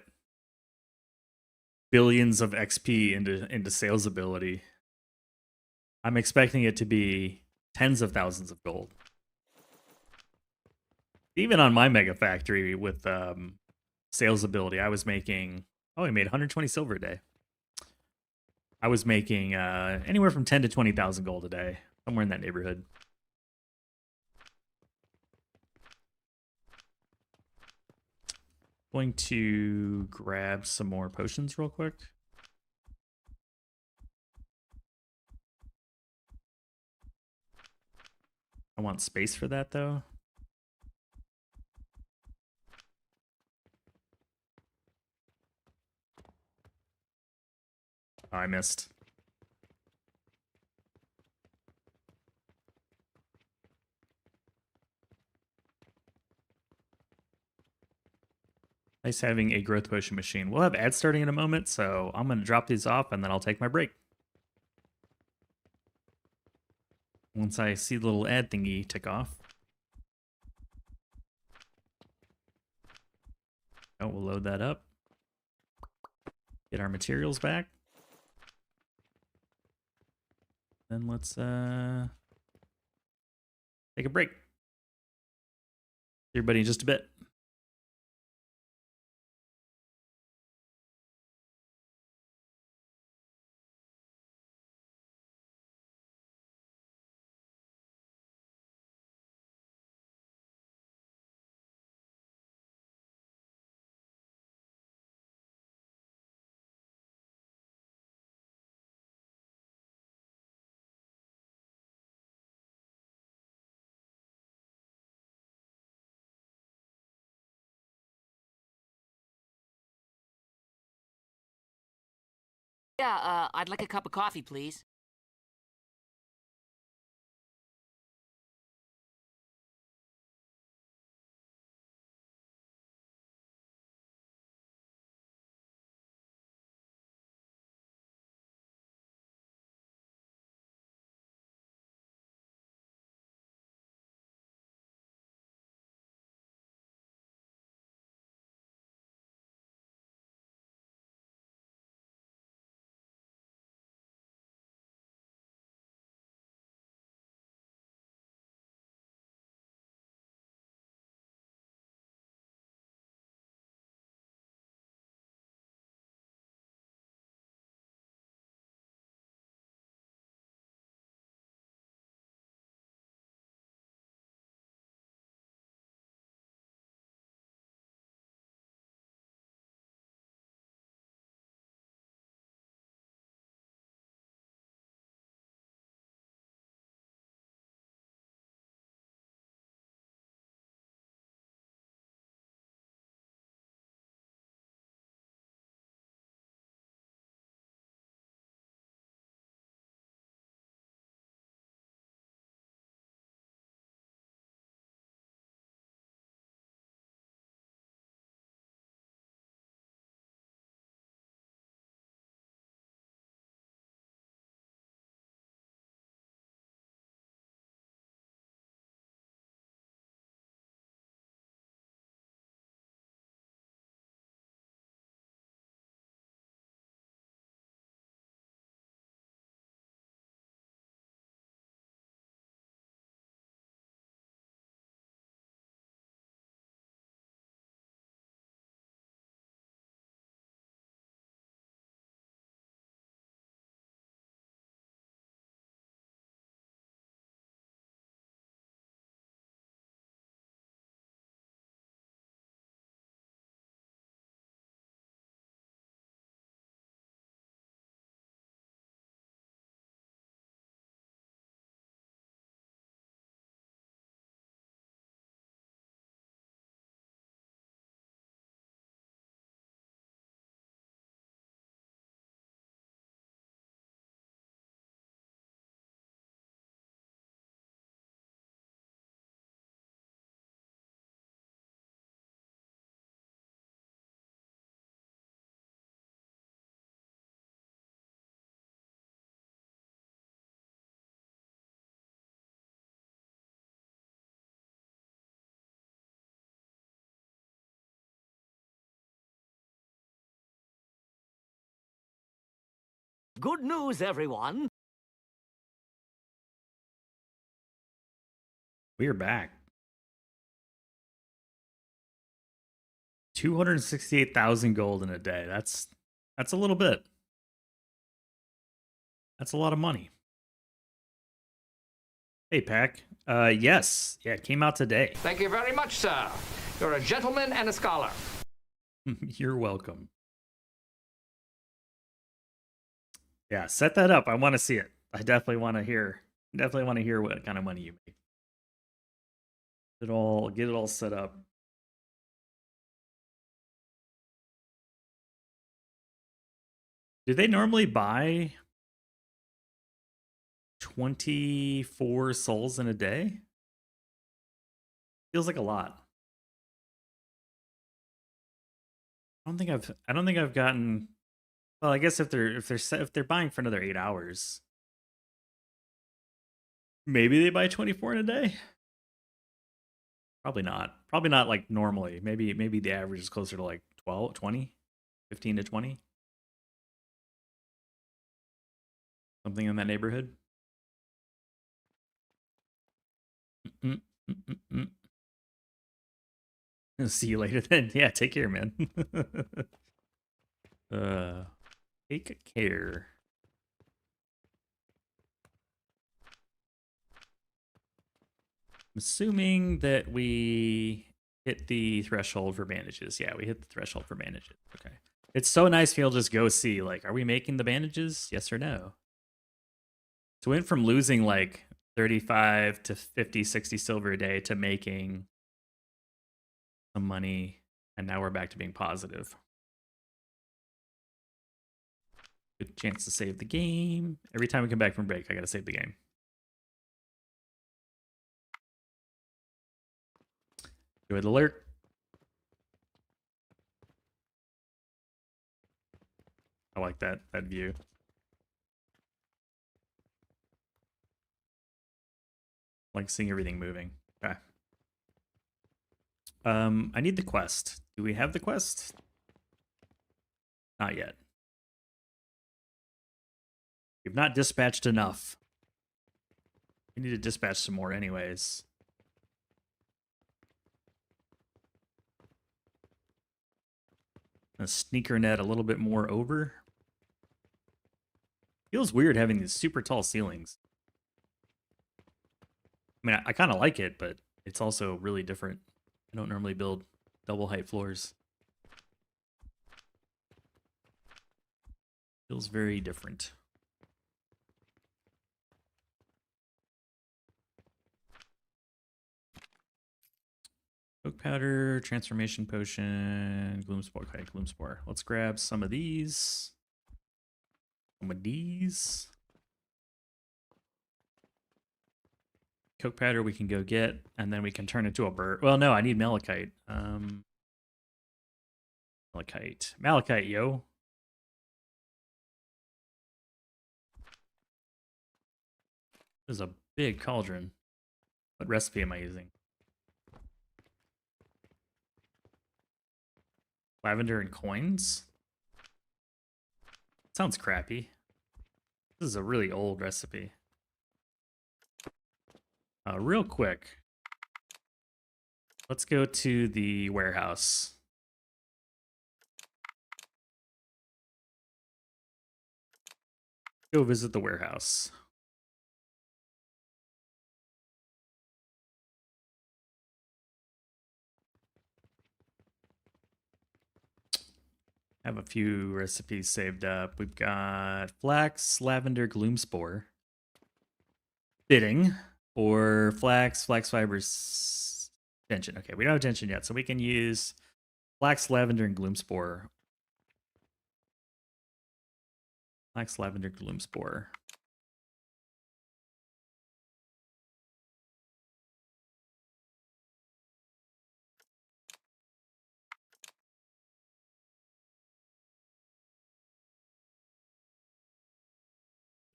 billions of XP into sales ability. I'm expecting it to be tens of thousands of gold. Even on my mega factory with sales ability, I was making I made 120 silver a day. I was making anywhere from 10 to 20,000 gold a day. Somewhere in that neighborhood. Going to grab some more potions real quick. I want space for that though. Oh, I missed. Nice having a growth potion machine. We'll have ads starting in a moment, so I'm going to drop these off and then I'll take my break. Once I see the little ad thingy tick off. Oh, we'll load that up. Get our materials back. Then let's take a break. See everybody in just a bit. Yeah, I'd like a cup of coffee, please. Good news, everyone. We're back. 268,000 gold in a day. That's a little bit. That's a lot of money. Hey, Pack. Yes. Yeah, it came out today. Thank you very much, sir. You're a gentleman and a scholar. You're welcome. Yeah, set that up. I want to see it. I definitely want to hear. Definitely want to hear what kind of money you make. Get it all set up. Do they normally buy 24 souls in a day? Feels like a lot. I don't think I've gotten. Well, I guess if they're buying for another 8 hours, maybe they buy 24 in a day. Probably not. Probably not like normally. Maybe the average is closer to like 12, 20, 15 to 20. Something in that neighborhood. See you later then. Yeah, take care, man. Take care. I'm assuming that we hit the threshold for bandages. Yeah, we hit the threshold for bandages. Okay. It's so nice to be able to just go see, like, are we making the bandages? Yes or no? So we went from losing like 35 to 50, 60 silver a day to making some money, and now we're back to being positive. Good chance to save the game. Every time we come back from break, I gotta save the game. Good alert. I like that view. Like seeing everything moving. Okay. I need the quest. Do we have the quest? Not yet. We've not dispatched enough. We need to dispatch some more anyways. A sneaker net a little bit more over. Feels weird having these super tall ceilings. I mean, I kind of like it, but it's also really different. I don't normally build double height floors. Feels very different. Oak powder, transformation potion, gloom spore. Okay, gloom spore. Let's grab some of these. Some of these. Coke powder we can go get, and then we can turn into a bird. Well, no, I need malachite. Malachite, yo. This is a big cauldron. What recipe am I using? Lavender and coins? Sounds crappy. This is a really old recipe. Real quick. Let's go to the warehouse. Go visit the warehouse. Have a few recipes saved up. We've got flax, lavender, gloom spore. Fitting. Or flax fibers, tension. Okay, we don't have tension yet, so we can use flax, lavender, and gloom spore. Flax, lavender, gloom spore.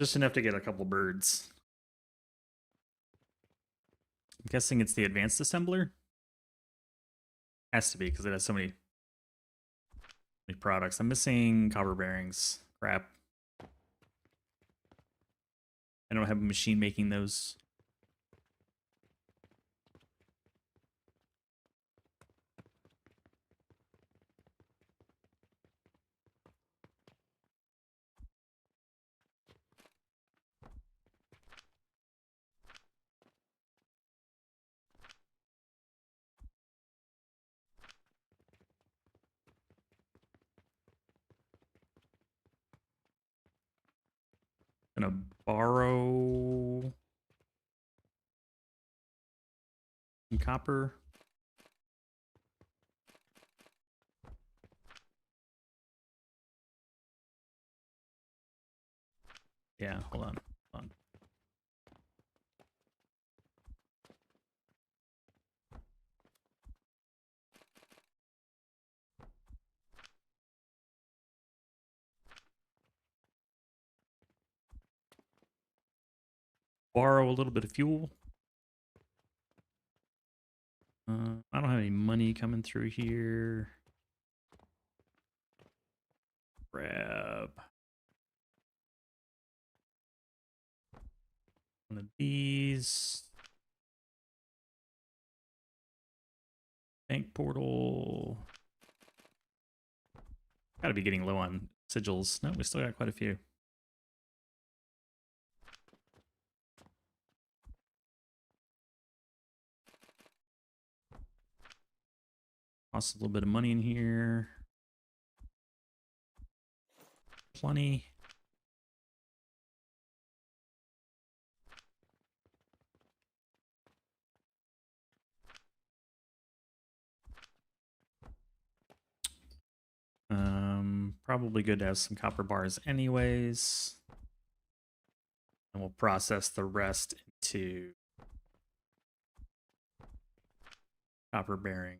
Just enough to get a couple birds. I'm guessing it's the advanced assembler. Has to be because it has so many products. I'm missing copper bearings. Crap. I don't have a machine making those. Gonna borrow some copper. Yeah, hold on. Borrow a little bit of fuel. I don't have any money coming through here. Grab one of these. Bank portal. Gotta be getting low on sigils. No, we still got quite a few. Lost a little bit of money in here. Plenty. probably good to have some copper bars anyways. And we'll process the rest into copper bearings.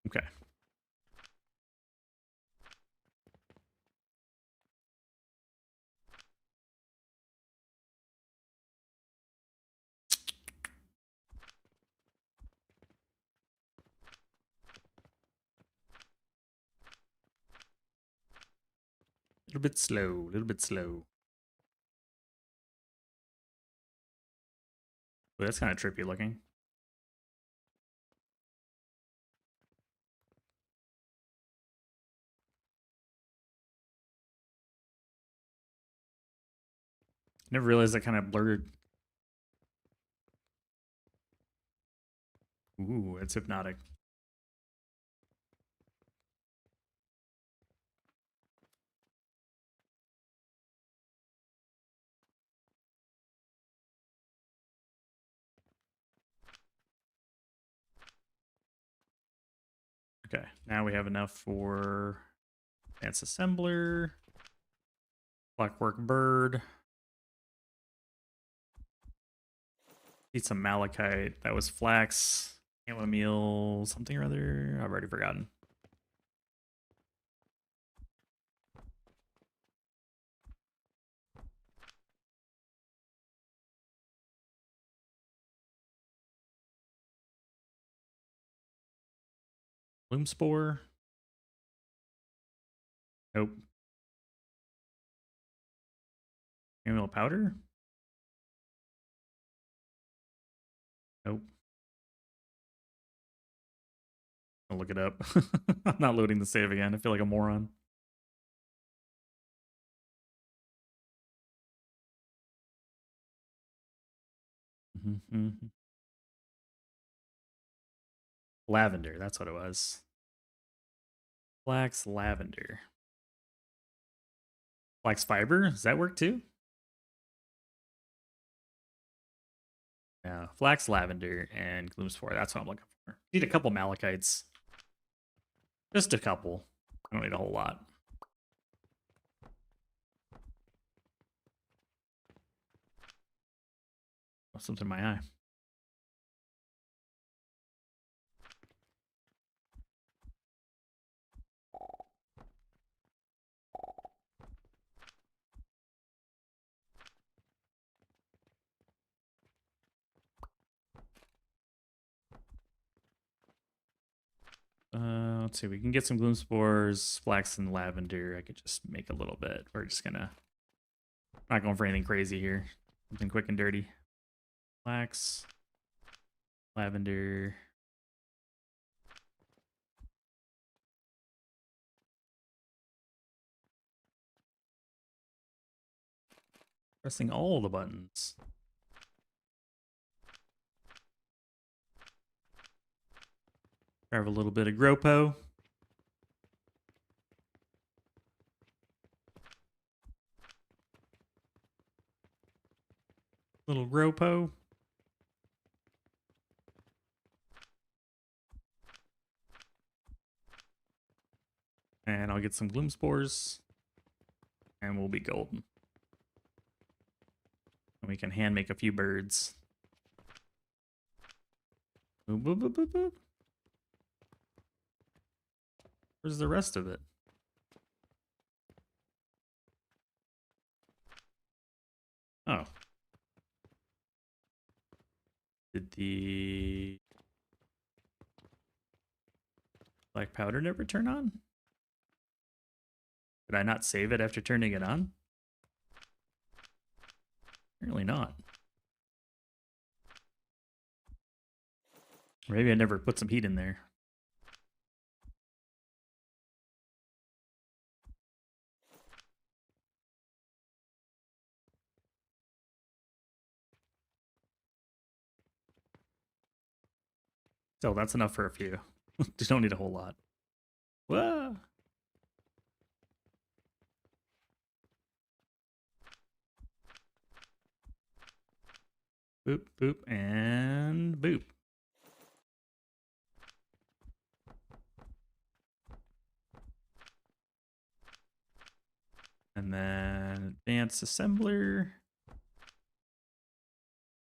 Okay. A little bit slow, a little bit slow. Ooh, that's kind of trippy looking. Never realized that kind of blurred. Ooh, it's hypnotic. Okay, now we have enough for advanced assembler, clockwork bird. Need some malachite. That was flax, chamomile, something or other. I've already forgotten. Gloom spore. Nope. Chamomile powder. Nope. I'll look it up. I'm not loading the save again. I feel like a moron. Lavender, that's what it was. Flax lavender. Flax fiber, does that work too? Yeah, flax lavender and gloom spore, that's what I'm looking for. Need a couple malachites. Just a couple. I don't need a whole lot. Oh, something in my eye. Let's see, we can get some gloom spores, flax and lavender. I could just make a little bit. We're just gonna, not going for anything crazy here. Something quick and dirty. Flax, lavender. Pressing all the buttons. Grab a little bit of Gropo. Little Gropo. And I'll get some gloom spores. And we'll be golden. And we can hand make a few birds. Boop, boop, boop, boop, boop. Where's the rest of it? Oh. Did the black powder never turn on? Did I not save it after turning it on? Apparently not. Maybe I never put some heat in there. So that's enough for a few. Just don't need a whole lot. Whoa. Boop, boop, and boop. And then advanced assembler.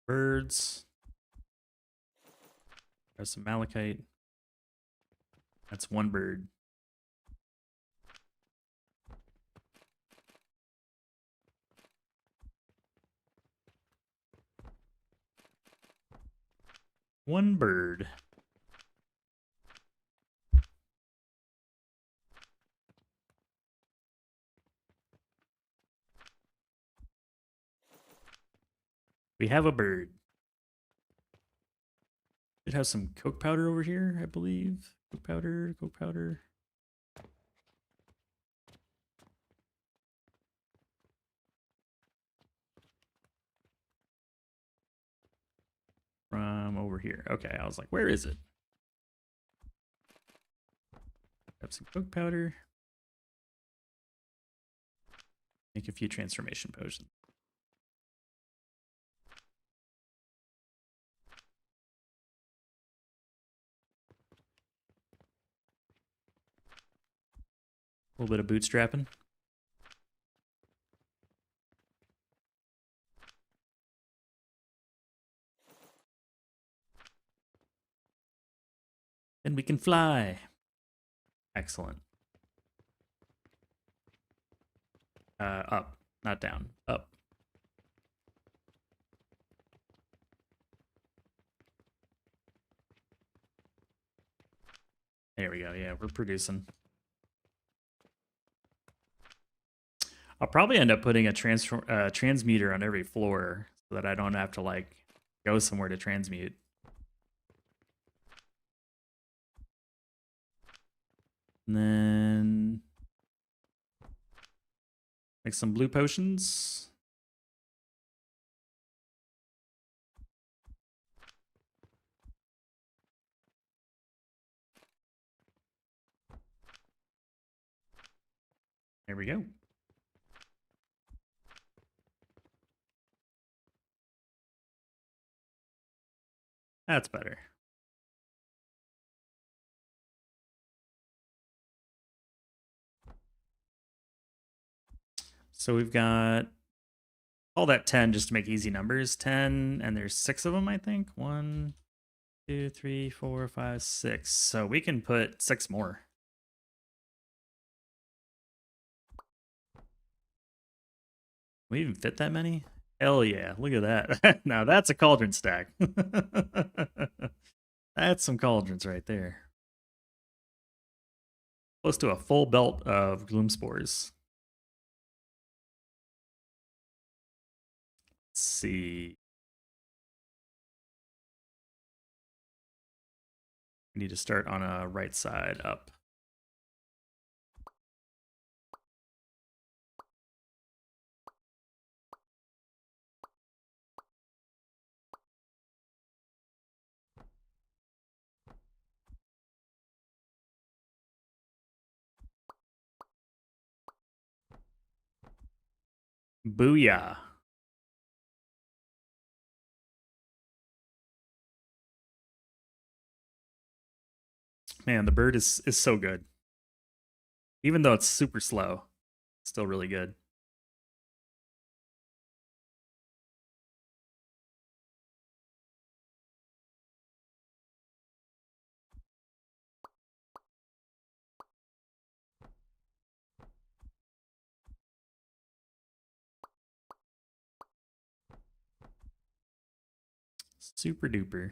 Birds. There's some malachite. That's one bird. One bird. We have a bird. It has some coke powder over here, I believe. Coke powder, coke powder. From over here. Okay, I was like, where is it? Have some coke powder. Make a few transformation potions. A little bit of bootstrapping. And we can fly. Excellent. Up, not down. Up. There we go. Yeah, we're producing. I'll probably end up putting a transmuter on every floor so that I don't have to like go somewhere to transmute. And then make some blue potions. There we go. That's better. So we've got all that 10 just to make easy numbers. 10, and there's 6 of them, I think. 1, 2, 3, 4, 5, 6. So we can put 6 more. We even fit that many? Hell yeah, look at that. Now that's a cauldron stack. That's some cauldrons right there. Close to a full belt of gloom spores. Let's see. We need to start on a right side up. Booyah. Man, the bird is so good. Even though it's super slow, it's still really good. Super duper.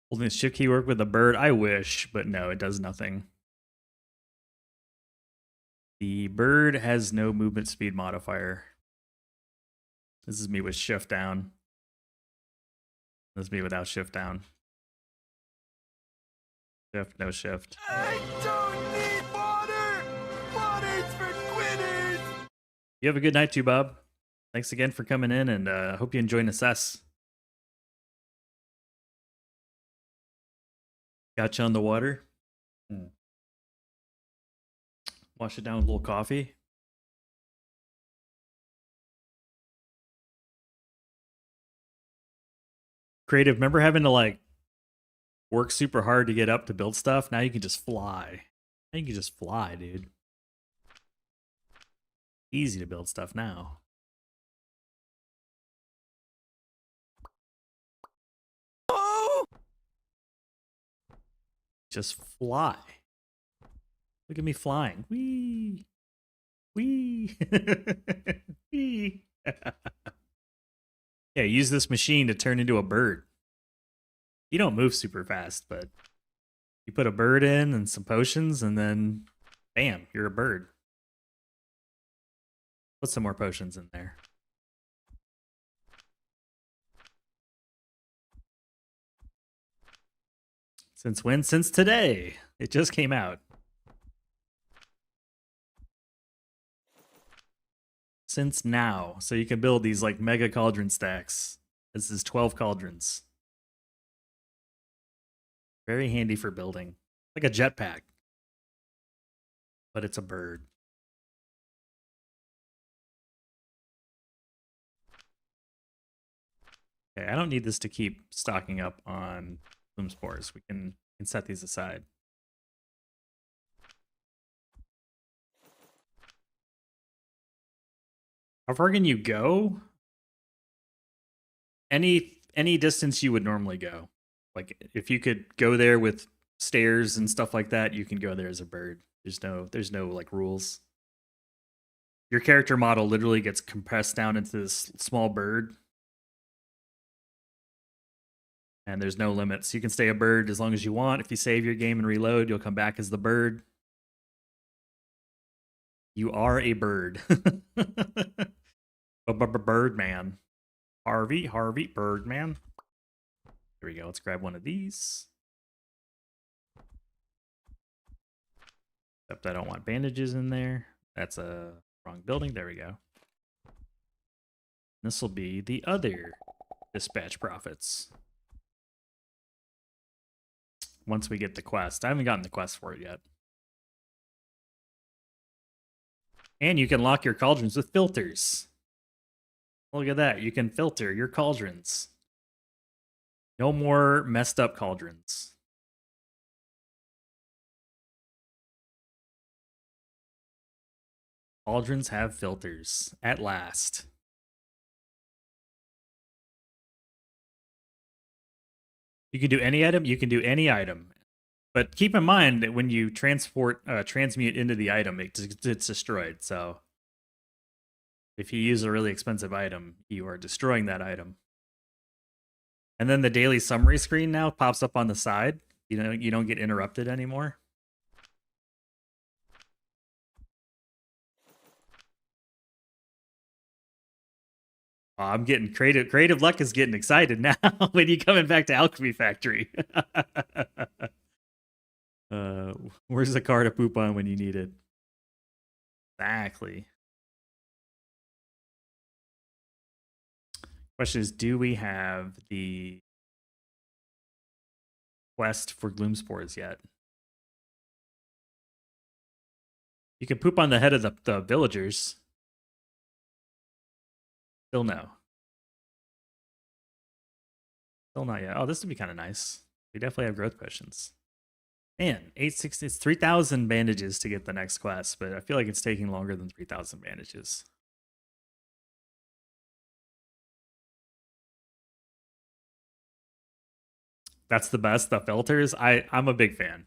Holding the shift key work with a bird? I wish, but no, it does nothing. The bird has no movement speed modifier. This is me with shift down. This is me without shift down. Shift, no shift. I don't need water! Water's for quitters! You have a good night too, Bob. Thanks again for coming in, and hope you enjoy Necess. Got you on the water. Wash it down with a little coffee. Creative, remember having to like work super hard to get up to build stuff? Now you can just fly. Now you can just fly, dude. Easy to build stuff now. Oh! Just fly. Look at me flying. Wee. Wee. Wee. Yeah, use this machine to turn into a bird. You don't move super fast, but you put a bird in and some potions, and then bam, you're a bird. Put some more potions in there. Since when? Since today. It just came out. Since now. So you can build these like mega cauldron stacks. This is 12 cauldrons. Very handy for building. Like a jetpack. But it's a bird. Okay, I don't need this to keep stocking up on Gloom Spores. We can set these aside. How far can you go? Any distance you would normally go. Like if you could go there with stairs and stuff like that, you can go there as a bird. There's no like rules. Your character model literally gets compressed down into this small bird. And there's no limits. You can stay a bird as long as you want. If you save your game and reload, you'll come back as the bird. You are a bird. Birdman. Harvey, Birdman. Here we go. Let's grab one of these. Except I don't want bandages in there. That's a wrong building. There we go. This will be the other dispatch profits. Once we get the quest. I haven't gotten the quest for it yet. And you can lock your cauldrons with filters. Look at that. You can filter your cauldrons. No more messed up cauldrons. Cauldrons have filters. At last. You can do any item. You can do any item. But keep in mind that when you transmute into the item, it's destroyed. So if you use a really expensive item, you are destroying that item. And then the daily summary screen now pops up on the side. You don't get interrupted anymore. Oh, I'm getting creative. Creative Luck is getting excited now when you coming back to Alchemy Factory. Where's the car to poop on when you need it? Exactly. Question is, do we have the quest for Gloom Spores yet? You can poop on the head of the villagers. Still no. Still not yet. Oh, this would be kind of nice. We definitely have growth potions. Man, 860. It's 3,000 bandages to get the next quest, but I feel like it's taking longer than 3,000 bandages. That's the best. The filters. I'm a big fan.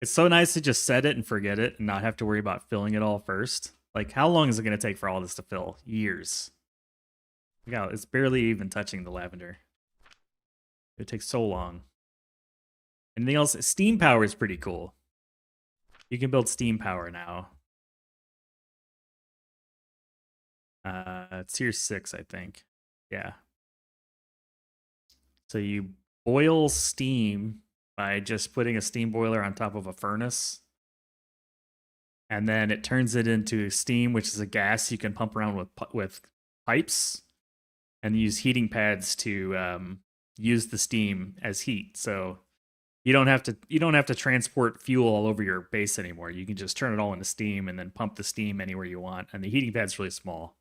It's so nice to just set it and forget it and not have to worry about filling it all first. Like, how long is it going to take for all this to fill? Years. Yeah, it's barely even touching the lavender. It takes so long. Anything else? Steam power is pretty cool. You can build steam power now. It's tier 6, I think. Yeah. So you boil steam by just putting a steam boiler on top of a furnace. And then it turns it into steam, which is a gas you can pump around with pipes. And use heating pads to use the steam as heat. So You don't have to transport fuel all over your base anymore. You can just turn it all into steam and then pump the steam anywhere you want. And the heating pad's really small.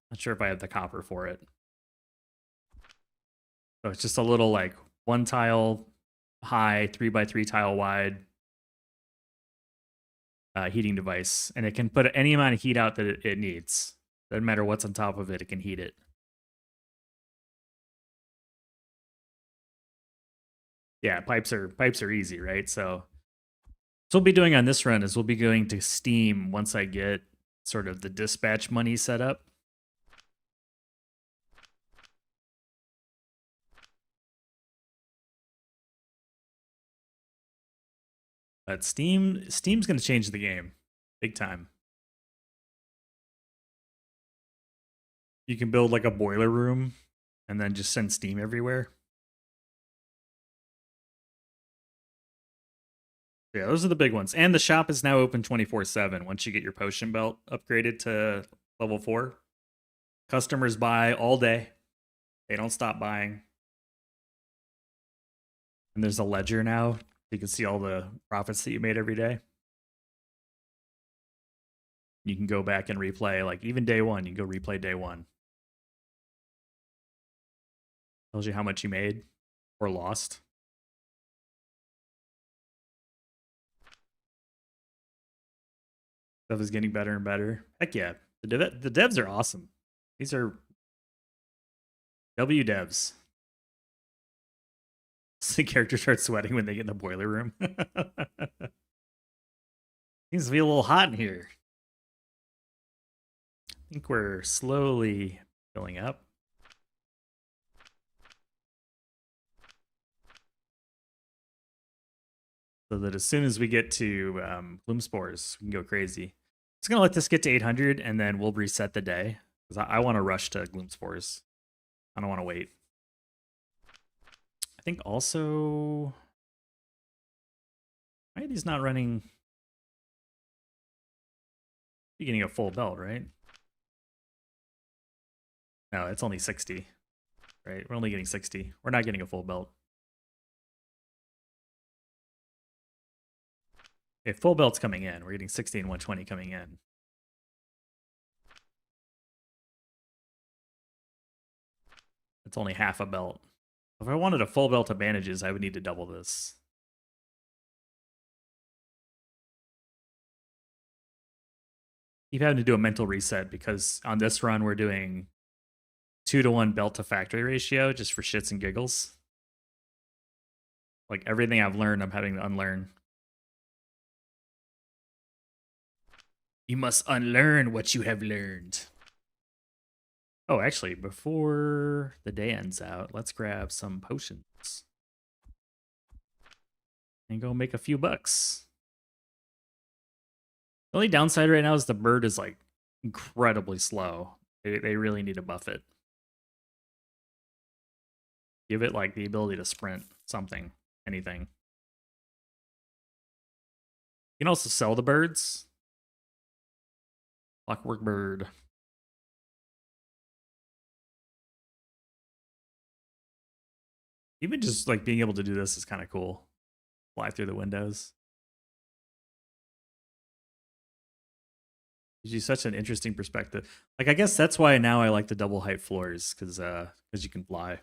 Not sure if I have the copper for it. So it's just a little like 1 tile high, 3x3 tile wide heating device, and it can put any amount of heat out that it needs. Doesn't matter what's on top of it, it can heat it. Yeah, pipes are easy, right? So what we'll be doing on this run is we'll be going to Steam once I get sort of the dispatch money set up. But Steam's going to change the game big time. You can build like a boiler room and then just send Steam everywhere. Yeah, those are the big ones. And the shop is now open 24/7 once you get your potion belt upgraded to level 4. Customers buy all day. They don't stop buying. And there's a ledger now. You can see all the profits that you made every day. You can go back and replay, like even day 1, you can go replay day 1. Tells you how much you made or lost. Stuff is getting better and better. Heck yeah. The devs are awesome. These are W devs. The character starts sweating when they get in the boiler room. Seems to be a little hot in here. I think we're slowly filling up. So that as soon as we get to Gloom Spores, we can go crazy. I'm just going to let this get to 800 and then we'll reset the day. Because I want to rush to Gloom Spores. I don't want to wait. I think also... Why are these not running... You're getting a full belt, right? No, it's only 60. Right? We're only getting 60. We're not getting a full belt. Okay, full belt's coming in. We're getting 60 and 120 coming in. It's only half a belt. If I wanted a full belt of bandages, I would need to double this. Keep having to do a mental reset because on this run we're doing 2-to-1 belt to factory ratio just for shits and giggles. Like everything I've learned, I'm having to unlearn. You must unlearn what you have learned. Oh, actually, before the day ends out, let's grab some potions. And go make a few bucks. The only downside right now is the bird is like incredibly slow. They really need to buff it. Give it like the ability to sprint, something, anything. You can also sell the birds. Clockwork bird. Even just like being able to do this is kind of cool. Fly through the windows. Gives you such an interesting perspective. Like I guess that's why now I like the double height floors because you can fly.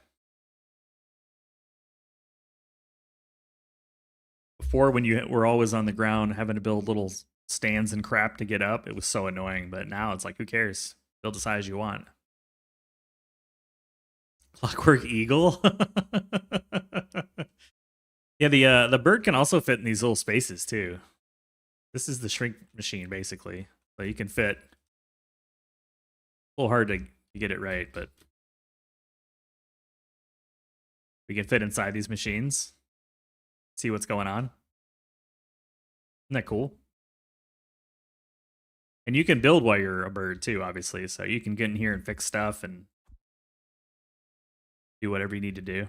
Before, when you were always on the ground having to build little stands and crap to get up, it was so annoying. But now it's like, who cares? Build the size you want. Clockwork eagle. Yeah, the bird can also fit in these little spaces too. This is the shrink machine basically, so you can fit. A little hard to get it right, but we can fit inside these machines. See what's going on. Isn't that cool? And you can build while you're a bird too, obviously. So you can get in here and fix stuff and do whatever you need to do.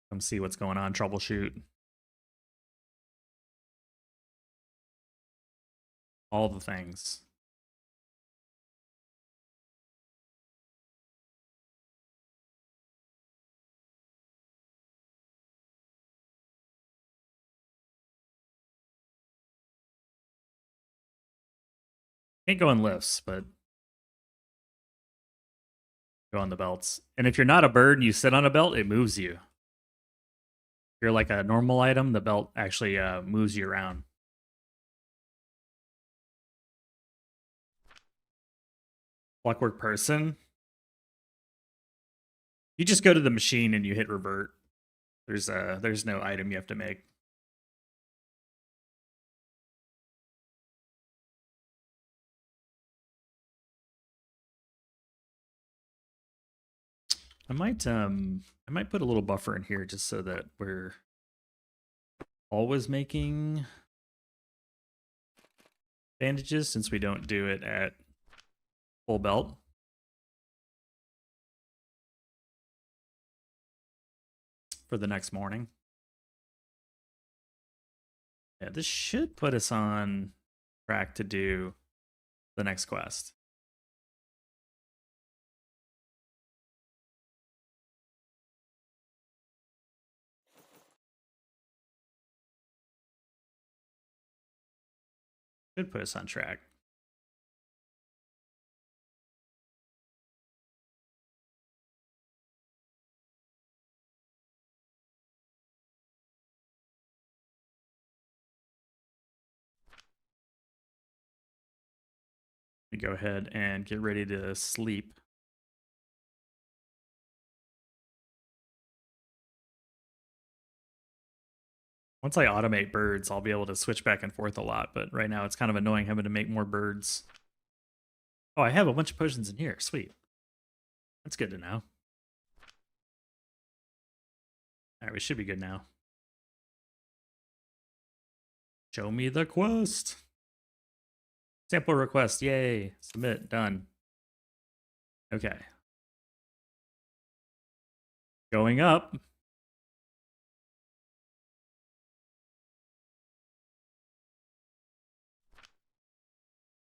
Come see what's going on, troubleshoot. All the things. Can't go on lifts, but go on the belts. And if you're not a bird and you sit on a belt, it moves you. If you're like a normal item, the belt actually moves you around. Clockwork person. You just go to the machine and you hit revert. There's no item you have to make. I might put a little buffer in here just so that we're always making bandages since we don't do it at full belt. For the next morning. Yeah, this should put us on track to do the next quest. Should put us on track. We go ahead and get ready to sleep. Once I automate birds, I'll be able to switch back and forth a lot, but right now it's kind of annoying having to make more birds. Oh, I have a bunch of potions in here. Sweet. That's good to know. All right, we should be good now. Show me the quest. Sample request. Yay. Submit. Done. Okay. Going up.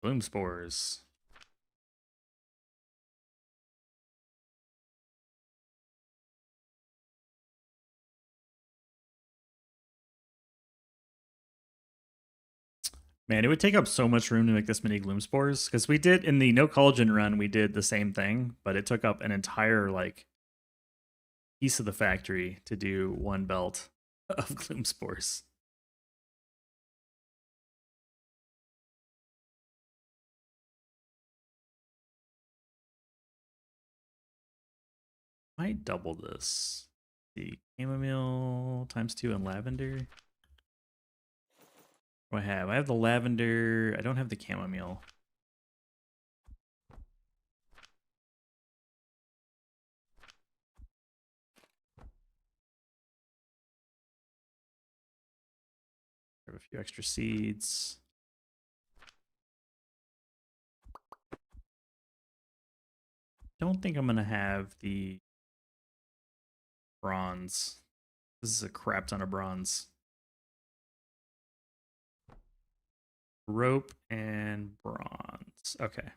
Gloom spores. Man, it would take up so much room to make this many gloom spores because we did in the no collagen run, we did the same thing, but it took up an entire like piece of the factory to do one belt of gloom spores. Might double this. The chamomile times 2 and lavender. What do I have? I have the lavender. I don't have the chamomile. I have a few extra seeds. Don't think I'm gonna have the bronze. This is a crap ton of bronze. Rope and bronze. Okay.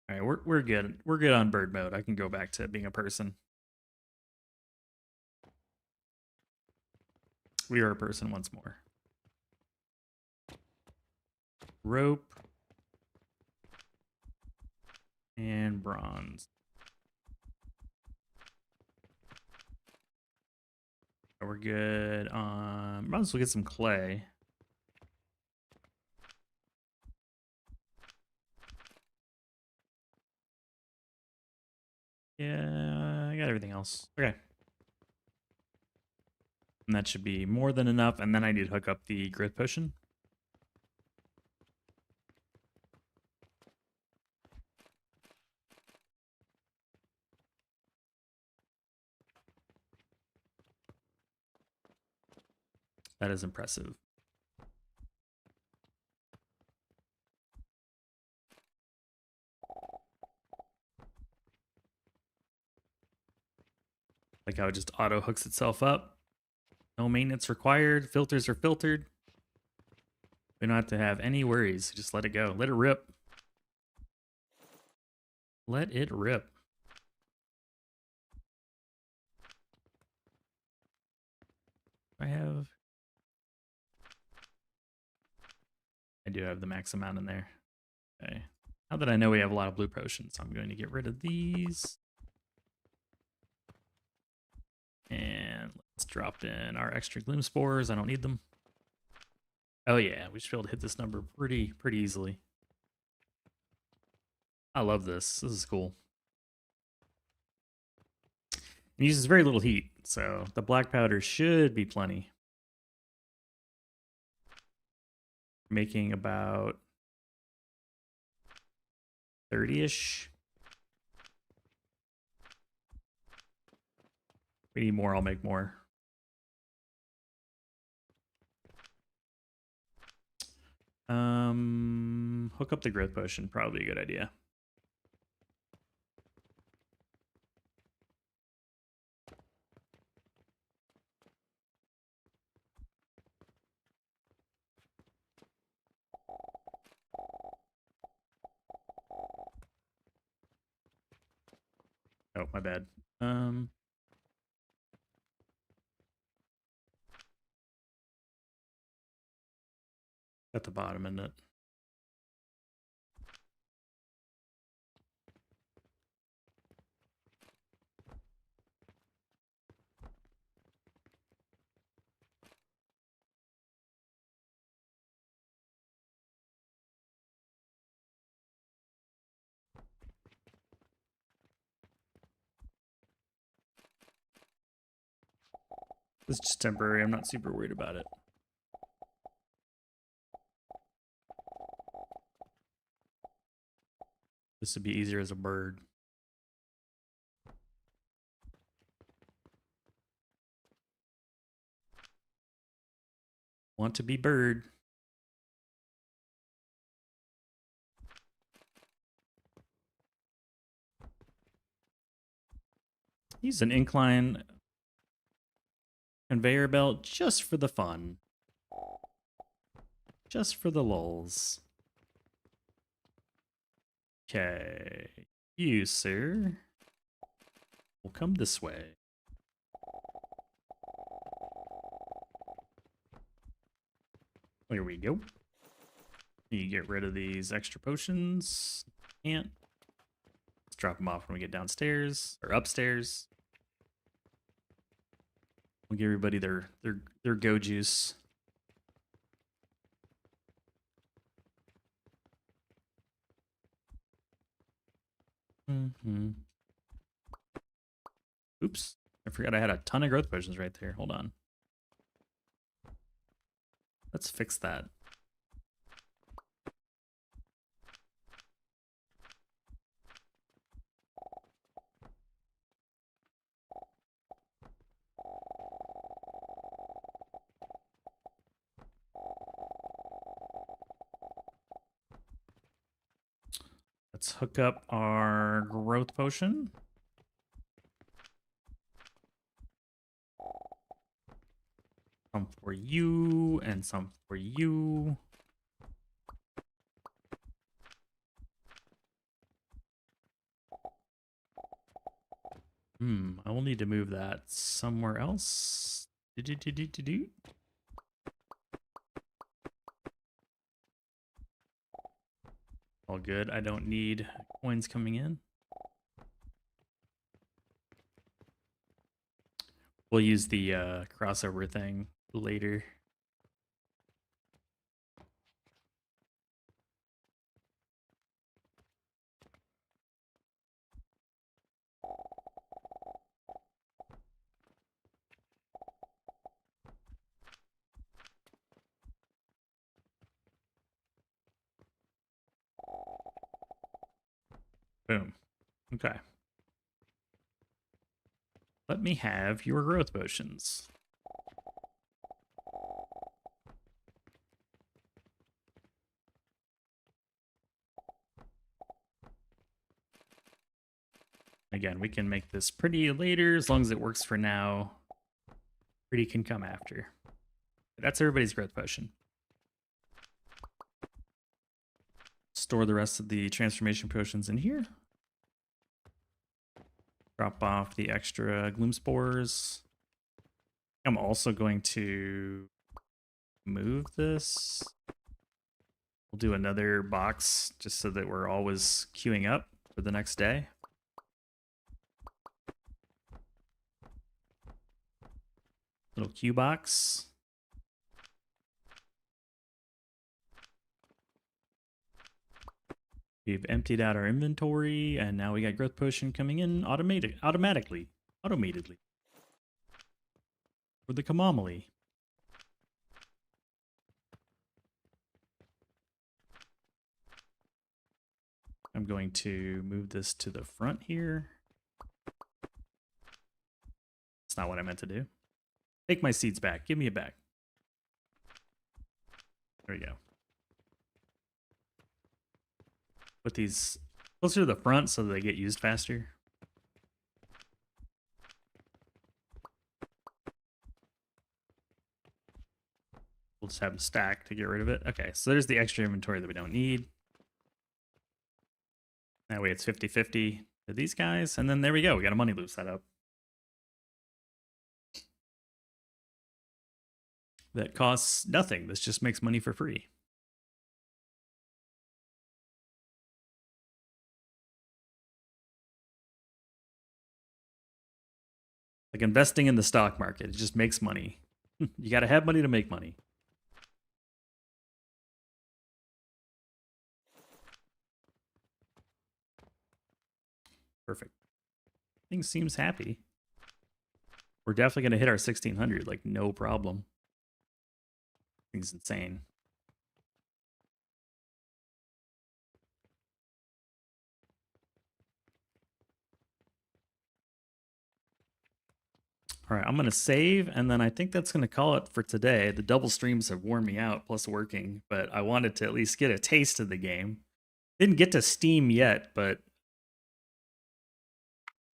All right, we're good. We're good on bird mode. I can go back to being a person. We are a person once more. Rope and bronze. We're good on. Might as well get some clay. Yeah, I got everything else. Okay. And that should be more than enough. And then I need to hook up the grit potion. That is impressive. Like how it just auto hooks itself up. No maintenance required. Filters are filtered. We don't have to have any worries. Just let it go. Let it rip. Let it rip. I do have the max amount in there. Okay. Now that I know we have a lot of blue potions, I'm going to get rid of these. And let's drop in our extra gloom spores. I don't need them. Oh yeah, we should be able to hit this number pretty easily. I love this. This is cool. It uses very little heat, so the black powder should be plenty. Making about 30-ish. We need more, I'll make more. Hook up the growth potion, probably a good idea. Oh, my bad. At the bottom, isn't it? This is just temporary. I'm not super worried about it. This would be easier as a bird. Want to be bird. Use an incline conveyor belt just for the fun. Just for the lulz. Okay. You, sir, will come this way. There we go. You get rid of these extra potions. Can't. Let's drop them off when we get downstairs or upstairs. We'll give everybody their go juice. Oops. I forgot I had a ton of growth potions right there. Hold on. Let's fix that. Let's hook up our growth potion. Some for you and some for you. I will need to move that somewhere else. All good. I don't need coins coming in. We'll use the crossover thing later. Boom. Okay. Let me have your growth potions. Again, we can make this pretty later as long as it works for now. Pretty can come after. That's everybody's growth potion. Store the rest of the transformation potions in here. Drop off the extra gloom spores. I'm also going to move this We'll do another box just so that we're always queuing up for the next day. Little queue box. We've emptied out our inventory, and now we got growth potion coming in automatically. For the Kamamali. I'm going to move this to the front here. That's not what I meant to do. Take my seeds back. Give me it back. There we go. Put these closer to the front so they get used faster. We'll just have them stacked to get rid of it. Okay, so there's the extra inventory that we don't need. That way it's 50-50 to these guys. And then there we go. We got a money loop set up. That costs nothing. This just makes money for free. Like investing in the stock market. It just makes money. You got to have money to make money. Perfect. Things seems happy. We're definitely going to hit our 1600, like no problem. Thing's insane. All right, I'm going to save, and then I think that's going to call it for today. The double streams have worn me out, plus working, but I wanted to at least get a taste of the game. Didn't get to Steam yet, but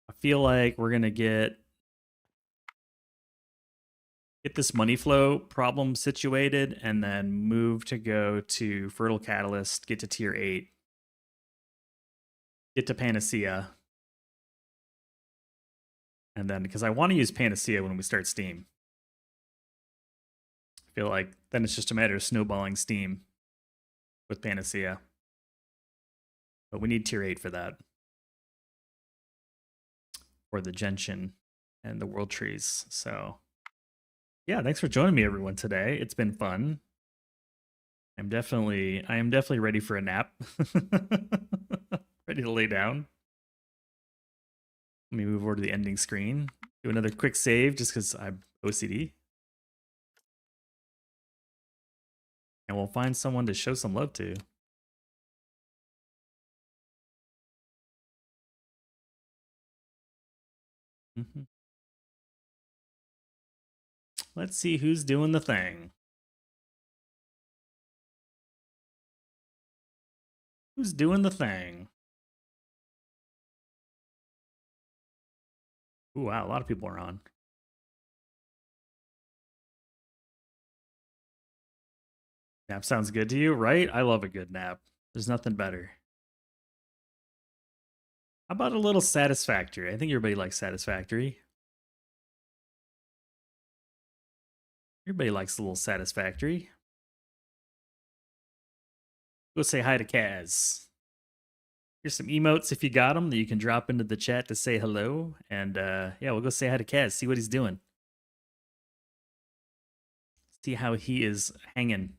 I feel like we're going to get this money flow problem situated, and then move to go to Fertile Catalyst, get to tier 8, get to Panacea. And then, because I want to use Panacea when we start Steam. I feel like then it's just a matter of snowballing Steam with Panacea. But we need tier 8 for that. For the Gentian and the World Trees. So, yeah, thanks for joining me, everyone, today. It's been fun. I am definitely ready for a nap. Ready to lay down. Let me move over to the ending screen. Do another quick save just because I'm OCD. And we'll find someone to show some love to. Let's see who's doing the thing. Who's doing the thing? Ooh, wow, a lot of people are on. Nap sounds good to you, right? I love a good nap. There's nothing better. How about a little Satisfactory? I think everybody likes Satisfactory. Everybody likes a little Satisfactory. Go say hi to Kaz. Here's some emotes if you got them that you can drop into the chat to say hello. And yeah, we'll go say hi to Kaz, see what he's doing. See how he is hanging.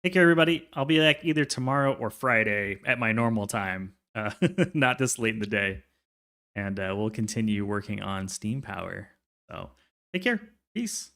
Take care, everybody. I'll be back either tomorrow or Friday at my normal time. Not this late in the day. And we'll continue working on Steam Power. So take care. Peace.